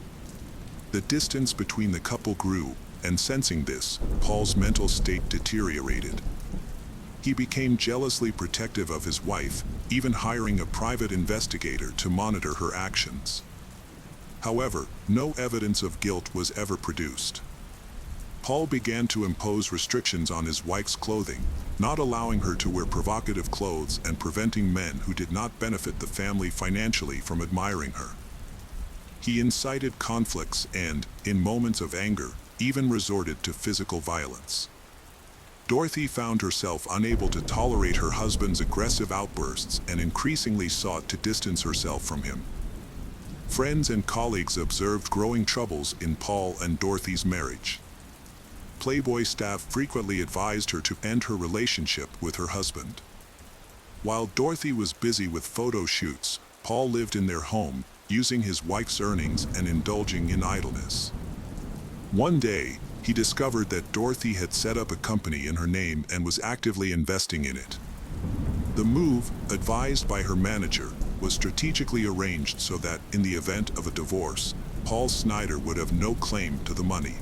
The distance between the couple grew, and sensing this, Paul's mental state deteriorated. He became jealously protective of his wife, even hiring a private investigator to monitor her actions. However, no evidence of guilt was ever produced. Paul began to impose restrictions on his wife's clothing, not allowing her to wear provocative clothes and preventing men who did not benefit the family financially from admiring her. He incited conflicts and, in moments of anger, even resorted to physical violence. Dorothy found herself unable to tolerate her husband's aggressive outbursts and increasingly sought to distance herself from him. Friends and colleagues observed growing troubles in Paul and Dorothy's marriage. Playboy staff frequently advised her to end her relationship with her husband. While Dorothy was busy with photo shoots, Paul lived in their home, using his wife's earnings and indulging in idleness. One day, he discovered that Dorothy had set up a company in her name and was actively investing in it. The move, advised by her manager, was strategically arranged so that, in the event of a divorce, Paul Snyder would have no claim to the money.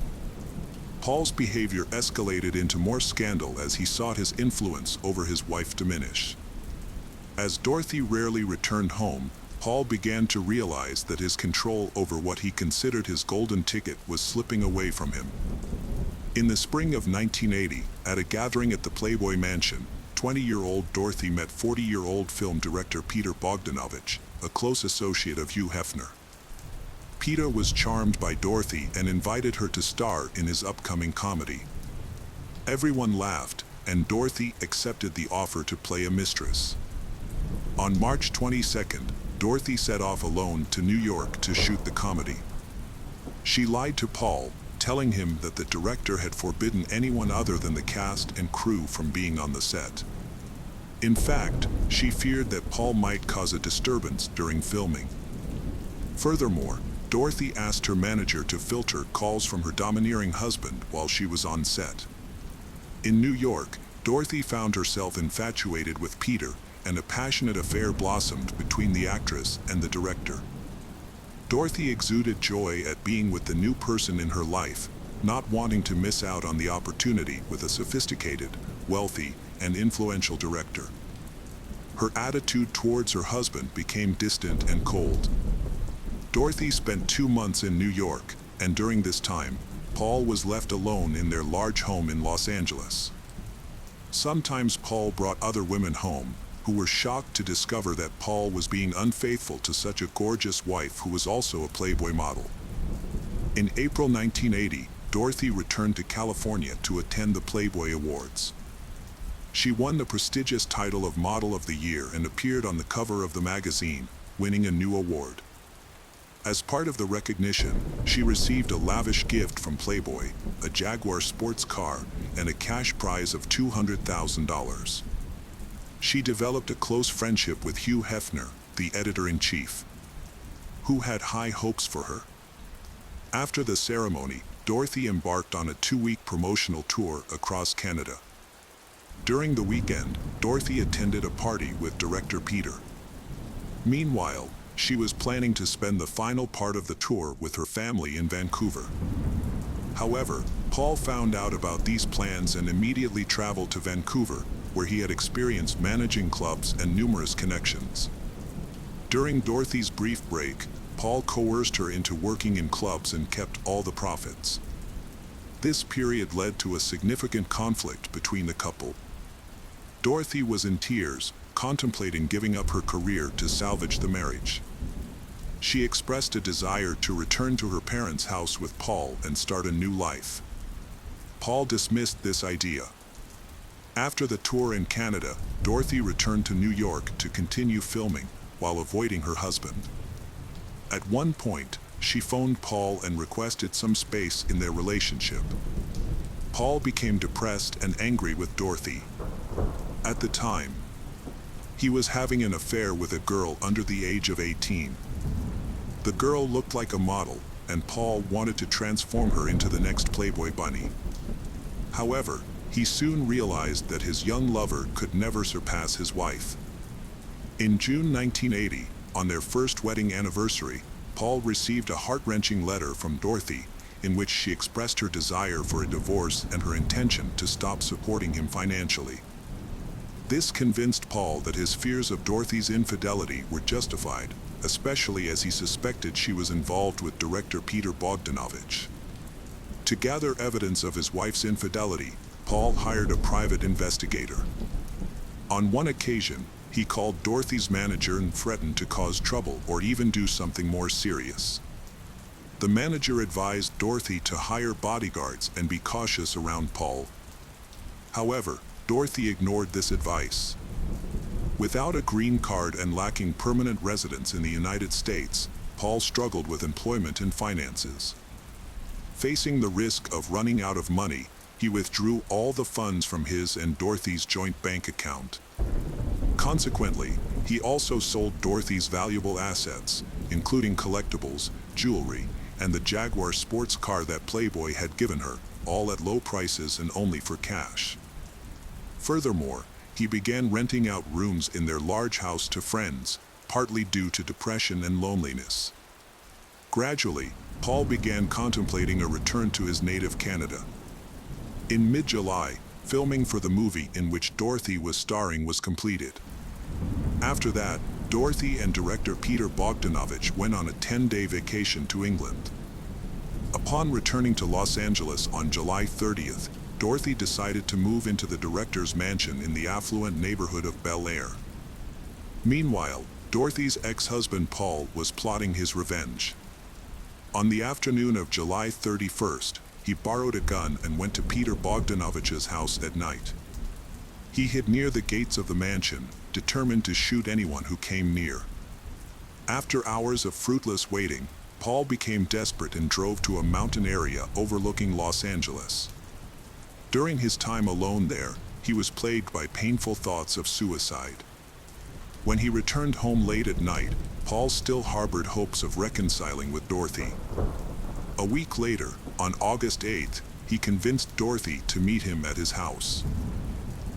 Paul's behavior escalated into more scandal as he sought his influence over his wife diminish. As Dorothy rarely returned home, Paul began to realize that his control over what he considered his golden ticket was slipping away from him. In the spring of 1980, at a gathering at the Playboy Mansion, 20-year-old Dorothy met 40-year-old film director Peter Bogdanovich, a close associate of Hugh Hefner. Peter was charmed by Dorothy and invited her to star in his upcoming comedy. Everyone laughed, and Dorothy accepted the offer to play a mistress. On March 22nd, Dorothy set off alone to New York to shoot the comedy. She lied to Paul, telling him that the director had forbidden anyone other than the cast and crew from being on the set. In fact, she feared that Paul might cause a disturbance during filming. Furthermore, Dorothy asked her manager to filter calls from her domineering husband while she was on set. In New York, Dorothy found herself infatuated with Peter, and a passionate affair blossomed between the actress and the director. Dorothy exuded joy at being with the new person in her life, not wanting to miss out on the opportunity with a sophisticated, wealthy, and influential director. Her attitude towards her husband became distant and cold. Dorothy spent 2 months in New York, and during this time, Paul was left alone in their large home in Los Angeles. Sometimes Paul brought other women home, who were shocked to discover that Paul was being unfaithful to such a gorgeous wife who was also a Playboy model. In April 1980, Dorothy returned to California to attend the Playboy Awards. She won the prestigious title of Model of the Year and appeared on the cover of the magazine, winning a new award. As part of the recognition, she received a lavish gift from Playboy, a Jaguar sports car, and a cash prize of $200,000. She developed a close friendship with Hugh Hefner, the editor-in-chief, who had high hopes for her. After the ceremony, Dorothy embarked on a 2-week promotional tour across Canada. During the weekend, Dorothy attended a party with director Peter. Meanwhile, she was planning to spend the final part of the tour with her family in Vancouver. However, Paul found out about these plans and immediately traveled to Vancouver, where he had experienced managing clubs and numerous connections. During Dorothy's brief break, Paul coerced her into working in clubs and kept all the profits. This period led to a significant conflict between the couple. Dorothy was in tears, contemplating giving up her career to salvage the marriage. She expressed a desire to return to her parents' house with Paul and start a new life. Paul dismissed this idea. After the tour in Canada, Dorothy returned to New York to continue filming, while avoiding her husband. At one point, she phoned Paul and requested some space in their relationship. Paul became depressed and angry with Dorothy. At the time, he was having an affair with a girl under the age of 18. The girl looked like a model, and Paul wanted to transform her into the next Playboy bunny. However, he soon realized that his young lover could never surpass his wife. In June 1980, on their first wedding anniversary, Paul received a heart-wrenching letter from Dorothy, in which she expressed her desire for a divorce and her intention to stop supporting him financially. This convinced Paul that his fears of Dorothy's infidelity were justified, especially as he suspected she was involved with director Peter Bogdanovich. To gather evidence of his wife's infidelity, Paul hired a private investigator. On one occasion, he called Dorothy's manager and threatened to cause trouble or even do something more serious. The manager advised Dorothy to hire bodyguards and be cautious around Paul. However, Dorothy ignored this advice. Without a green card and lacking permanent residence in the United States, Paul struggled with employment and finances. Facing the risk of running out of money, he withdrew all the funds from his and Dorothy's joint bank account. Consequently, he also sold Dorothy's valuable assets, including collectibles, jewelry, and the Jaguar sports car that Playboy had given her, all at low prices and only for cash. Furthermore, he began renting out rooms in their large house to friends, partly due to depression and loneliness. Gradually, Paul began contemplating a return to his native Canada. In mid-July, filming for the movie in which Dorothy was starring was completed. After that, Dorothy and director Peter Bogdanovich went on a 10-day vacation to England. Upon returning to Los Angeles on July 30th, Dorothy decided to move into the director's mansion in the affluent neighborhood of Bel Air. Meanwhile, Dorothy's ex-husband Paul was plotting his revenge. On the afternoon of July 31st, he borrowed a gun and went to Peter Bogdanovich's house at night. He hid near the gates of the mansion, determined to shoot anyone who came near. After hours of fruitless waiting, Paul became desperate and drove to a mountain area overlooking Los Angeles. During his time alone there, he was plagued by painful thoughts of suicide. When he returned home late at night, Paul still harbored hopes of reconciling with Dorothy. A week later, on August 8th, he convinced Dorothy to meet him at his house.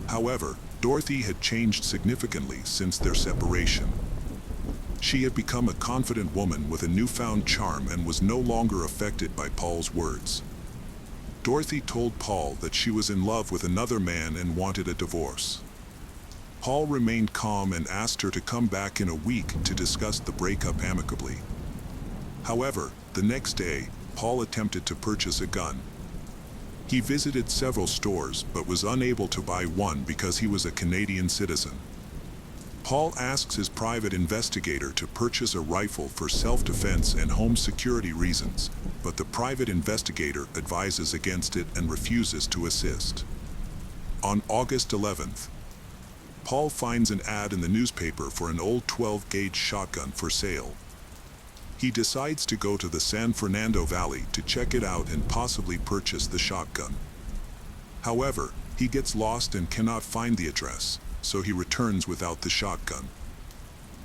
However, Dorothy had changed significantly since their separation. She had become a confident woman with a newfound charm and was no longer affected by Paul's words. Dorothy told Paul that she was in love with another man and wanted a divorce. Paul remained calm and asked her to come back in a week to discuss the breakup amicably. However, the next day, Paul attempted to purchase a gun. He visited several stores but was unable to buy one because he was a Canadian citizen. Paul asks his private investigator to purchase a rifle for self-defense and home security reasons, but the private investigator advises against it and refuses to assist. On August 11th, Paul finds an ad in the newspaper for an old 12-gauge shotgun for sale. He decides to go to the San Fernando Valley to check it out and possibly purchase the shotgun. However, he gets lost and cannot find the address, so he returns without the shotgun.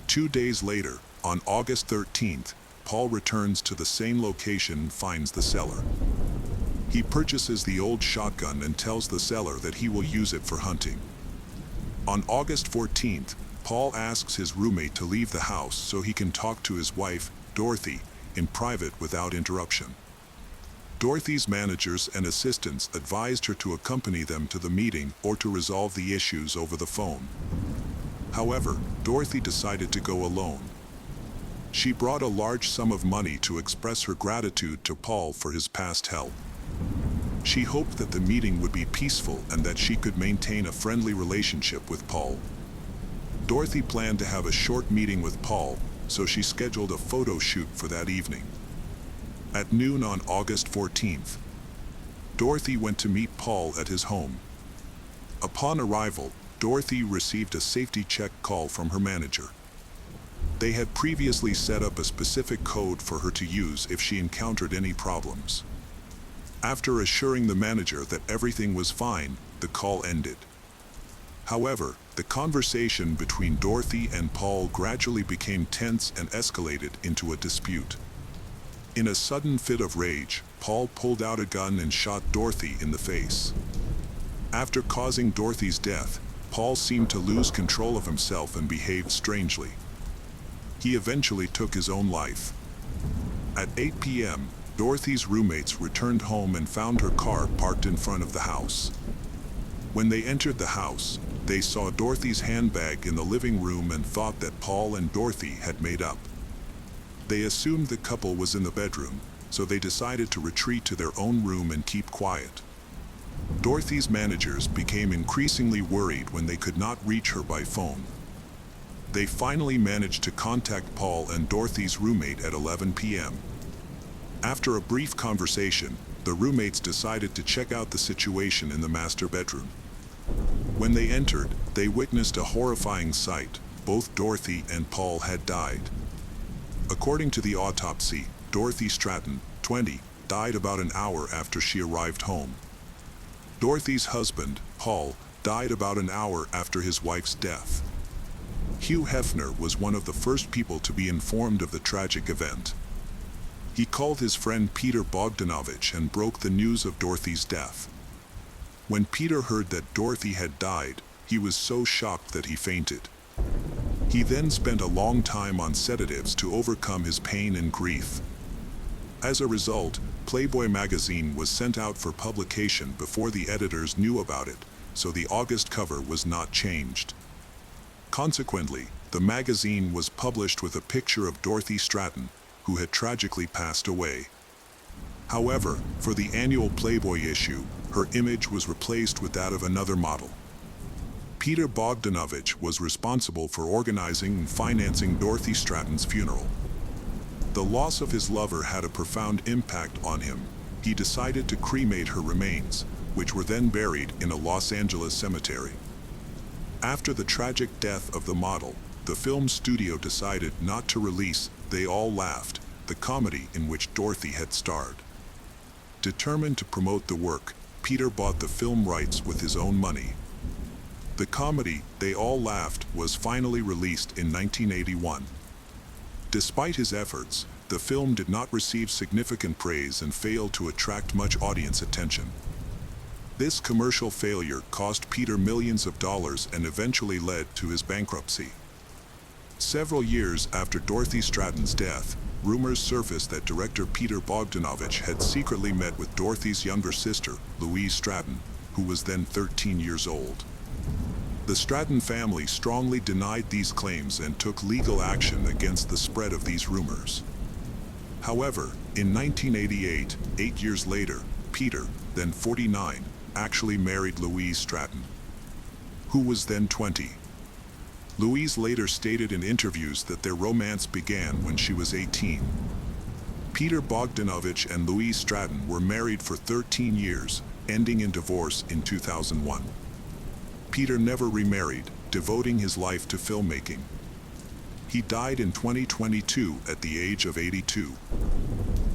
2 days later, on August 13th, Paul returns to the same location and finds the seller. He purchases the old shotgun and tells the seller that he will use it for hunting. On August 14th, Paul asks his roommate to leave the house so he can talk to his wife, Dorothy, in private without interruption. Dorothy's managers and assistants advised her to accompany them to the meeting or to resolve the issues over the phone. However, Dorothy decided to go alone. She brought a large sum of money to express her gratitude to Paul for his past help. She hoped that the meeting would be peaceful and that she could maintain a friendly relationship with Paul. Dorothy planned to have a short meeting with Paul, so she scheduled a photo shoot for that evening. At noon on August 14th, Dorothy went to meet Paul at his home. Upon arrival, Dorothy received a safety check call from her manager. They had previously set up a specific code for her to use if she encountered any problems. After assuring the manager that everything was fine, the call ended. However, the conversation between Dorothy and Paul gradually became tense and escalated into a dispute. In a sudden fit of rage, Paul pulled out a gun and shot Dorothy in the face. After causing Dorothy's death, Paul seemed to lose control of himself and behaved strangely. He eventually took his own life. At 8 p.m., Dorothy's roommates returned home and found her car parked in front of the house. When they entered the house, they saw Dorothy's handbag in the living room and thought that Paul and Dorothy had made up. They assumed the couple was in the bedroom, so they decided to retreat to their own room and keep quiet. Dorothy's managers became increasingly worried when they could not reach her by phone. They finally managed to contact Paul and Dorothy's roommate at 11 p.m. After a brief conversation, the roommates decided to check out the situation in the master bedroom. When they entered, they witnessed a horrifying sight. Both Dorothy and Paul had died. According to the autopsy, Dorothy Stratton, 20, died about an hour after she arrived home. Dorothy's husband, Paul, died about an hour after his wife's death. Hugh Hefner was one of the first people to be informed of the tragic event. He called his friend Peter Bogdanovich and broke the news of Dorothy's death. When Peter heard that Dorothy had died, he was so shocked that he fainted. He then spent a long time on sedatives to overcome his pain and grief. As a result, Playboy magazine was sent out for publication before the editors knew about it, so the August cover was not changed. Consequently, the magazine was published with a picture of Dorothy Stratton, who had tragically passed away. However, for the annual Playboy issue, her image was replaced with that of another model. Peter Bogdanovich was responsible for organizing and financing Dorothy Stratton's funeral. The loss of his lover had a profound impact on him. He decided to cremate her remains, which were then buried in a Los Angeles cemetery. After the tragic death of the model, the film studio decided not to release They All Laughed, the comedy in which Dorothy had starred. Determined to promote the work, Peter bought the film rights with his own money. The comedy They All Laughed was finally released in 1981. Despite his efforts, the film did not receive significant praise and failed to attract much audience attention. This commercial failure cost Peter millions of dollars and eventually led to his bankruptcy. Several years after Dorothy Stratton's death, rumors surfaced that director Peter Bogdanovich had secretly met with Dorothy's younger sister, Louise Stratton, who was then 13 years old. The Stratton family strongly denied these claims and took legal action against the spread of these rumors. However, in 1988, 8 years later, Peter, then 49, actually married Louise Stratton, who was then 20. Louise later stated in interviews that their romance began when she was 18. Peter Bogdanovich and Louise Stratton were married for 13 years, ending in divorce in 2001. Peter never remarried, devoting his life to filmmaking. He died in 2022 at the age of 82.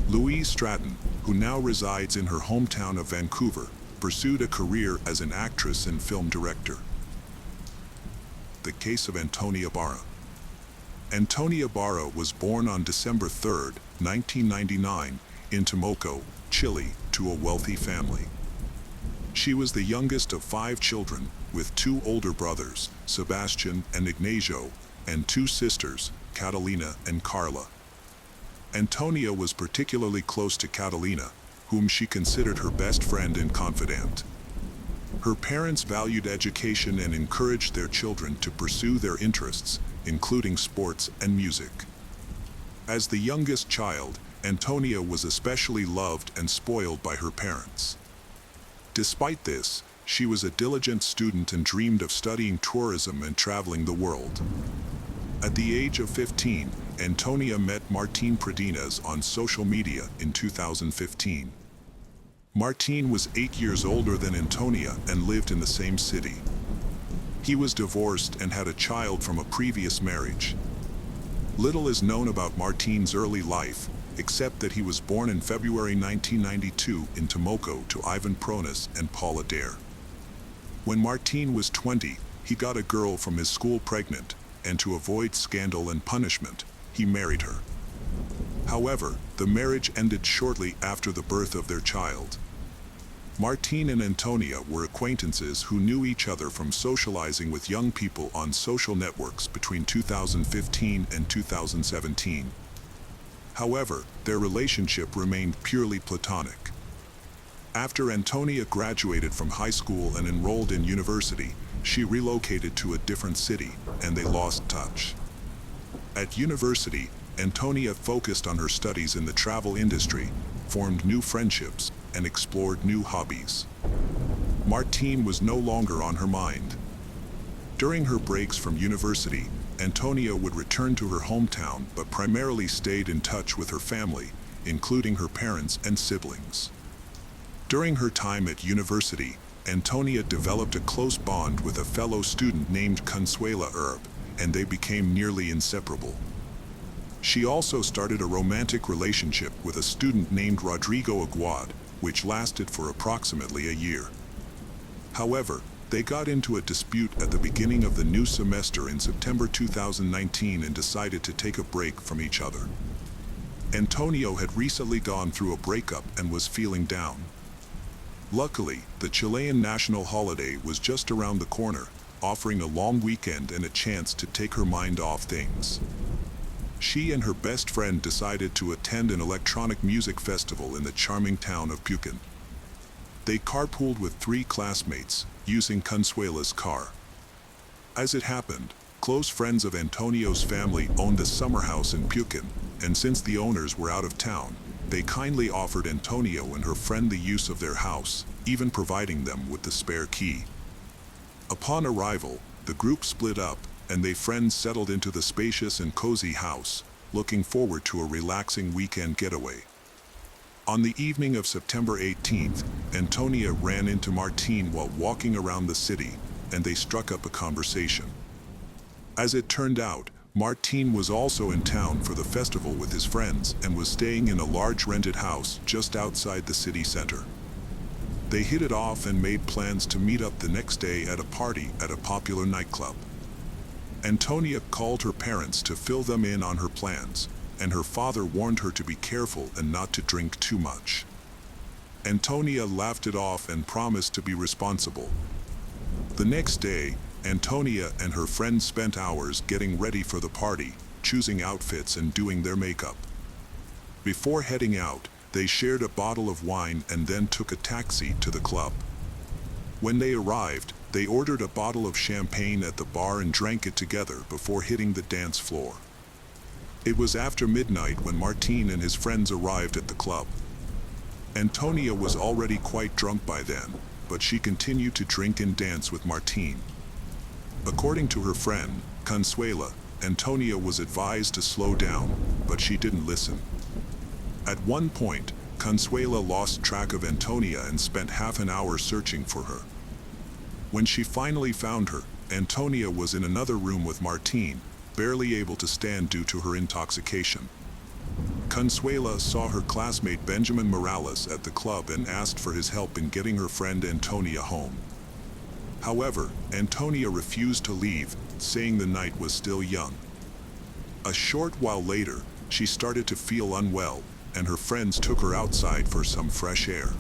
Louise Stratton, who now resides in her hometown of Vancouver, pursued a career as an actress and film director. The case of Antonia Barra. Antonia Barra was born on December 3, 1999, in Temuco, Chile, to a wealthy family. She was the youngest of 5 children, with 2 older brothers, Sebastian and Ignacio, and 2 sisters, Catalina and Carla. Antonia was particularly close to Catalina, whom she considered her best friend and confidant. Her parents valued education and encouraged their children to pursue their interests, including sports and music. As the youngest child, Antonia was especially loved and spoiled by her parents. Despite this, she was a diligent student and dreamed of studying tourism and traveling the world. At the age of 15, Antonia met Martin Pradines on social media in 2015. Martin was 8 years older than Antonia and lived in the same city. He was divorced and had a child from a previous marriage. Little is known about Martin's early life, except that he was born in February 1992 in Temuco to Ivan Pronis and Paula Dare. When Martin was 20, he got a girl from his school pregnant, and to avoid scandal and punishment, he married her. However, the marriage ended shortly after the birth of their child. Martin and Antonia were acquaintances who knew each other from socializing with young people on social networks between 2015 and 2017. However, their relationship remained purely platonic. After Antonia graduated from high school and enrolled in university, she relocated to a different city, and they lost touch. At university, Antonia focused on her studies in the travel industry, formed new friendships, and explored new hobbies. Martin was no longer on her mind. During her breaks from university, Antonia would return to her hometown but primarily stayed in touch with her family, including her parents and siblings. During her time at university, Antonia developed a close bond with a fellow student named Consuela Herb, and they became nearly inseparable. She also started a romantic relationship with a student named Rodrigo Aguad, which lasted for approximately a year. However, They got into a dispute at the beginning of the new semester in September 2019 and decided to take a break from each other. Antonio had recently gone through a breakup and was feeling down. Luckily, the Chilean national holiday was just around the corner, offering a long weekend and a chance to take her mind off things. She and her best friend decided to attend an electronic music festival in the charming town of Pucón. They carpooled with 3 classmates, using Consuela's car. As it happened, close friends of Antonio's family owned a summer house in Pucón, and since the owners were out of town, they kindly offered Antonio and her friend the use of their house, even providing them with the spare key. Upon arrival, the group split up, and they friends settled into the spacious and cozy house, looking forward to a relaxing weekend getaway. On the evening of September 18th, Antonia ran into Martín while walking around the city, and they struck up a conversation. As it turned out, Martín was also in town for the festival with his friends and was staying in a large rented house just outside the city center. They hit it off and made plans to meet up the next day at a party at a popular nightclub. Antonia called her parents to fill them in on her plans, and her father warned her to be careful and not to drink too much. Antonia laughed it off and promised to be responsible. The next day, Antonia and her friends spent hours getting ready for the party, choosing outfits and doing their makeup. Before heading out, they shared a bottle of wine and then took a taxi to the club. When they arrived, they ordered a bottle of champagne at the bar and drank it together before hitting the dance floor. It was after midnight when Martín and his friends arrived at the club. Antonia was already quite drunk by then, but she continued to drink and dance with Martín. According to her friend, Consuela, Antonia was advised to slow down, but she didn't listen. At one point, Consuela lost track of Antonia and spent half an hour searching for her. When she finally found her, Antonia was in another room with Martín, barely able to stand due to her intoxication. Consuela saw her classmate Benjamin Morales at the club and asked for his help in getting her friend Antonia home. However, Antonia refused to leave, saying the night was still young. A short while later, she started to feel unwell, and her friends took her outside for some fresh air.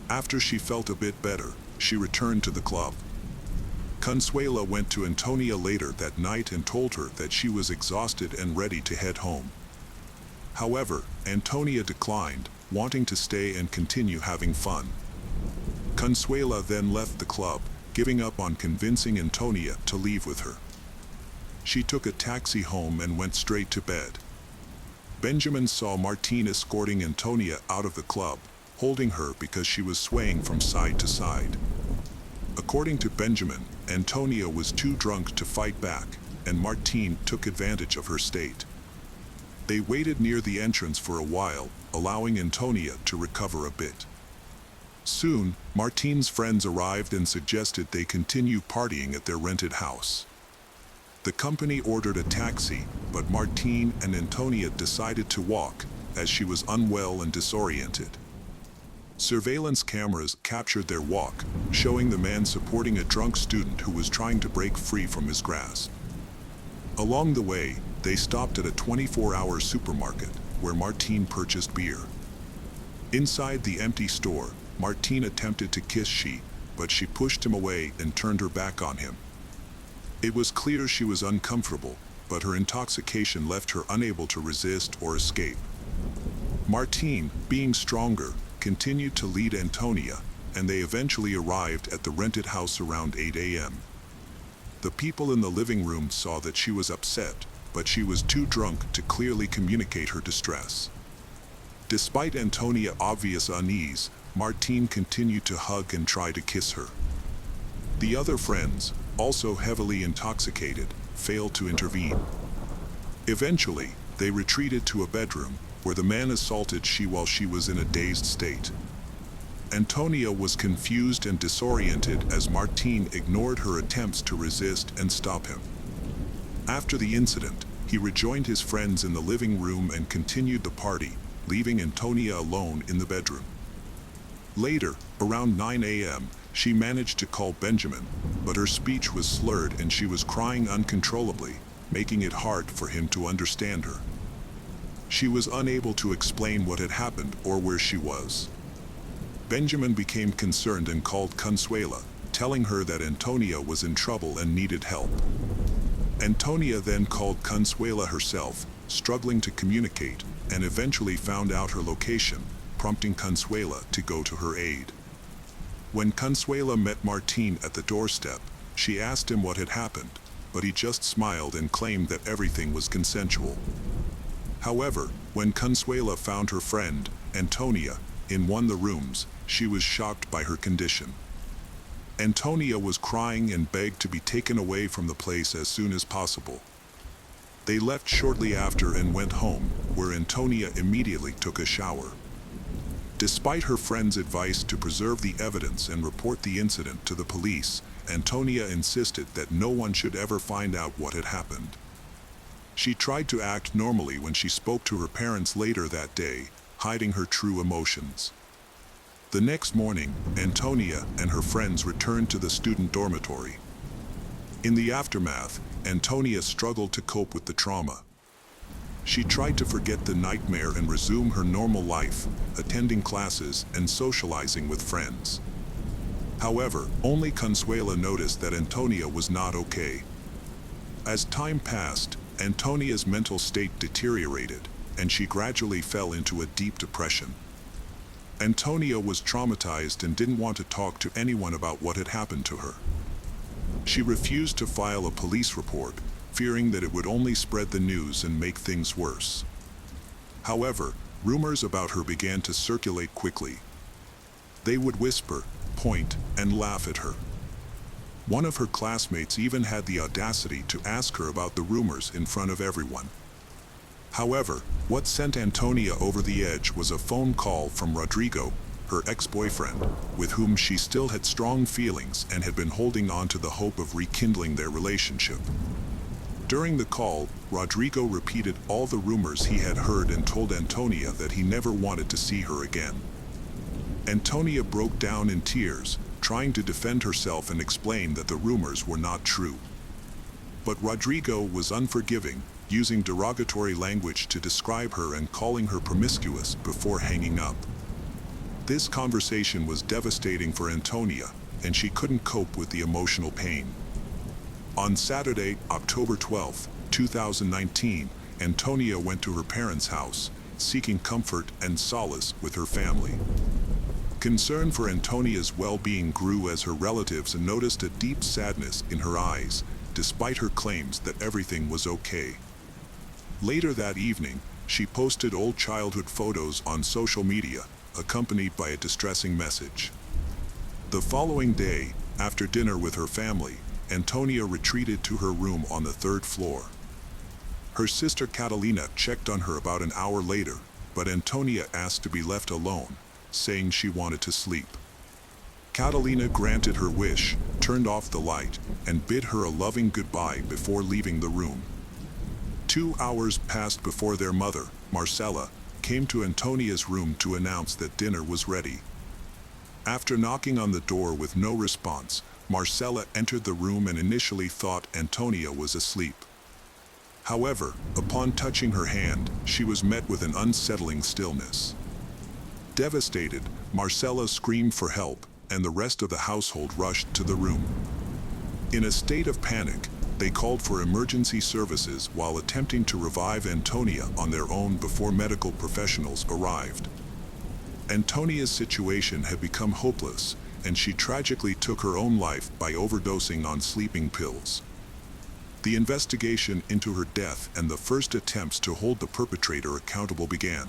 After she felt a bit better, she returned to the club. Consuela went to Antonia later that night and told her that she was exhausted and ready to head home. However, Antonia declined, wanting to stay and continue having fun. Consuela then left the club, giving up on convincing Antonia to leave with her. She took a taxi home and went straight to bed. Benjamin saw Martín escorting Antonia out of the club, holding her because she was swaying from side to side. According to Benjamin, Antonia was too drunk to fight back, and Martín took advantage of her state. They waited near the entrance for a while, allowing Antonia to recover a bit. Soon, Martín's friends arrived and suggested they continue partying at their rented house. The company ordered a taxi, but Martín and Antonia decided to walk, as she was unwell and disoriented. Surveillance cameras captured their walk, showing the man supporting a drunk student who was trying to break free from his grasp. Along the way, they stopped at a 24-hour supermarket, where Martín purchased beer. Inside the empty store, Martín attempted to kiss she, but she pushed him away and turned her back on him. It was clear she was uncomfortable, but her intoxication left her unable to resist or escape. Martín, being stronger, continued to lead Antonia, and they eventually arrived at the rented house around 8 a.m. The people in the living room saw that she was upset, but she was too drunk to clearly communicate her distress. Despite Antonia's obvious unease, Martín continued to hug and try to kiss her. The other friends, also heavily intoxicated, failed to intervene. Eventually, they retreated to a bedroom, where the man assaulted she while she was in a dazed state. Antonia was confused and disoriented as Martín ignored her attempts to resist and stop him. After the incident, he rejoined his friends in the living room and continued the party, leaving Antonia alone in the bedroom. Later, around 9 a.m., She managed to call Benjamin, but her speech was slurred and she was crying uncontrollably, making it hard for him to understand her. She was unable to explain what had happened or where she was. Benjamin became concerned and called Consuela, telling her that Antonia was in trouble and needed help. Antonia then called Consuela herself, struggling to communicate, and eventually found out her location, prompting Consuela to go to her aid. When Consuela met Martin at the doorstep, she asked him what had happened, but he just smiled and claimed that everything was consensual. However, when Consuela found her friend, Antonia, in one of the rooms, she was shocked by her condition. Antonia was crying and begged to be taken away from the place as soon as possible. They left shortly after and went home, where Antonia immediately took a shower. Despite her friend's advice to preserve the evidence and report the incident to the police, Antonia insisted that no one should ever find out what had happened. She tried to act normally when she spoke to her parents later that day, hiding her true emotions. The next morning, Antonia and her friends returned to the student dormitory. In the aftermath, Antonia struggled to cope with the trauma. She tried to forget the nightmare and resume her normal life, attending classes and socializing with friends. However, only Consuela noticed that Antonia was not okay. As time passed, Antonia's mental state deteriorated, and she gradually fell into a deep depression. Antonia was traumatized and didn't want to talk to anyone about what had happened to her. She refused to file a police report, fearing that it would only spread the news and make things worse. However, rumors about her began to circulate quickly. They would whisper, point, and laugh at her. One of her classmates even had the audacity to ask her about the rumors in front of everyone. However, what sent Antonia over the edge was a phone call from Rodrigo, her ex-boyfriend, with whom she still had strong feelings and had been holding on to the hope of rekindling their relationship. During the call, Rodrigo repeated all the rumors he had heard and told Antonia that he never wanted to see her again. Antonia broke down in tears, trying to defend herself and explain that the rumors were not true. But Rodrigo was unforgiving, using derogatory language to describe her and calling her promiscuous before hanging up. This conversation was devastating for Antonia, and she couldn't cope with the emotional pain. On Saturday, October 12, 2019, Antonia went to her parents' house, seeking comfort and solace with her family. Concern for Antonia's well-being grew as her relatives noticed a deep sadness in her eyes, despite her claims that everything was okay. Later that evening, she posted old childhood photos on social media, accompanied by a distressing message. The following day, after dinner with her family, Antonia retreated to her room on the third floor. Her sister Catalina checked on her about an hour later, but Antonia asked to be left alone, saying she wanted to sleep. Catalina granted her wish, turned off the light, and bid her a loving goodbye before leaving the room. 2 hours passed before their mother, Marcela, came to Antonia's room to announce that dinner was ready. After knocking on the door with no response, Marcela entered the room and initially thought Antonia was asleep. However, upon touching her hand, she was met with an unsettling stillness. Devastated, Marcela screamed for help, and the rest of the household rushed to the room. In a state of panic, they called for emergency services while attempting to revive Antonia on their own before medical professionals arrived. Antonia's situation had become hopeless, and she tragically took her own life by overdosing on sleeping pills. The investigation into her death and the first attempts to hold the perpetrator accountable began.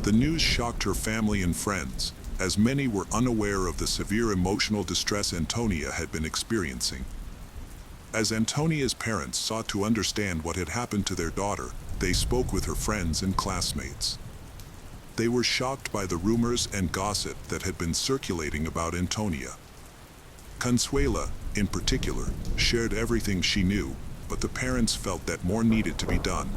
The news shocked her family and friends, as many were unaware of the severe emotional distress Antonia had been experiencing. As Antonia's parents sought to understand what had happened to their daughter, they spoke with her friends and classmates. They were shocked by the rumors and gossip that had been circulating about Antonia. Consuela, in particular, shared everything she knew, but the parents felt that more needed to be done.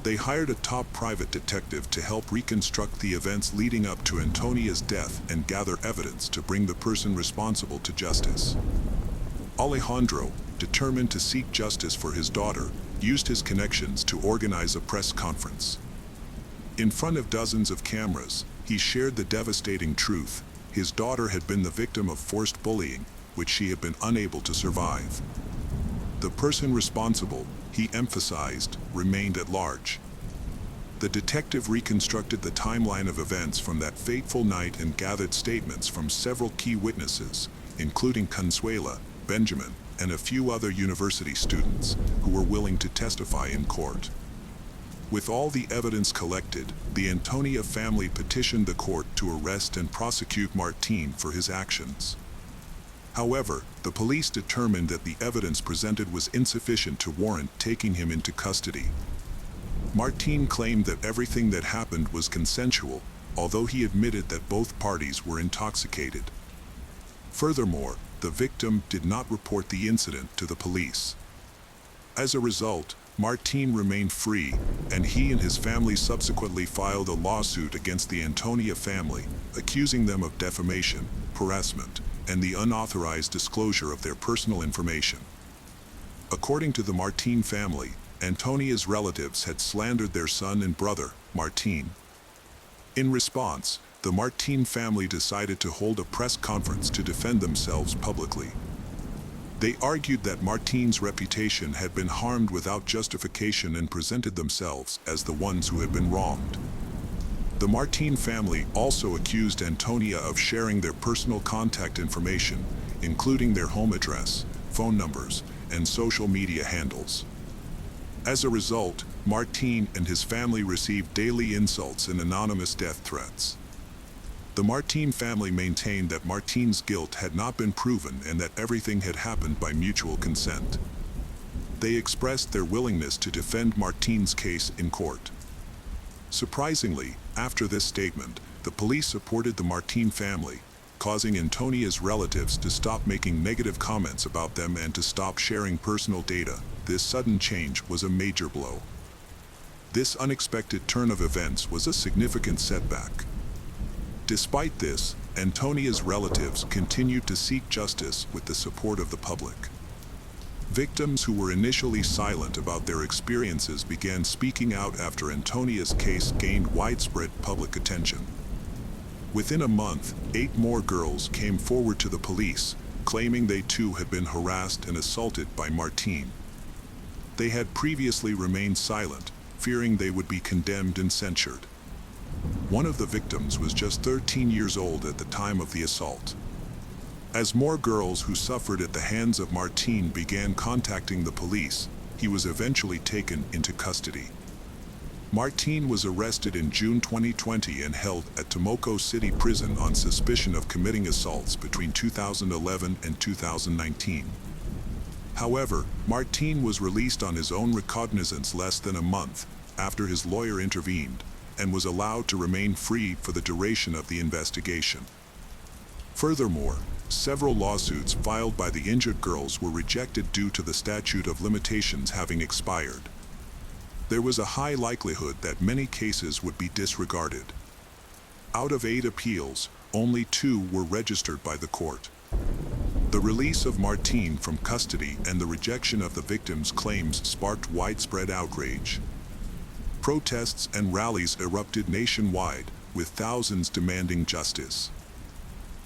They hired a top private detective to help reconstruct the events leading up to Antonia's death and gather evidence to bring the person responsible to justice. Alejandro, determined to seek justice for his daughter, used his connections to organize a press conference. In front of dozens of cameras, he shared the devastating truth: his daughter had been the victim of forced bullying, which she had been unable to survive. The person responsible, he emphasized, remained at large. The detective reconstructed the timeline of events from that fateful night and gathered statements from several key witnesses, including Consuela, Benjamin, and a few other university students who were willing to testify in court. With all the evidence collected, the Antonia family petitioned the court to arrest and prosecute Martín for his actions. However, the police determined that the evidence presented was insufficient to warrant taking him into custody. Martín claimed that everything that happened was consensual, although he admitted that both parties were intoxicated. Furthermore, the victim did not report the incident to the police. As a result, Martín remained free, and he and his family subsequently filed a lawsuit against the Antonia family, accusing them of defamation, harassment, and the unauthorized disclosure of their personal information. According to the Martín family, Antonia's relatives had slandered their son and brother, Martín. In response, the Martín family decided to hold a press conference to defend themselves publicly. They argued that Martín's reputation had been harmed without justification and presented themselves as the ones who had been wronged. The Martín family also accused Antonia of sharing their personal contact information, including their home address, phone numbers, and social media handles. As a result, Martín and his family received daily insults and anonymous death threats. The Martín family maintained that Martín's guilt had not been proven and that everything had happened by mutual consent. They expressed their willingness to defend Martín's case in court. Surprisingly, after this statement, the police supported the Martín family, causing Antonia's relatives to stop making negative comments about them and to stop sharing personal data. This sudden change was a major blow. This unexpected turn of events was a significant setback. Despite this, Antonia's relatives continued to seek justice with the support of the public. Victims who were initially silent about their experiences began speaking out after Antonia's case gained widespread public attention. Within a month, 8 more girls came forward to the police, claiming they too had been harassed and assaulted by Martín. They had previously remained silent, fearing they would be condemned and censured. One of the victims was just 13 years old at the time of the assault. As more girls who suffered at the hands of Martín began contacting the police, he was eventually taken into custody. Martín was arrested in June 2020 and held at Temuco City Prison on suspicion of committing assaults between 2011 and 2019. However, Martín was released on his own recognizance less than a month after his lawyer intervened, and was allowed to remain free for the duration of the investigation. Furthermore, several lawsuits filed by the injured girls were rejected due to the statute of limitations having expired. There was a high likelihood that many cases would be disregarded. Out of 8 appeals, only 2 were registered by the court. The release of Martín from custody and the rejection of the victims' claims sparked widespread outrage. Protests and rallies erupted nationwide, with thousands demanding justice.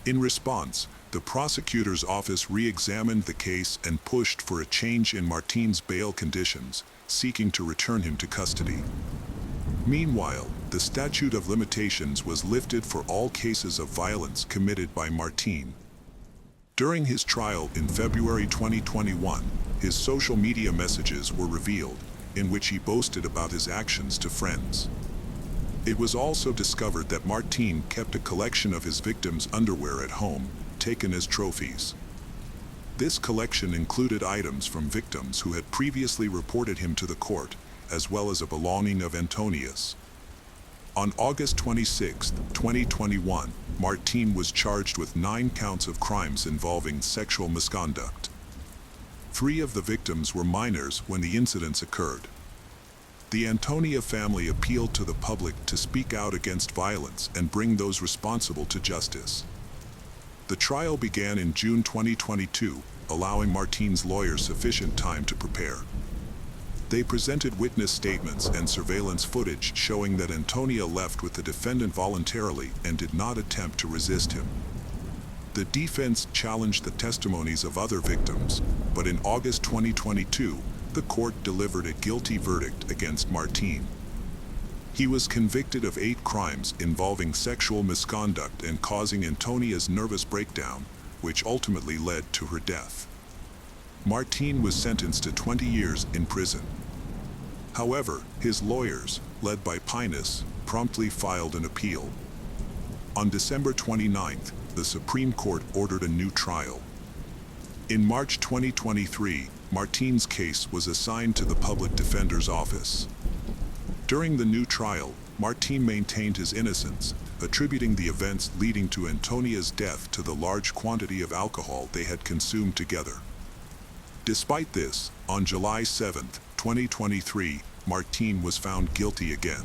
In response, the prosecutor's office re-examined the case and pushed for a change in Martín's bail conditions, seeking to return him to custody. Meanwhile, the statute of limitations was lifted for all cases of violence committed by Martín. During his trial in February 2021, his social media messages were revealed, in which he boasted about his actions to friends. It was also discovered that Martín kept a collection of his victims' underwear at home, taken as trophies. This collection included items from victims who had previously reported him to the court, as well as a belonging of Antonia's. On August 26, 2021, Martín was charged with 9 counts of crimes involving sexual misconduct. 3 of the victims were minors when the incidents occurred. The Antonia family appealed to the public to speak out against violence and bring those responsible to justice. The trial began in June 2022, allowing Martine's lawyers sufficient time to prepare. They presented witness statements and surveillance footage showing that Antonia left with the defendant voluntarily and did not attempt to resist him. The defense challenged the testimonies of other victims, but in August 2022, the court delivered a guilty verdict against Martine. He was convicted of 8 crimes involving sexual misconduct and causing Antonia's nervous breakdown, which ultimately led to her death. Martine was sentenced to 20 years in prison. However, his lawyers, led by Pinus, promptly filed an appeal. On December 29th, the Supreme Court ordered a new trial. In March 2023, Martine's case was assigned to the Public Defender's Office. During the new trial, Martine maintained his innocence, attributing the events leading to Antonia's death to the large quantity of alcohol they had consumed together. Despite this, on July 7, 2023, Martine was found guilty again.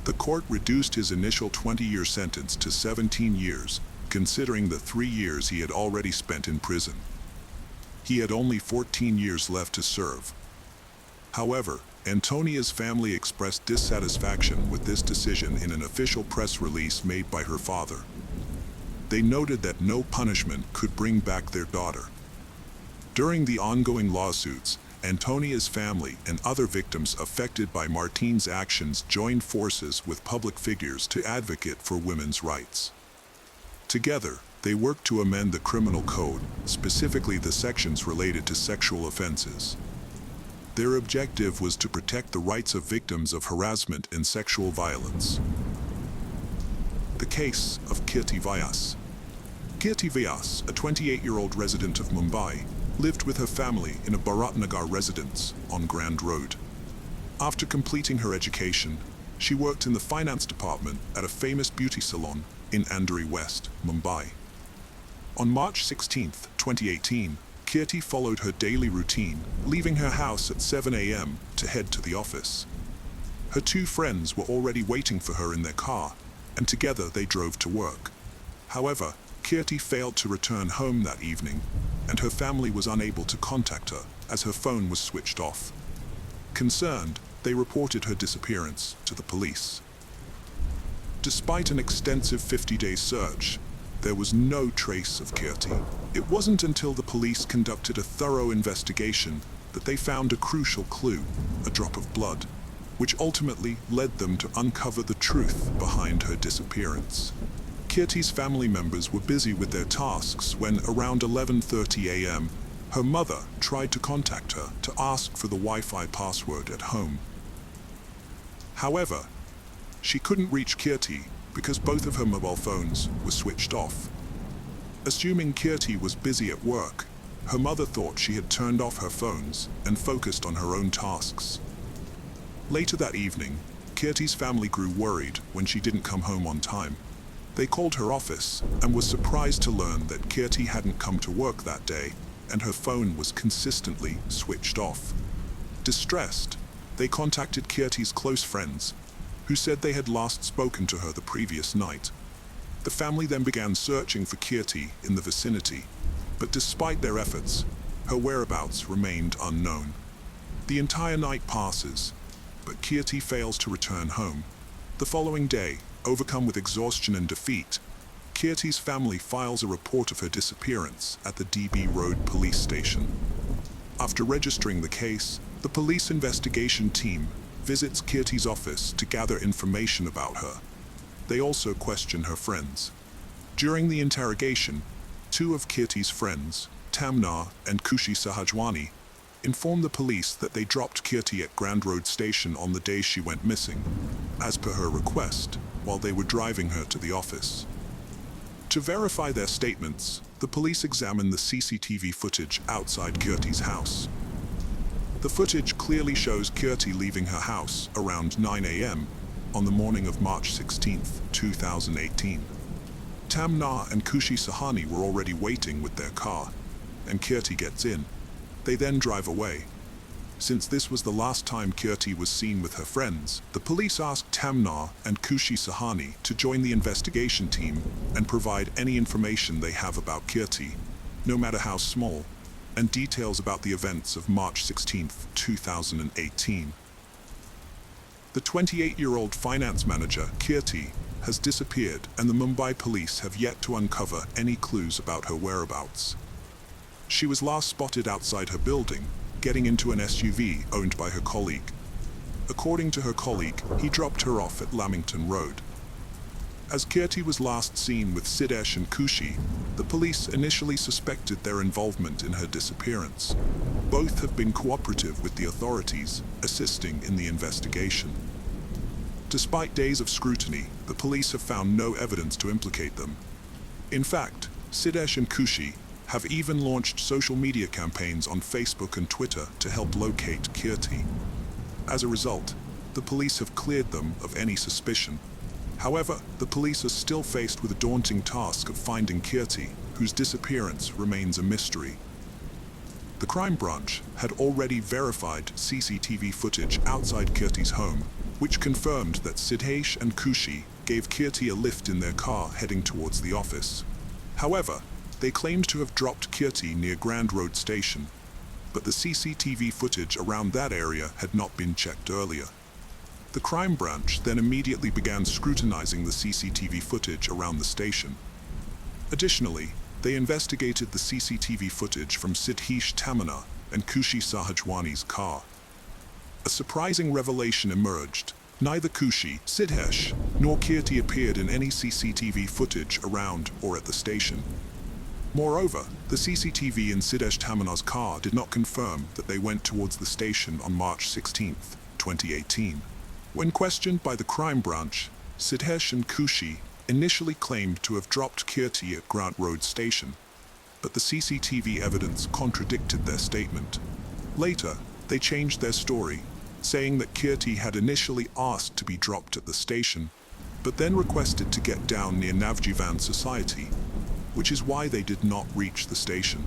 The court reduced his initial 20-year sentence to 17 years, considering the 3 years he had already spent in prison. He had only 14 years left to serve. However, Antonia's family expressed dissatisfaction with this decision in an official press release made by her father. They noted that no punishment could bring back their daughter. During the ongoing lawsuits, Antonia's family and other victims affected by Martine's actions joined forces with public figures to advocate for women's rights. Together, they worked to amend the criminal code, specifically the sections related to sexual offenses. Their objective was to protect the rights of victims of harassment and sexual violence. The case of Kirti Vyas. Kirti Vyas, a 28-year-old resident of Mumbai, lived with her family in a Bharatnagar residence on Grand Road. After completing her education, she worked in the finance department at a famous beauty salon in Andheri West, Mumbai. On March 16, 2018, Kirti followed her daily routine, leaving her house at 7 a.m. to head to the office. Her 2 friends were already waiting for her in their car, and together they drove to work. However, Kirti failed to return home that evening, and her family was unable to contact her as her phone was switched off. Concerned, they reported her disappearance to the police. Despite an extensive 50-day search, there was no trace of Kirti. It wasn't until the police conducted a thorough investigation that they found a crucial clue, a drop of blood, which ultimately led them to uncover the truth behind her disappearance. Kirti's family members were busy with their tasks when, around 11:30 a.m., her mother tried to contact her to ask for the Wi-Fi password at home. However, she couldn't reach Kirti because both of her mobile phones were switched off. Assuming Kirti was busy at work, her mother thought she had turned off her phones and focused on her own tasks. Later that evening, Kirti's family grew worried when she didn't come home on time. They called her office and were surprised to learn that Kirti hadn't come to work that day and her phone was consistently switched off. Distressed, they contacted Kirti's close friends, who said they had last spoken to her the previous night. The family then began searching for Kirti in the vicinity, but despite their efforts, her whereabouts remained unknown. The entire night passes, but Kirti fails to return home. The following day, overcome with exhaustion and defeat, Kirti's family files a report of her disappearance at the DB Road police station. After registering the case, the police investigation team visits Kirti's office to gather information about her. They also question her friends. During the interrogation, 2 of Kirti's friends, Tamna and Kushi Sahajwani, informed the police that they dropped Kirti at Grand Road Station on the day she went missing, as per her request, while they were driving her to the office. To verify their statements, the police examined the CCTV footage outside Kirti's house. The footage clearly shows Kirti leaving her house around 9 a.m. on the morning of March 16, 2018. Tamna and Kushi Sahani were already waiting with their car, and Kirti gets in. They then drive away. Since this was the last time Kirti was seen with her friends, the police asked Tamna and Kushi Sahani to join the investigation team and provide any information they have about Kirti, no matter how small, and details about the events of March 16, 2018. The 28-year-old finance manager, Kirti, has disappeared, and the Mumbai police have yet to uncover any clues about her whereabouts. She was last spotted outside her building, getting into an SUV owned by her colleague. According to her colleague, he dropped her off at Lamington Road. As Kirti was last seen with Siddesh and Kushi, the police initially suspected their involvement in her disappearance. Both have been cooperative with the authorities, assisting in the investigation. Despite days of scrutiny, the police have found no evidence to implicate them. In fact, Siddesh and Kushi have even launched social media campaigns on Facebook and Twitter to help locate Kirti. As a result, the police have cleared them of any suspicion. However, the police are still faced with a daunting task of finding Kirti, whose disappearance remains a mystery. The crime branch had already verified CCTV footage outside Kirti's home, which confirmed that Siddesh and Kushi gave Kirti a lift in their car heading towards the office. However, they claimed to have dropped Kirti near Grand Road Station, but the CCTV footage around that area had not been checked earlier. The crime branch then immediately began scrutinizing the CCTV footage around the station. Additionally, they investigated the CCTV footage from Siddesh Tamana and Kushi Sahajwani's car. A surprising revelation emerged. Neither Kushi, Siddesh, nor Kirti appeared in any CCTV footage around or at the station. Moreover, the CCTV in Siddesh Tamana's car did not confirm that they went towards the station on March 16, 2018. When questioned by the crime branch, Siddesh and Kushi initially claimed to have dropped Kirti at Grand Road Station, but the CCTV evidence contradicted their statement. Later, they changed their story, saying that Kirti had initially asked to be dropped at the station, but then requested to get down near Navjivan Society, which is why they did not reach the station.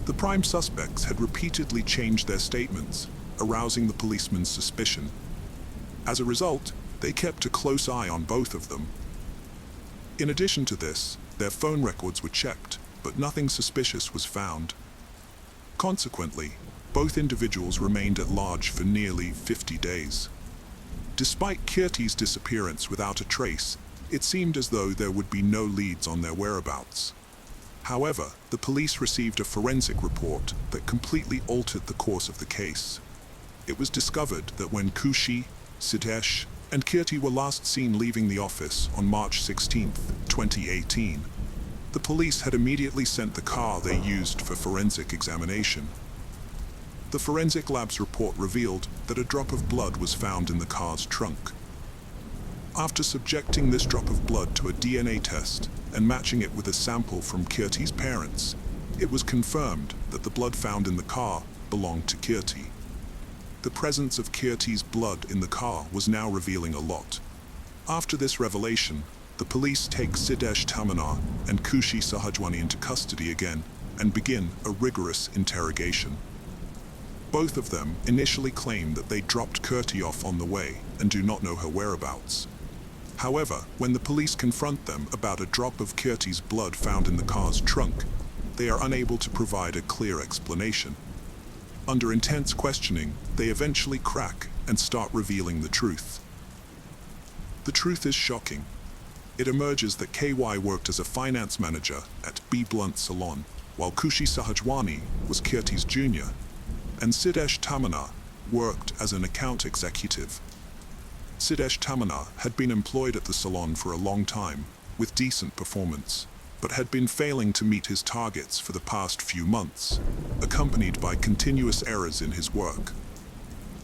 The prime suspects had repeatedly changed their statements, arousing the policeman's suspicion. As a result, they kept a close eye on both of them. In addition to this, their phone records were checked, but nothing suspicious was found. Consequently, both individuals remained at large for nearly 50 days. Despite Kirti's disappearance without a trace, it seemed as though there would be no leads on their whereabouts. However, the police received a forensic report that completely altered the course of the case. It was discovered that when Kushi, Siddesh, and Kirti were last seen leaving the office on March 16, 2018, the police had immediately sent the car they used for forensic examination. The forensic lab's report revealed that a drop of blood was found in the car's trunk. After subjecting this drop of blood to a DNA test and matching it with a sample from Kirti's parents, it was confirmed that the blood found in the car belonged to Kirti. The presence of Kirti's blood in the car was now revealing a lot. After this revelation, the police take Siddesh Tamana and Kushi Sahajwani into custody again and begin a rigorous interrogation. Both of them initially claim that they dropped Kirti off on the way and do not know her whereabouts. However, when the police confront them about a drop of Kirti's blood found in the car's trunk, they are unable to provide a clear explanation. Under intense questioning, they eventually crack and start revealing the truth. The truth is shocking. It emerges that KY worked as a finance manager at B. Blunt Salon, while Kushi Sahajwani was Kirti's junior, and Siddesh Tamana worked as an account executive. Siddesh Tamana had been employed at the salon for a long time, with decent performance, but had been failing to meet his targets for the past few months, accompanied by continuous errors in his work.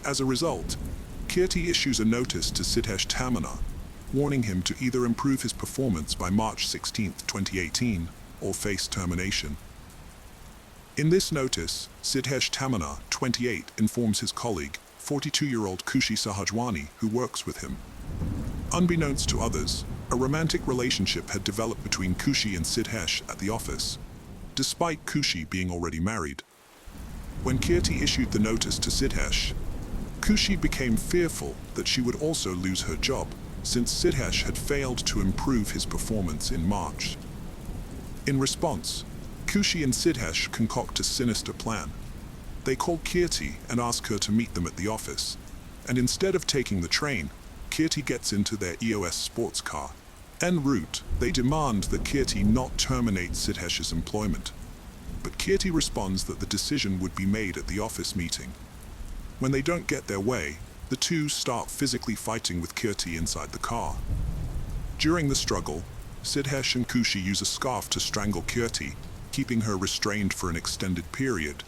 As a result, Kirti issues a notice to Siddesh Tamana, warning him to either improve his performance by March 16, 2018, or face termination. In this notice, Siddesh Tamana, 28, informs his colleague, 42-year-old Kushi Sahajwani, who works with him. Unbeknownst to others, a romantic relationship had developed between Kushi and Siddesh at the office, despite Kushi being already married. When Kirti issued the notice to Sidhesh, Kushi became fearful that she would also lose her job, since Sidhesh had failed to improve his performance in March. In response, Kushi and Sidhesh concoct a sinister plan. They call Kirti and ask her to meet them at the office, and instead of taking the train, Kirti gets into their EOS sports car. En route, they demand that Kirti not terminate Sidhesh's employment, but Kirti responds that the decision would be made at the office meeting. When they don't get their way, the two start physically fighting with Kirti inside the car. During the struggle, Sidhesh and Kushi use a scarf to strangle Kirti, keeping her restrained for an extended period,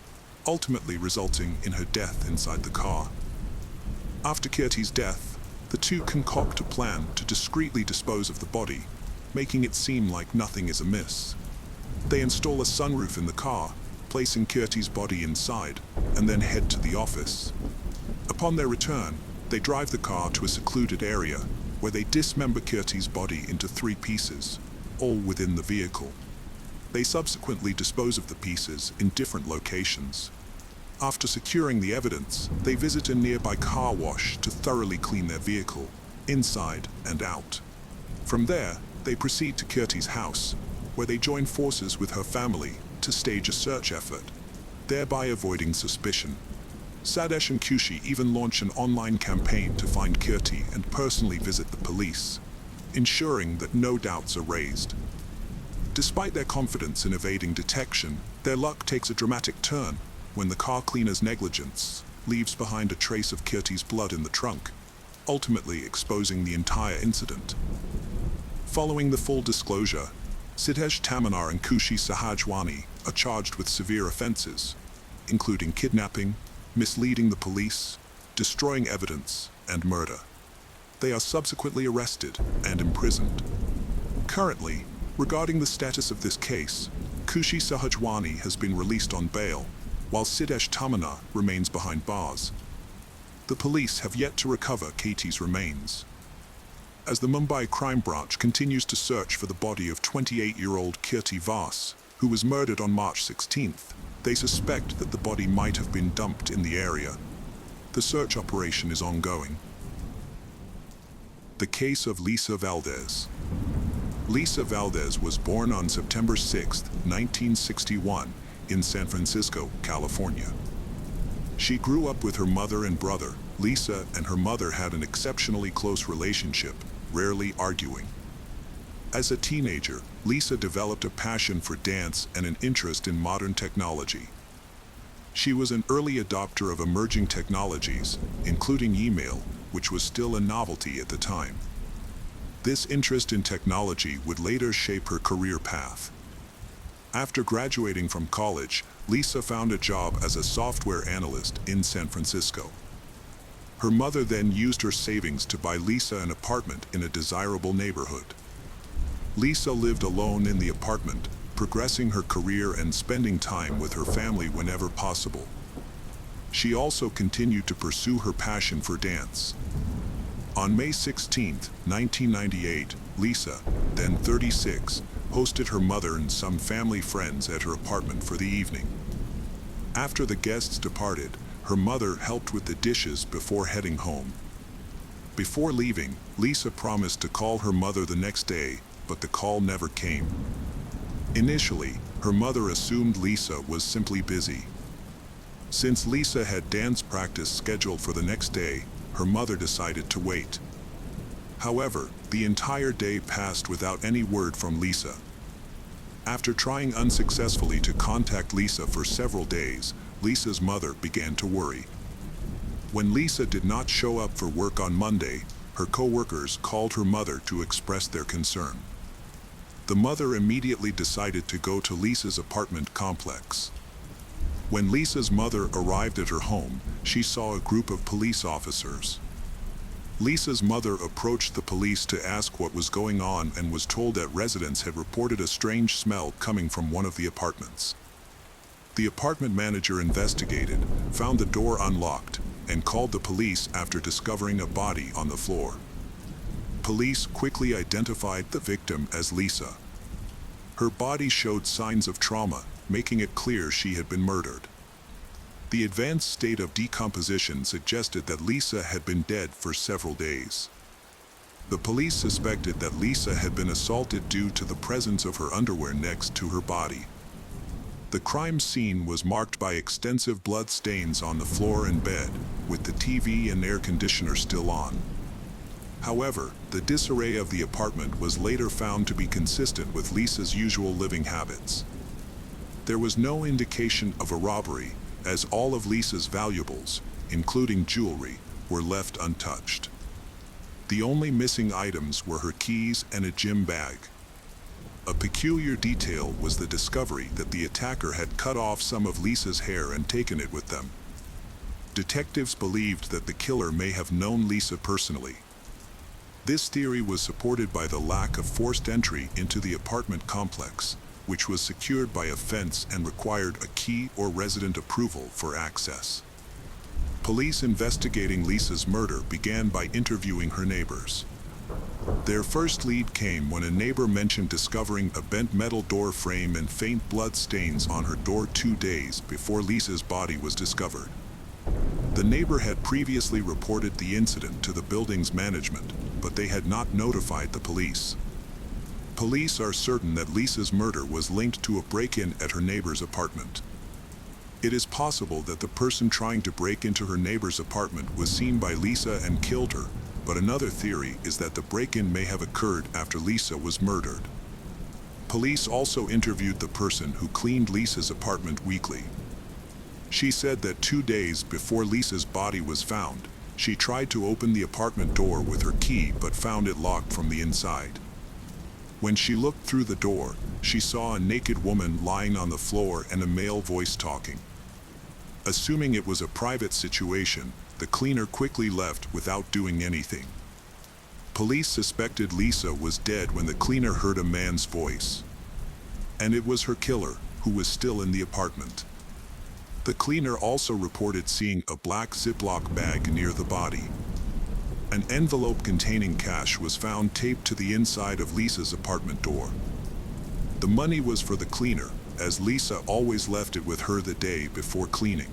ultimately resulting in her death inside the car. After Kirti's death, the two concoct a plan to discreetly dispose of the body, making it seem like nothing is amiss. They install a sunroof in the car, placing Kirti's body inside, and then head to the office. Upon their return, they drive the car to a secluded area, where they dismember Kirti's body into 3 pieces, all within the vehicle. They subsequently dispose of the pieces in different locations. After securing the evidence, they visit a nearby car wash to thoroughly clean their vehicle, inside and out. From there, they proceed to Kirti's house, where they join forces with her family to stage a search effort, thereby avoiding suspicion. Sidhesh and Kushi even launch an online campaign to find Kirti and personally visit the police, ensuring that no doubts are raised. Despite their confidence in evading detection, their luck takes a dramatic turn when the car cleaner's negligence leaves behind a trace of Kirti's blood in the trunk, ultimately exposing the entire incident. Following the full disclosure, Sidhesh Tamanar and Kushi Sahajwani are charged with severe offenses, including kidnapping, misleading the police, destroying evidence, and murder. They are subsequently arrested and imprisoned. Currently, regarding the status of this case, Kushi Sahajwani has been released on bail, while Sidhesh Tamanar remains behind bars. The police have yet to recover Kirti's remains. As the Mumbai crime branch continues to search for the body of 28-year-old Kirti Vas, who was murdered on March 16th, they suspect that the body might have been dumped in the area. The search operation is ongoing. The case of Lisa Valdez. Lisa Valdez was born on September 6, 1961, in San Francisco, California. She grew up with her mother and brother. Lisa and her mother had an exceptionally close relationship, rarely arguing. As a teenager, Lisa developed a passion for dance and an interest in modern technology. She was an early adopter of emerging technologies, including email, which was still a novelty at the time. This interest in technology would later shape her career path. After graduating from college, Lisa found a job as a software analyst in San Francisco. Her mother then used her savings to buy Lisa an apartment in a desirable neighborhood. Lisa lived alone in the apartment, progressing her career and spending time with her family whenever possible. She also continued to pursue her passion for dance. On May 16, 1998, Lisa, then 36, hosted her mother and some family friends at her apartment for the evening. After the guests departed, her mother helped with the dishes before heading home. Before leaving, Lisa promised to call her mother the next day, but the call never came. Initially, her mother assumed Lisa was simply busy. Since Lisa had dance practice scheduled for the next day, her mother decided to wait. However, the entire day passed without any word from Lisa. After trying unsuccessfully to contact Lisa for several days, Lisa's mother began to worry. When Lisa did not show up for work on Monday, her co-workers called her mother to express their concern. The mother immediately decided to go to Lisa's apartment complex. When Lisa's mother arrived at her home, she saw a group of police officers. Lisa's mother approached the police to ask what was going on and was told that residents had reported a strange smell coming from one of the apartments. The apartment manager investigated, found the door unlocked, and called the police after discovering a body on the floor. Police quickly identified the victim as Lisa. Her body showed signs of trauma, making it clear she had been murdered. The advanced state of decomposition suggested that Lisa had been dead for several days. The police suspected that Lisa had been assaulted due to the presence of her underwear next to her body. The crime scene was marked by extensive blood stains on the floor and bed, with the TV and air conditioner still on. However, the disarray of the apartment was later found to be consistent with Lisa's usual living habits. There was no indication of a robbery, as all of Lisa's valuables, including jewelry, were left untouched. The only missing items were her keys and a gym bag. A peculiar detail was the discovery that the attacker had cut off some of Lisa's hair and taken it with them. Detectives believed that the killer may have known Lisa personally. This theory was supported by the lack of forced entry into the apartment complex, which was secured by a fence and required a key or resident approval for access. Police investigating Lisa's murder began by interviewing her neighbors. Their first lead came when a neighbor mentioned discovering a bent metal door frame and faint blood stains on her door 2 days before Lisa's body was discovered. The neighbor had previously reported the incident to the building's management, but they had not notified the police. Police are certain that Lisa's murder was linked to a break-in at her neighbor's apartment. It is possible that the person trying to break into her neighbor's apartment was seen by Lisa and killed her, but another theory is that the break-in may have occurred after Lisa was murdered. Police also interviewed the person who cleaned Lisa's apartment weekly. She said that 2 days before Lisa's body was found, she tried to open the apartment door with her key but found it locked from the inside. When she looked through the door, she saw a naked woman lying on the floor and a male voice talking. Assuming it was a private situation, the cleaner quickly left without doing anything. Police suspected Lisa was dead when the cleaner heard a man's voice. And it was her killer, who was still in the apartment. The cleaner also reported seeing a black Ziploc bag near the body. An envelope containing cash was found taped to the inside of Lisa's apartment door. The money was for the cleaner, as Lisa always left it with her the day before cleaning.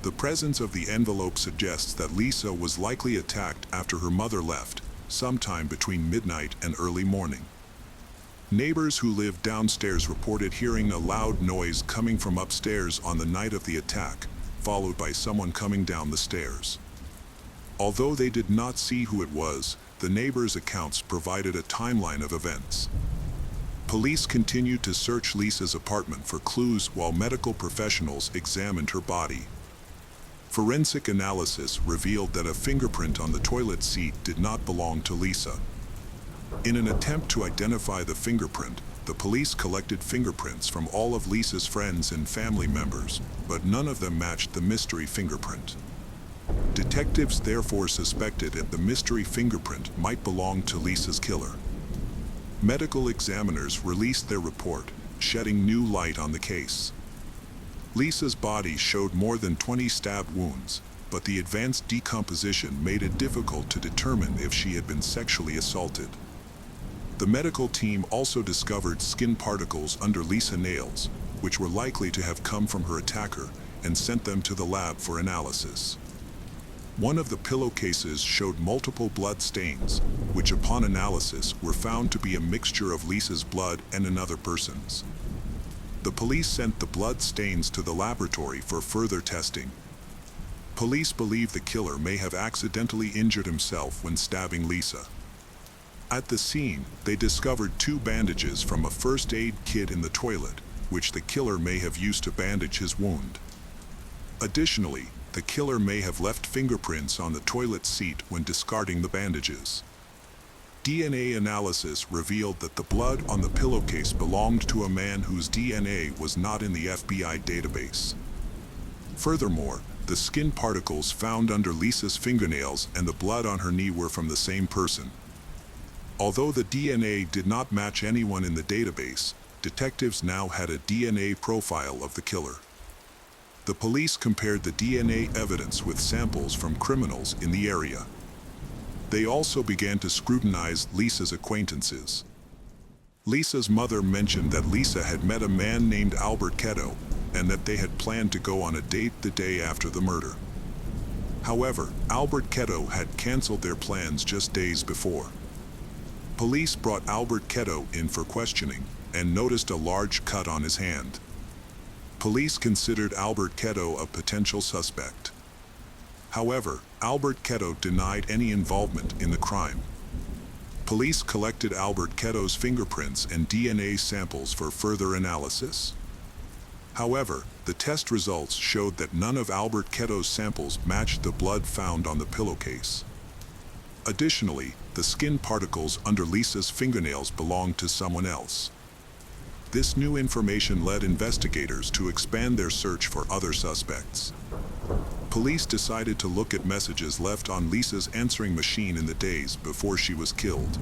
The presence of the envelope suggests that Lisa was likely attacked after her mother left, sometime between midnight and early morning. Neighbors who lived downstairs reported hearing a loud noise coming from upstairs on the night of the attack, followed by someone coming down the stairs. Although they did not see who it was, the neighbors' accounts provided a timeline of events. Police continued to search Lisa's apartment for clues while medical professionals examined her body. Forensic analysis revealed that a fingerprint on the toilet seat did not belong to Lisa. In an attempt to identify the fingerprint, the police collected fingerprints from all of Lisa's friends and family members, but none of them matched the mystery fingerprint. Detectives therefore suspected that the mystery fingerprint might belong to Lisa's killer. Medical examiners released their report, shedding new light on the case. Lisa's body showed more than 20 stab wounds, but the advanced decomposition made it difficult to determine if she had been sexually assaulted. The medical team also discovered skin particles under Lisa's nails, which were likely to have come from her attacker, and sent them to the lab for analysis. One of the pillowcases showed multiple blood stains, which upon analysis were found to be a mixture of Lisa's blood and another person's. The police sent the blood stains to the laboratory for further testing. Police believe the killer may have accidentally injured himself when stabbing Lisa. At the scene, they discovered 2 bandages from a first aid kit in the toilet, which the killer may have used to bandage his wound. Additionally, the killer may have left fingerprints on the toilet seat when discarding the bandages. DNA analysis revealed that the blood on the pillowcase belonged to a man whose DNA was not in the FBI database. Furthermore, the skin particles found under Lisa's fingernails and the blood on her knee were from the same person. Although the DNA did not match anyone in the database, detectives now had a DNA profile of the killer. The police compared the DNA evidence with samples from criminals in the area. They also began to scrutinize Lisa's acquaintances. Lisa's mother mentioned that Lisa had met a man named Albert Ketto, and that they had planned to go on a date the day after the murder. However, Albert Ketto had canceled their plans just days before. Police brought Albert Ketto in for questioning and noticed a large cut on his hand. Police considered Albert Ketto a potential suspect. However, Albert Ketto denied any involvement in the crime. Police collected Albert Ketto's fingerprints and DNA samples for further analysis. However, the test results showed that none of Albert Ketto's samples matched the blood found on the pillowcase. Additionally, the skin particles under Lisa's fingernails belonged to someone else. This new information led investigators to expand their search for other suspects. Police decided to look at messages left on Lisa's answering machine in the days before she was killed.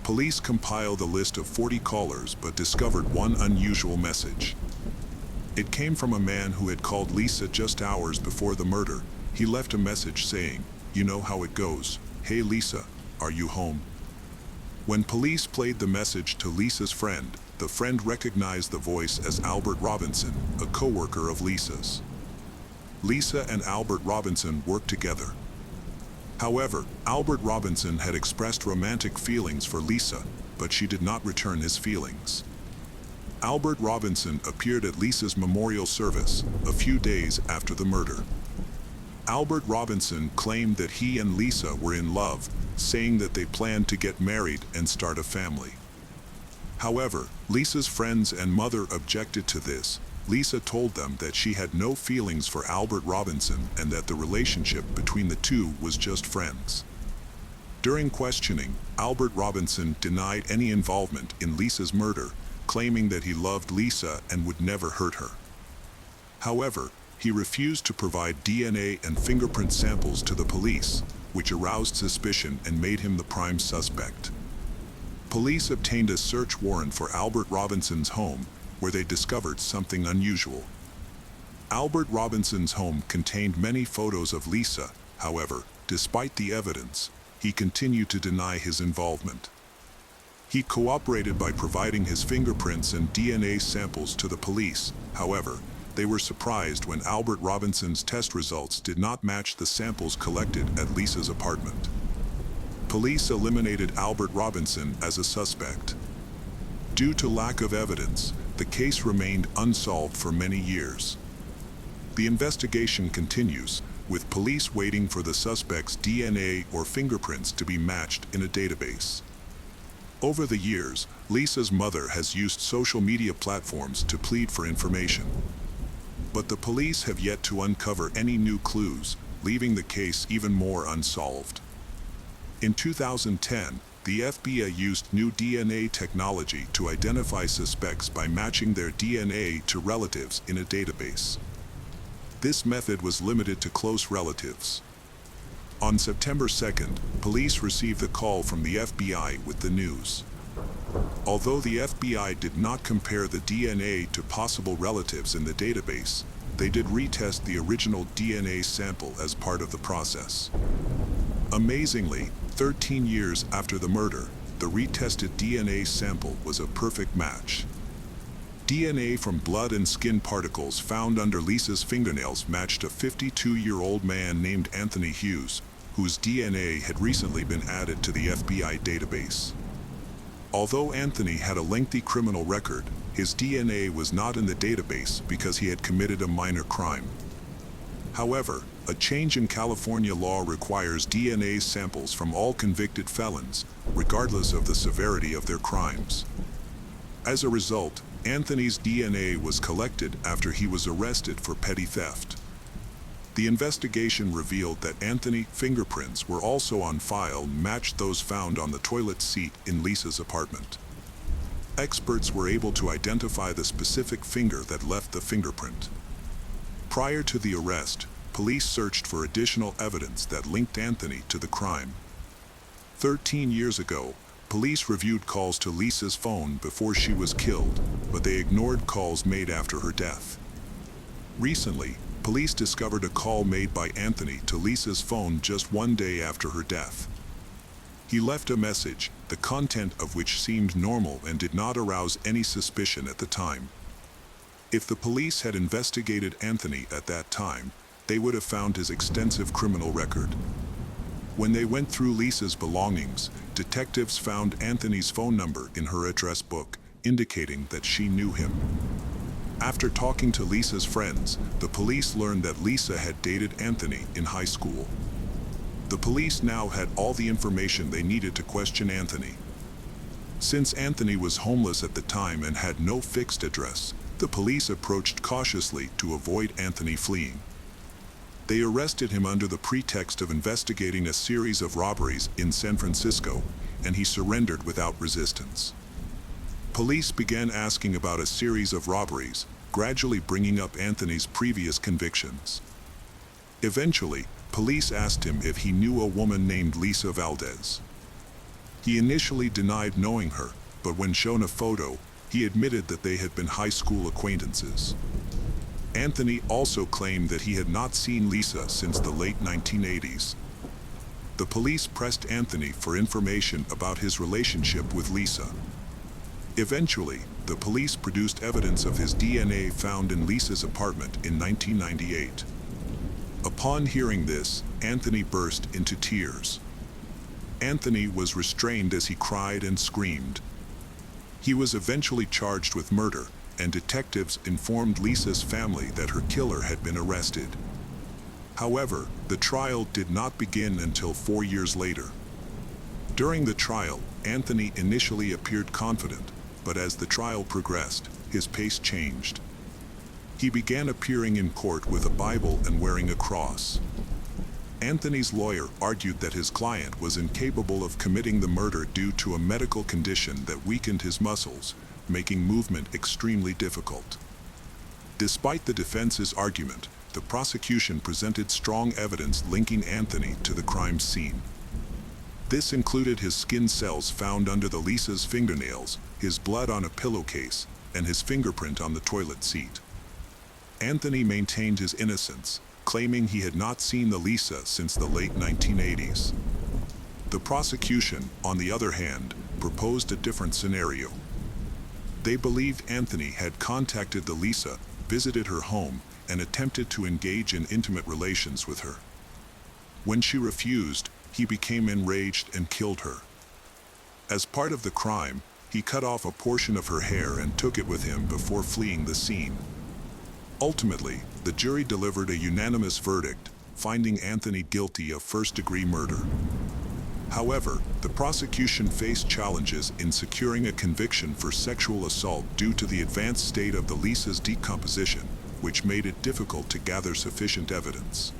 Police compiled a list of 40 callers but discovered one unusual message. It came from a man who had called Lisa just hours before the murder. He left a message saying, "You know how it goes. Hey Lisa, are you home?" When police played the message to Lisa's friend, the friend recognized the voice as Albert Robinson, a co-worker of Lisa's. Lisa and Albert Robinson worked together. However, Albert Robinson had expressed romantic feelings for Lisa, but she did not return his feelings. Albert Robinson appeared at Lisa's memorial service a few days after the murder. Albert Robinson claimed that he and Lisa were in love, saying that they planned to get married and start a family. However, Lisa's friends and mother objected to this. Lisa told them that she had no feelings for Albert Robinson and that the relationship between the two was just friends. During questioning, Albert Robinson denied any involvement in Lisa's murder, claiming that he loved Lisa and would never hurt her. However, he refused to provide DNA and fingerprint samples to the police, which aroused suspicion and made him the prime suspect. Police obtained a search warrant for Albert Robinson's home, where they discovered something unusual. Albert Robinson's home contained many photos of Lisa. However, despite the evidence, he continued to deny his involvement. He cooperated by providing his fingerprints and DNA samples to the police. However, they were surprised when Albert Robinson's test results did not match the samples collected at Lisa's apartment. Police eliminated Albert Robinson as a suspect. Due to lack of evidence, the case remained unsolved for many years. The investigation continues, with police waiting for the suspect's DNA or fingerprints to be matched in a database. Over the years, Lisa's mother has used social media platforms to plead for information. But the police have yet to uncover any new clues, leaving the case even more unsolved. In 2010, the FBI used new DNA technology to identify suspects by matching their DNA to relatives in a database. This method was limited to close relatives. On September 2nd, police received a call from the FBI with the news. Although the FBI did not compare the DNA to possible relatives in the database, they did retest the original DNA sample as part of the process. Amazingly, 13 years after the murder, the retested DNA sample was a perfect match. DNA from blood and skin particles found under Lisa's fingernails matched a 52-year-old man named Anthony Hughes, whose DNA had recently been added to the FBI database. Although Anthony had a lengthy criminal record, his DNA was not in the database because he had committed a minor crime. However, a change in California law requires DNA samples from all convicted felons, regardless of the severity of their crimes. As a result, Anthony's DNA was collected after he was arrested for petty theft. The investigation revealed that Anthony's fingerprints were also on file and matched those found on the toilet seat in Lisa's apartment. Experts were able to identify the specific finger that left the fingerprint. Prior to the arrest, police searched for additional evidence that linked Anthony to the crime. 13 years ago, police reviewed calls to Lisa's phone before she was killed, but they ignored calls made after her death. Recently, police discovered a call made by Anthony to Lisa's phone just one day after her death. He left a message, the content of which seemed normal and did not arouse any suspicion at the time. If the police had investigated Anthony at that time, they would have found his extensive criminal record. When they went through Lisa's belongings, detectives found Anthony's phone number in her address book, indicating that she knew him. After talking to Lisa's friends, the police learned that Lisa had dated Anthony in high school. The police now had all the information they needed to question Anthony. Since Anthony was homeless at the time and had no fixed address, the police approached cautiously to avoid Anthony fleeing. They arrested him under the pretext of investigating a series of robberies in San Francisco, and he surrendered without resistance. Police began asking about a series of robberies, gradually bringing up Anthony's previous convictions. Eventually, police asked him if he knew a woman named Lisa Valdez. He initially denied knowing her, but when shown a photo, he admitted that they had been high school acquaintances. Anthony also claimed that he had not seen Lisa since the late 1980s. The police pressed Anthony for information about his relationship with Lisa. Eventually, the police produced evidence of his DNA found in Lisa's apartment in 1998. Upon hearing this, Anthony burst into tears. Anthony was restrained as he cried and screamed. He was eventually charged with murder, and detectives informed Lisa's family that her killer had been arrested. However, the trial did not begin until 4 years later. During the trial, Anthony initially appeared confident, but as the trial progressed, his pace changed. He began appearing in court with a Bible and wearing a cross. Anthony's lawyer argued that his client was incapable of committing the murder due to a medical condition that weakened his muscles, making movement extremely difficult. Despite the defense's argument, the prosecution presented strong evidence linking Anthony to the crime scene. This included his skin cells found under the Lisa's fingernails, his blood on a pillowcase, and his fingerprint on the toilet seat. Anthony maintained his innocence, claiming he had not seen the Lisa since the late 1980s. The prosecution, on the other hand, proposed a different scenario. They believed Anthony had contacted the Lisa, visited her home, and attempted to engage in intimate relations with her. When she refused, he became enraged and killed her. As part of the crime, he cut off a portion of her hair and took it with him before fleeing the scene. Ultimately, the jury delivered a unanimous verdict, finding Anthony guilty of first-degree murder. However, the prosecution faced challenges in securing a conviction for sexual assault due to the advanced state of the Lisa's decomposition, which made it difficult to gather sufficient evidence.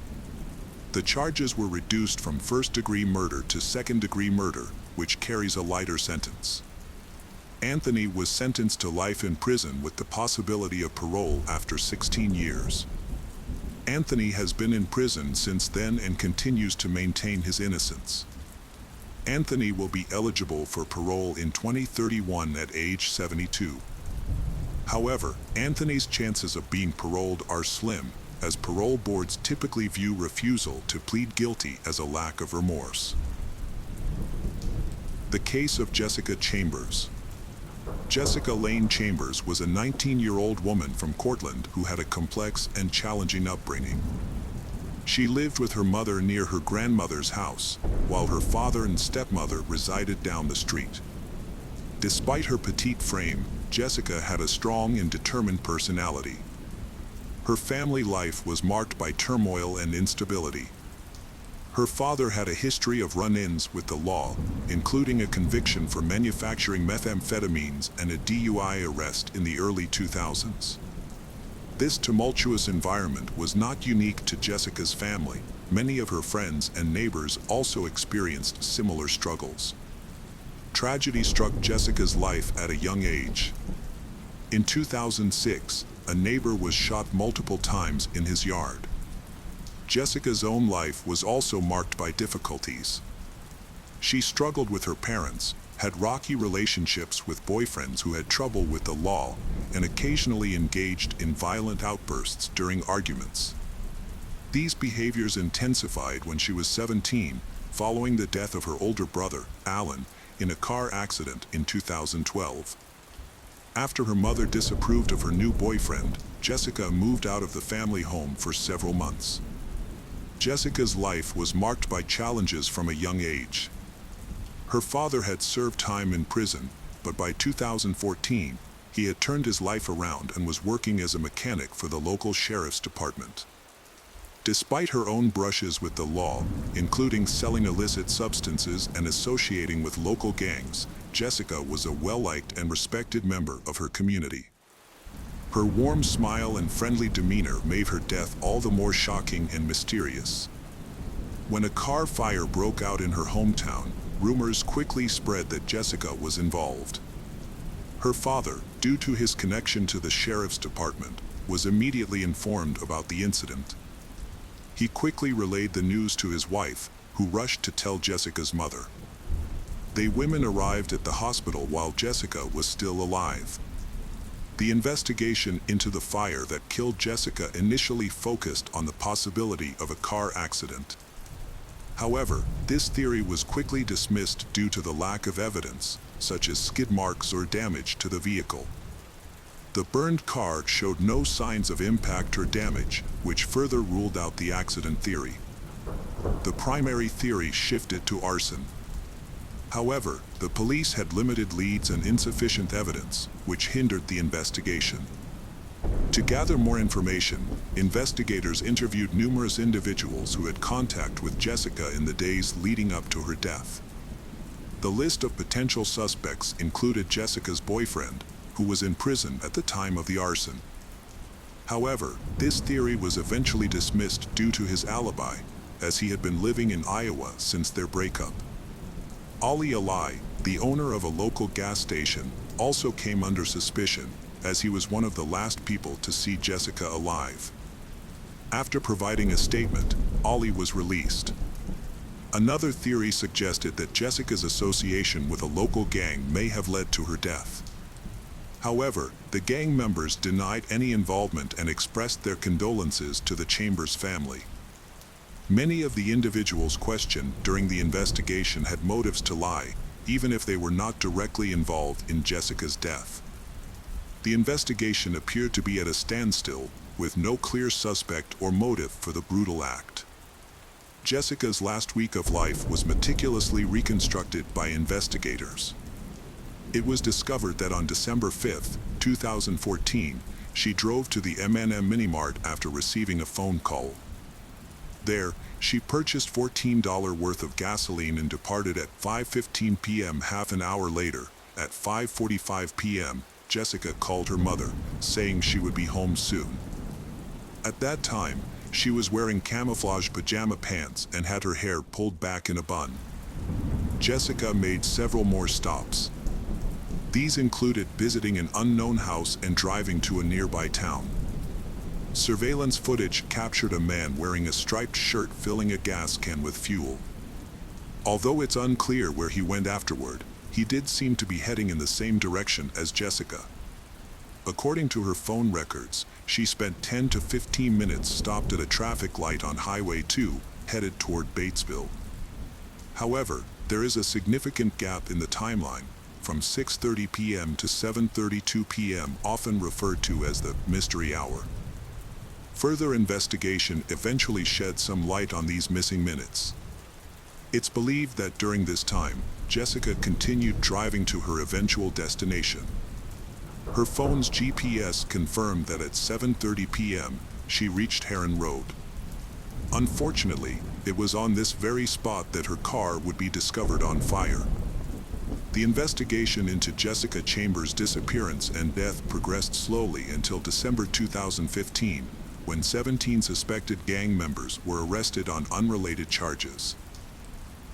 The charges were reduced from first-degree murder to second-degree murder, which carries a lighter sentence. Anthony was sentenced to life in prison with the possibility of parole after 16 years. Anthony has been in prison since then and continues to maintain his innocence. Anthony will be eligible for parole in 2031 at age 72. However, Anthony's chances of being paroled are slim, as parole boards typically view refusal to plead guilty as a lack of remorse. The case of Jessica Chambers. Jessica Lane Chambers was a 19-year-old woman from Cortland who had a complex and challenging upbringing. She lived with her mother near her grandmother's house, while her father and stepmother resided down the street. Despite her petite frame, Jessica had a strong and determined personality. Her family life was marked by turmoil and instability. Her father had a history of run-ins with the law, including a conviction for manufacturing methamphetamines and a DUI arrest in the early 2000s. This tumultuous environment was not unique to Jessica's family. Many of her friends and neighbors also experienced similar struggles. Tragedy struck Jessica's life at a young age. In 2006, a neighbor was shot multiple times in his yard. Jessica's own life was also marked by difficulties. She struggled with her parents, had rocky relationships with boyfriends who had trouble with the law, and occasionally engaged in violent outbursts during arguments. These behaviors intensified when she was 17, following the death of her older brother, Alan, in a car accident in 2012. After her mother disapproved of her new boyfriend, Jessica moved out of the family home for several months. Jessica's life was marked by challenges from a young age. Her father had served time in prison, but by 2014, he had turned his life around and was working as a mechanic for the local sheriff's department. Despite her own brushes with the law, including selling illicit substances and associating with local gangs, Jessica was a well-liked and respected member of her community. Her warm smile and friendly demeanor made her death all the more shocking and mysterious. When a car fire broke out in her hometown, rumors quickly spread that Jessica was involved. Her father, due to his connection to the sheriff's department, was immediately informed about the incident. He quickly relayed the news to his wife, who rushed to tell Jessica's mother. The women arrived at the hospital while Jessica was still alive. The investigation into the fire that killed Jessica initially focused on the possibility of a car accident. However, this theory was quickly dismissed due to the lack of evidence, such as skid marks or damage to the vehicle. The burned car showed no signs of impact or damage, which further ruled out the accident theory. The primary theory shifted to arson. However, the police had limited leads and insufficient evidence, which hindered the investigation. To gather more information, investigators interviewed numerous individuals who had contact with Jessica in the days leading up to her death. The list of potential suspects included Jessica's boyfriend, who was in prison at the time of the arson. However, this theory was eventually dismissed due to his alibi, as he had been living in Iowa since their breakup. Ali Ali, the owner of a local gas station, also came under suspicion, as he was one of the last people to see Jessica alive. After providing a statement, Ali was released. Another theory suggested that Jessica's association with a local gang may have led to her death. However, the gang members denied any involvement and expressed their condolences to the Chambers family. Many of the individuals questioned during the investigation had motives to lie, even if they were not directly involved in Jessica's death. The investigation appeared to be at a standstill, with no clear suspect or motive for the brutal act. Jessica's last week of life was meticulously reconstructed by investigators. It was discovered that on December 5, 2014, she drove to the M&M Minimart after receiving a phone call. There, she purchased $14 worth of gasoline and departed at 5:15 p.m. Half an hour later, at 5:45 p.m., Jessica called her mother, saying she would be home soon. At that time, she was wearing camouflage pajama pants and had her hair pulled back in a bun. Jessica made several more stops. These included visiting an unknown house and driving to a nearby town. Surveillance footage captured a man wearing a striped shirt filling a gas can with fuel. Although it's unclear where he went afterward, he did seem to be heading in the same direction as Jessica. According to her phone records, she spent 10 to 15 minutes stopped at a traffic light on Highway 2, headed toward Batesville. However, there is a significant gap in the timeline, from 6:30 p.m. to 7:32 p.m., often referred to as the mystery hour. Further investigation eventually shed some light on these missing minutes. It's believed that during this time, Jessica continued driving to her eventual destination. Her phone's GPS confirmed that at 7:30 p.m., she reached Heron Road. Unfortunately, it was on this very spot that her car would be discovered on fire. The investigation into Jessica Chambers' disappearance and death progressed slowly until December 2015, when 17 suspected gang members were arrested on unrelated charges.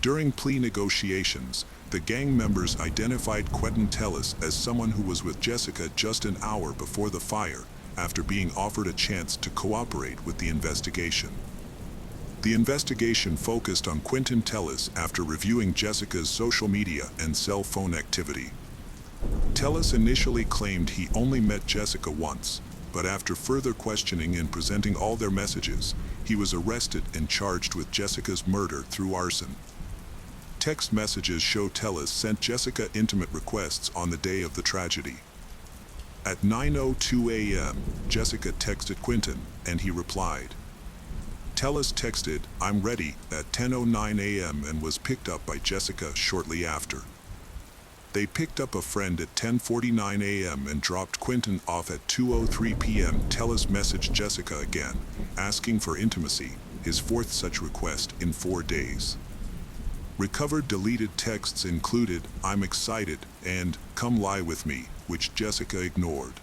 During plea negotiations, the gang members identified Quentin Tellis as someone who was with Jessica just an hour before the fire, after being offered a chance to cooperate with the investigation. The investigation focused on Quentin Tellis after reviewing Jessica's social media and cell phone activity. Tellis initially claimed he only met Jessica once, but after further questioning and presenting all their messages, he was arrested and charged with Jessica's murder through arson. Text messages show Tellis sent Jessica intimate requests on the day of the tragedy. At 9:02 a.m., Jessica texted Quentin, and he replied. Tellis texted, "I'm ready," at 10:09 a.m. and was picked up by Jessica shortly after. They picked up a friend at 10:49 a.m. and dropped Quentin off at 2:03 p.m. Tellis messaged Jessica again, asking for intimacy, his fourth such request in 4 days. Recovered deleted texts included, "I'm excited," and "Come lie with me," which Jessica ignored.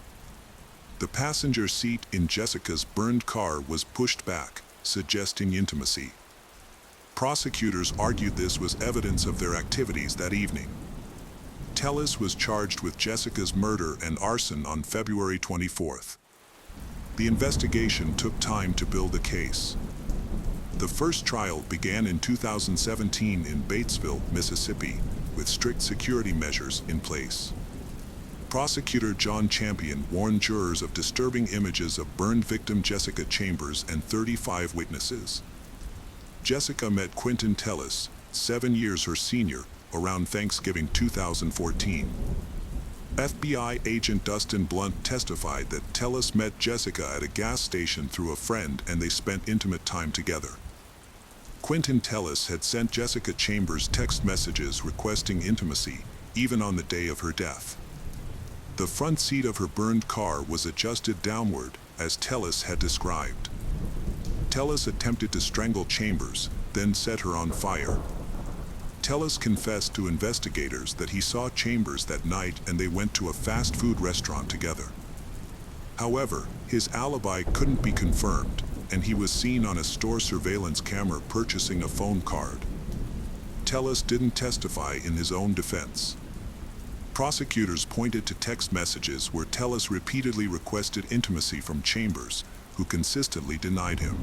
The passenger seat in Jessica's burned car was pushed back, suggesting intimacy. Prosecutors argued this was evidence of their activities that evening. Tellis was charged with Jessica's murder and arson on February 24th. The investigation took time to build a case. The first trial began in 2017 in Batesville, Mississippi, with strict security measures in place. Prosecutor John Champion warned jurors of disturbing images of burned victim Jessica Chambers and 35 witnesses. Jessica met Quentin Tellis, 7 years her senior, around Thanksgiving 2014. FBI agent Dustin Blunt testified that Tellis met Jessica at a gas station through a friend and they spent intimate time together. Quentin Tellis had sent Jessica Chambers text messages requesting intimacy, even on the day of her death. The front seat of her burned car was adjusted downward, as Tellis had described. Tellis attempted to strangle Chambers, then set her on fire. Tellis confessed to investigators that he saw Chambers that night and they went to a fast food restaurant together. However, his alibi couldn't be confirmed, and he was seen on a store surveillance camera purchasing a phone card. Tellis didn't testify in his own defense. Prosecutors pointed to text messages where Tellis repeatedly requested intimacy from Chambers, who consistently denied him.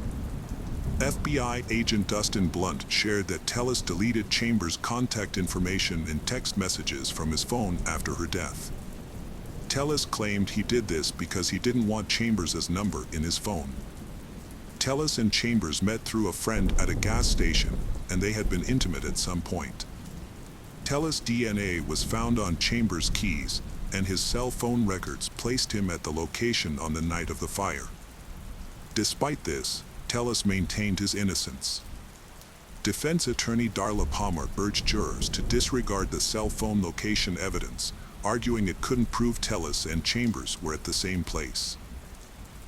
FBI agent Dustin Blunt shared that Tellis deleted Chambers' contact information and text messages from his phone after her death. Tellis claimed he did this because he didn't want Chambers' number in his phone. Tellis and Chambers met through a friend at a gas station, and they had been intimate at some point. Tellis' DNA was found on Chambers' keys, and his cell phone records placed him at the location on the night of the fire. Despite this, Tellis maintained his innocence. Defense attorney Darla Palmer urged jurors to disregard the cell phone location evidence, arguing it couldn't prove Tellis and Chambers were at the same place.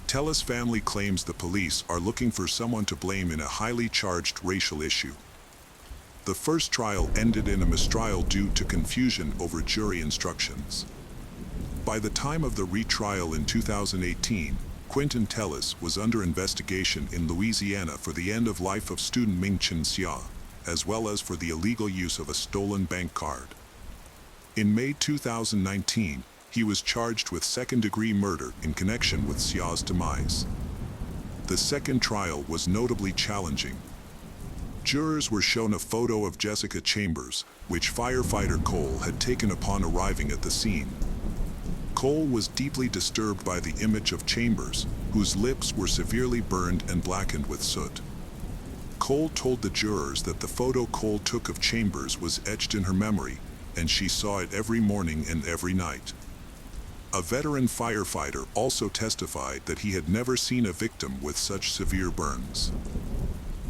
Tellis' family claims the police are looking for someone to blame in a highly charged racial issue. The first trial ended in a mistrial due to confusion over jury instructions. By the time of the retrial in 2018, Quentin Tellis was under investigation in Louisiana for the end of life of student Ming Chen Xia, as well as for the illegal use of a stolen bank card. In May 2019, he was charged with second-degree murder in connection with Xia's demise. The second trial was notably challenging. Jurors were shown a photo of Jessica Chambers, which firefighter Cole had taken upon arriving at the scene. Cole was deeply disturbed by the image of Chambers, whose lips were severely burned and blackened with soot. Cole told the jurors that the photo Cole took of Chambers was etched in her memory, and she saw it every morning and every night. A veteran firefighter also testified that he had never seen a victim with such severe burns.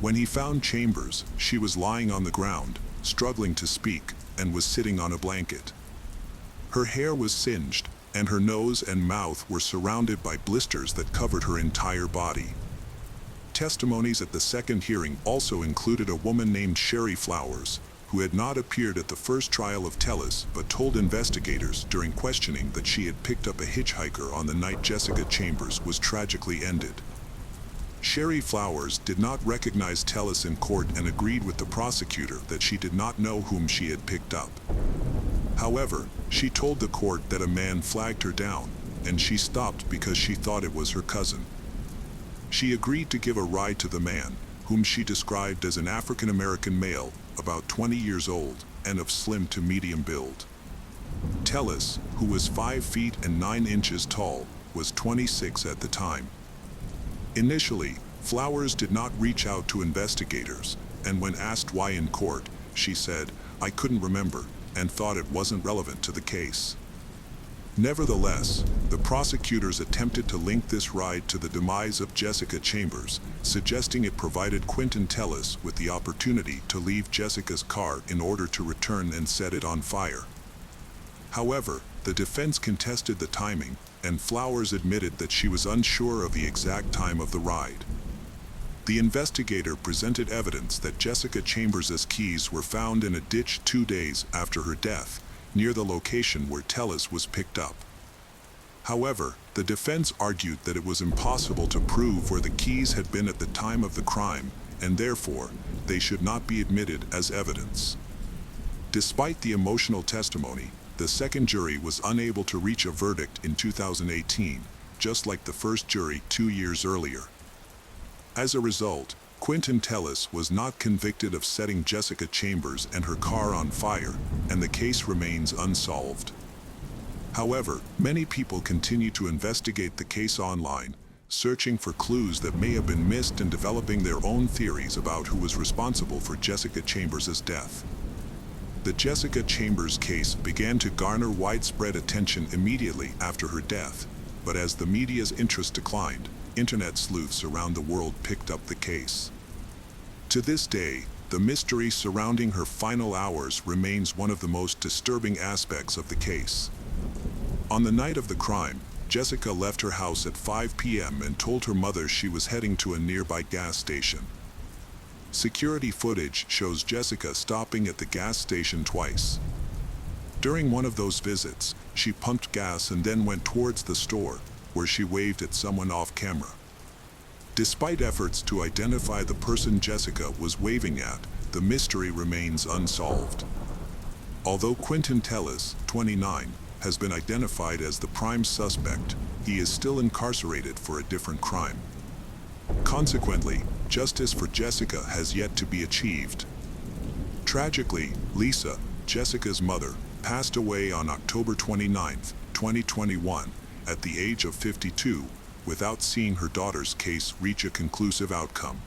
When he found Chambers, she was lying on the ground, struggling to speak, and was sitting on a blanket. Her hair was singed, and her nose and mouth were surrounded by blisters that covered her entire body. Testimonies at the second hearing also included a woman named Sherry Flowers, who had not appeared at the first trial of Tellis but told investigators during questioning that she had picked up a hitchhiker on the night Jessica Chambers was tragically ended. Sherry Flowers did not recognize Tellis in court and agreed with the prosecutor that she did not know whom she had picked up. However, she told the court that a man flagged her down, and she stopped because she thought it was her cousin. She agreed to give a ride to the man, whom she described as an African-American male, about 20 years old, and of slim to medium build. Tellis, who was 5 feet and 9 inches tall, was 26 at the time. Initially, Flowers did not reach out to investigators, and when asked why in court, she said, "I couldn't remember," and thought it wasn't relevant to the case. Nevertheless, the prosecutors attempted to link this ride to the demise of Jessica Chambers, suggesting it provided Quentin Tellis with the opportunity to leave Jessica's car in order to return and set it on fire. However, the defense contested the timing, and Flowers admitted that she was unsure of the exact time of the ride. The investigator presented evidence that Jessica Chambers' keys were found in a ditch 2 days after her death, near the location where Tellis was picked up. However, the defense argued that it was impossible to prove where the keys had been at the time of the crime, and therefore, they should not be admitted as evidence. Despite the emotional testimony, the second jury was unable to reach a verdict in 2018, just like the first jury 2 years earlier. As a result, Quentin Tellis was not convicted of setting Jessica Chambers and her car on fire, and the case remains unsolved. However, many people continue to investigate the case online, searching for clues that may have been missed and developing their own theories about who was responsible for Jessica Chambers' death. The Jessica Chambers case began to garner widespread attention immediately after her death, but as the media's interest declined, internet sleuths around the world picked up the case. To this day, the mystery surrounding her final hours remains one of the most disturbing aspects of the case. On the night of the crime, Jessica left her house at 5 p.m. and told her mother she was heading to a nearby gas station. Security footage shows Jessica stopping at the gas station twice. During one of those visits, she pumped gas and then went towards the store, where she waved at someone off camera. Despite efforts to identify the person Jessica was waving at, the mystery remains unsolved. Although Quentin Tellis, 29, has been identified as the prime suspect, he is still incarcerated for a different crime. Consequently, justice for Jessica has yet to be achieved. Tragically, Lisa, Jessica's mother, passed away on October 29, 2021, at the age of 52, without seeing her daughter's case reach a conclusive outcome.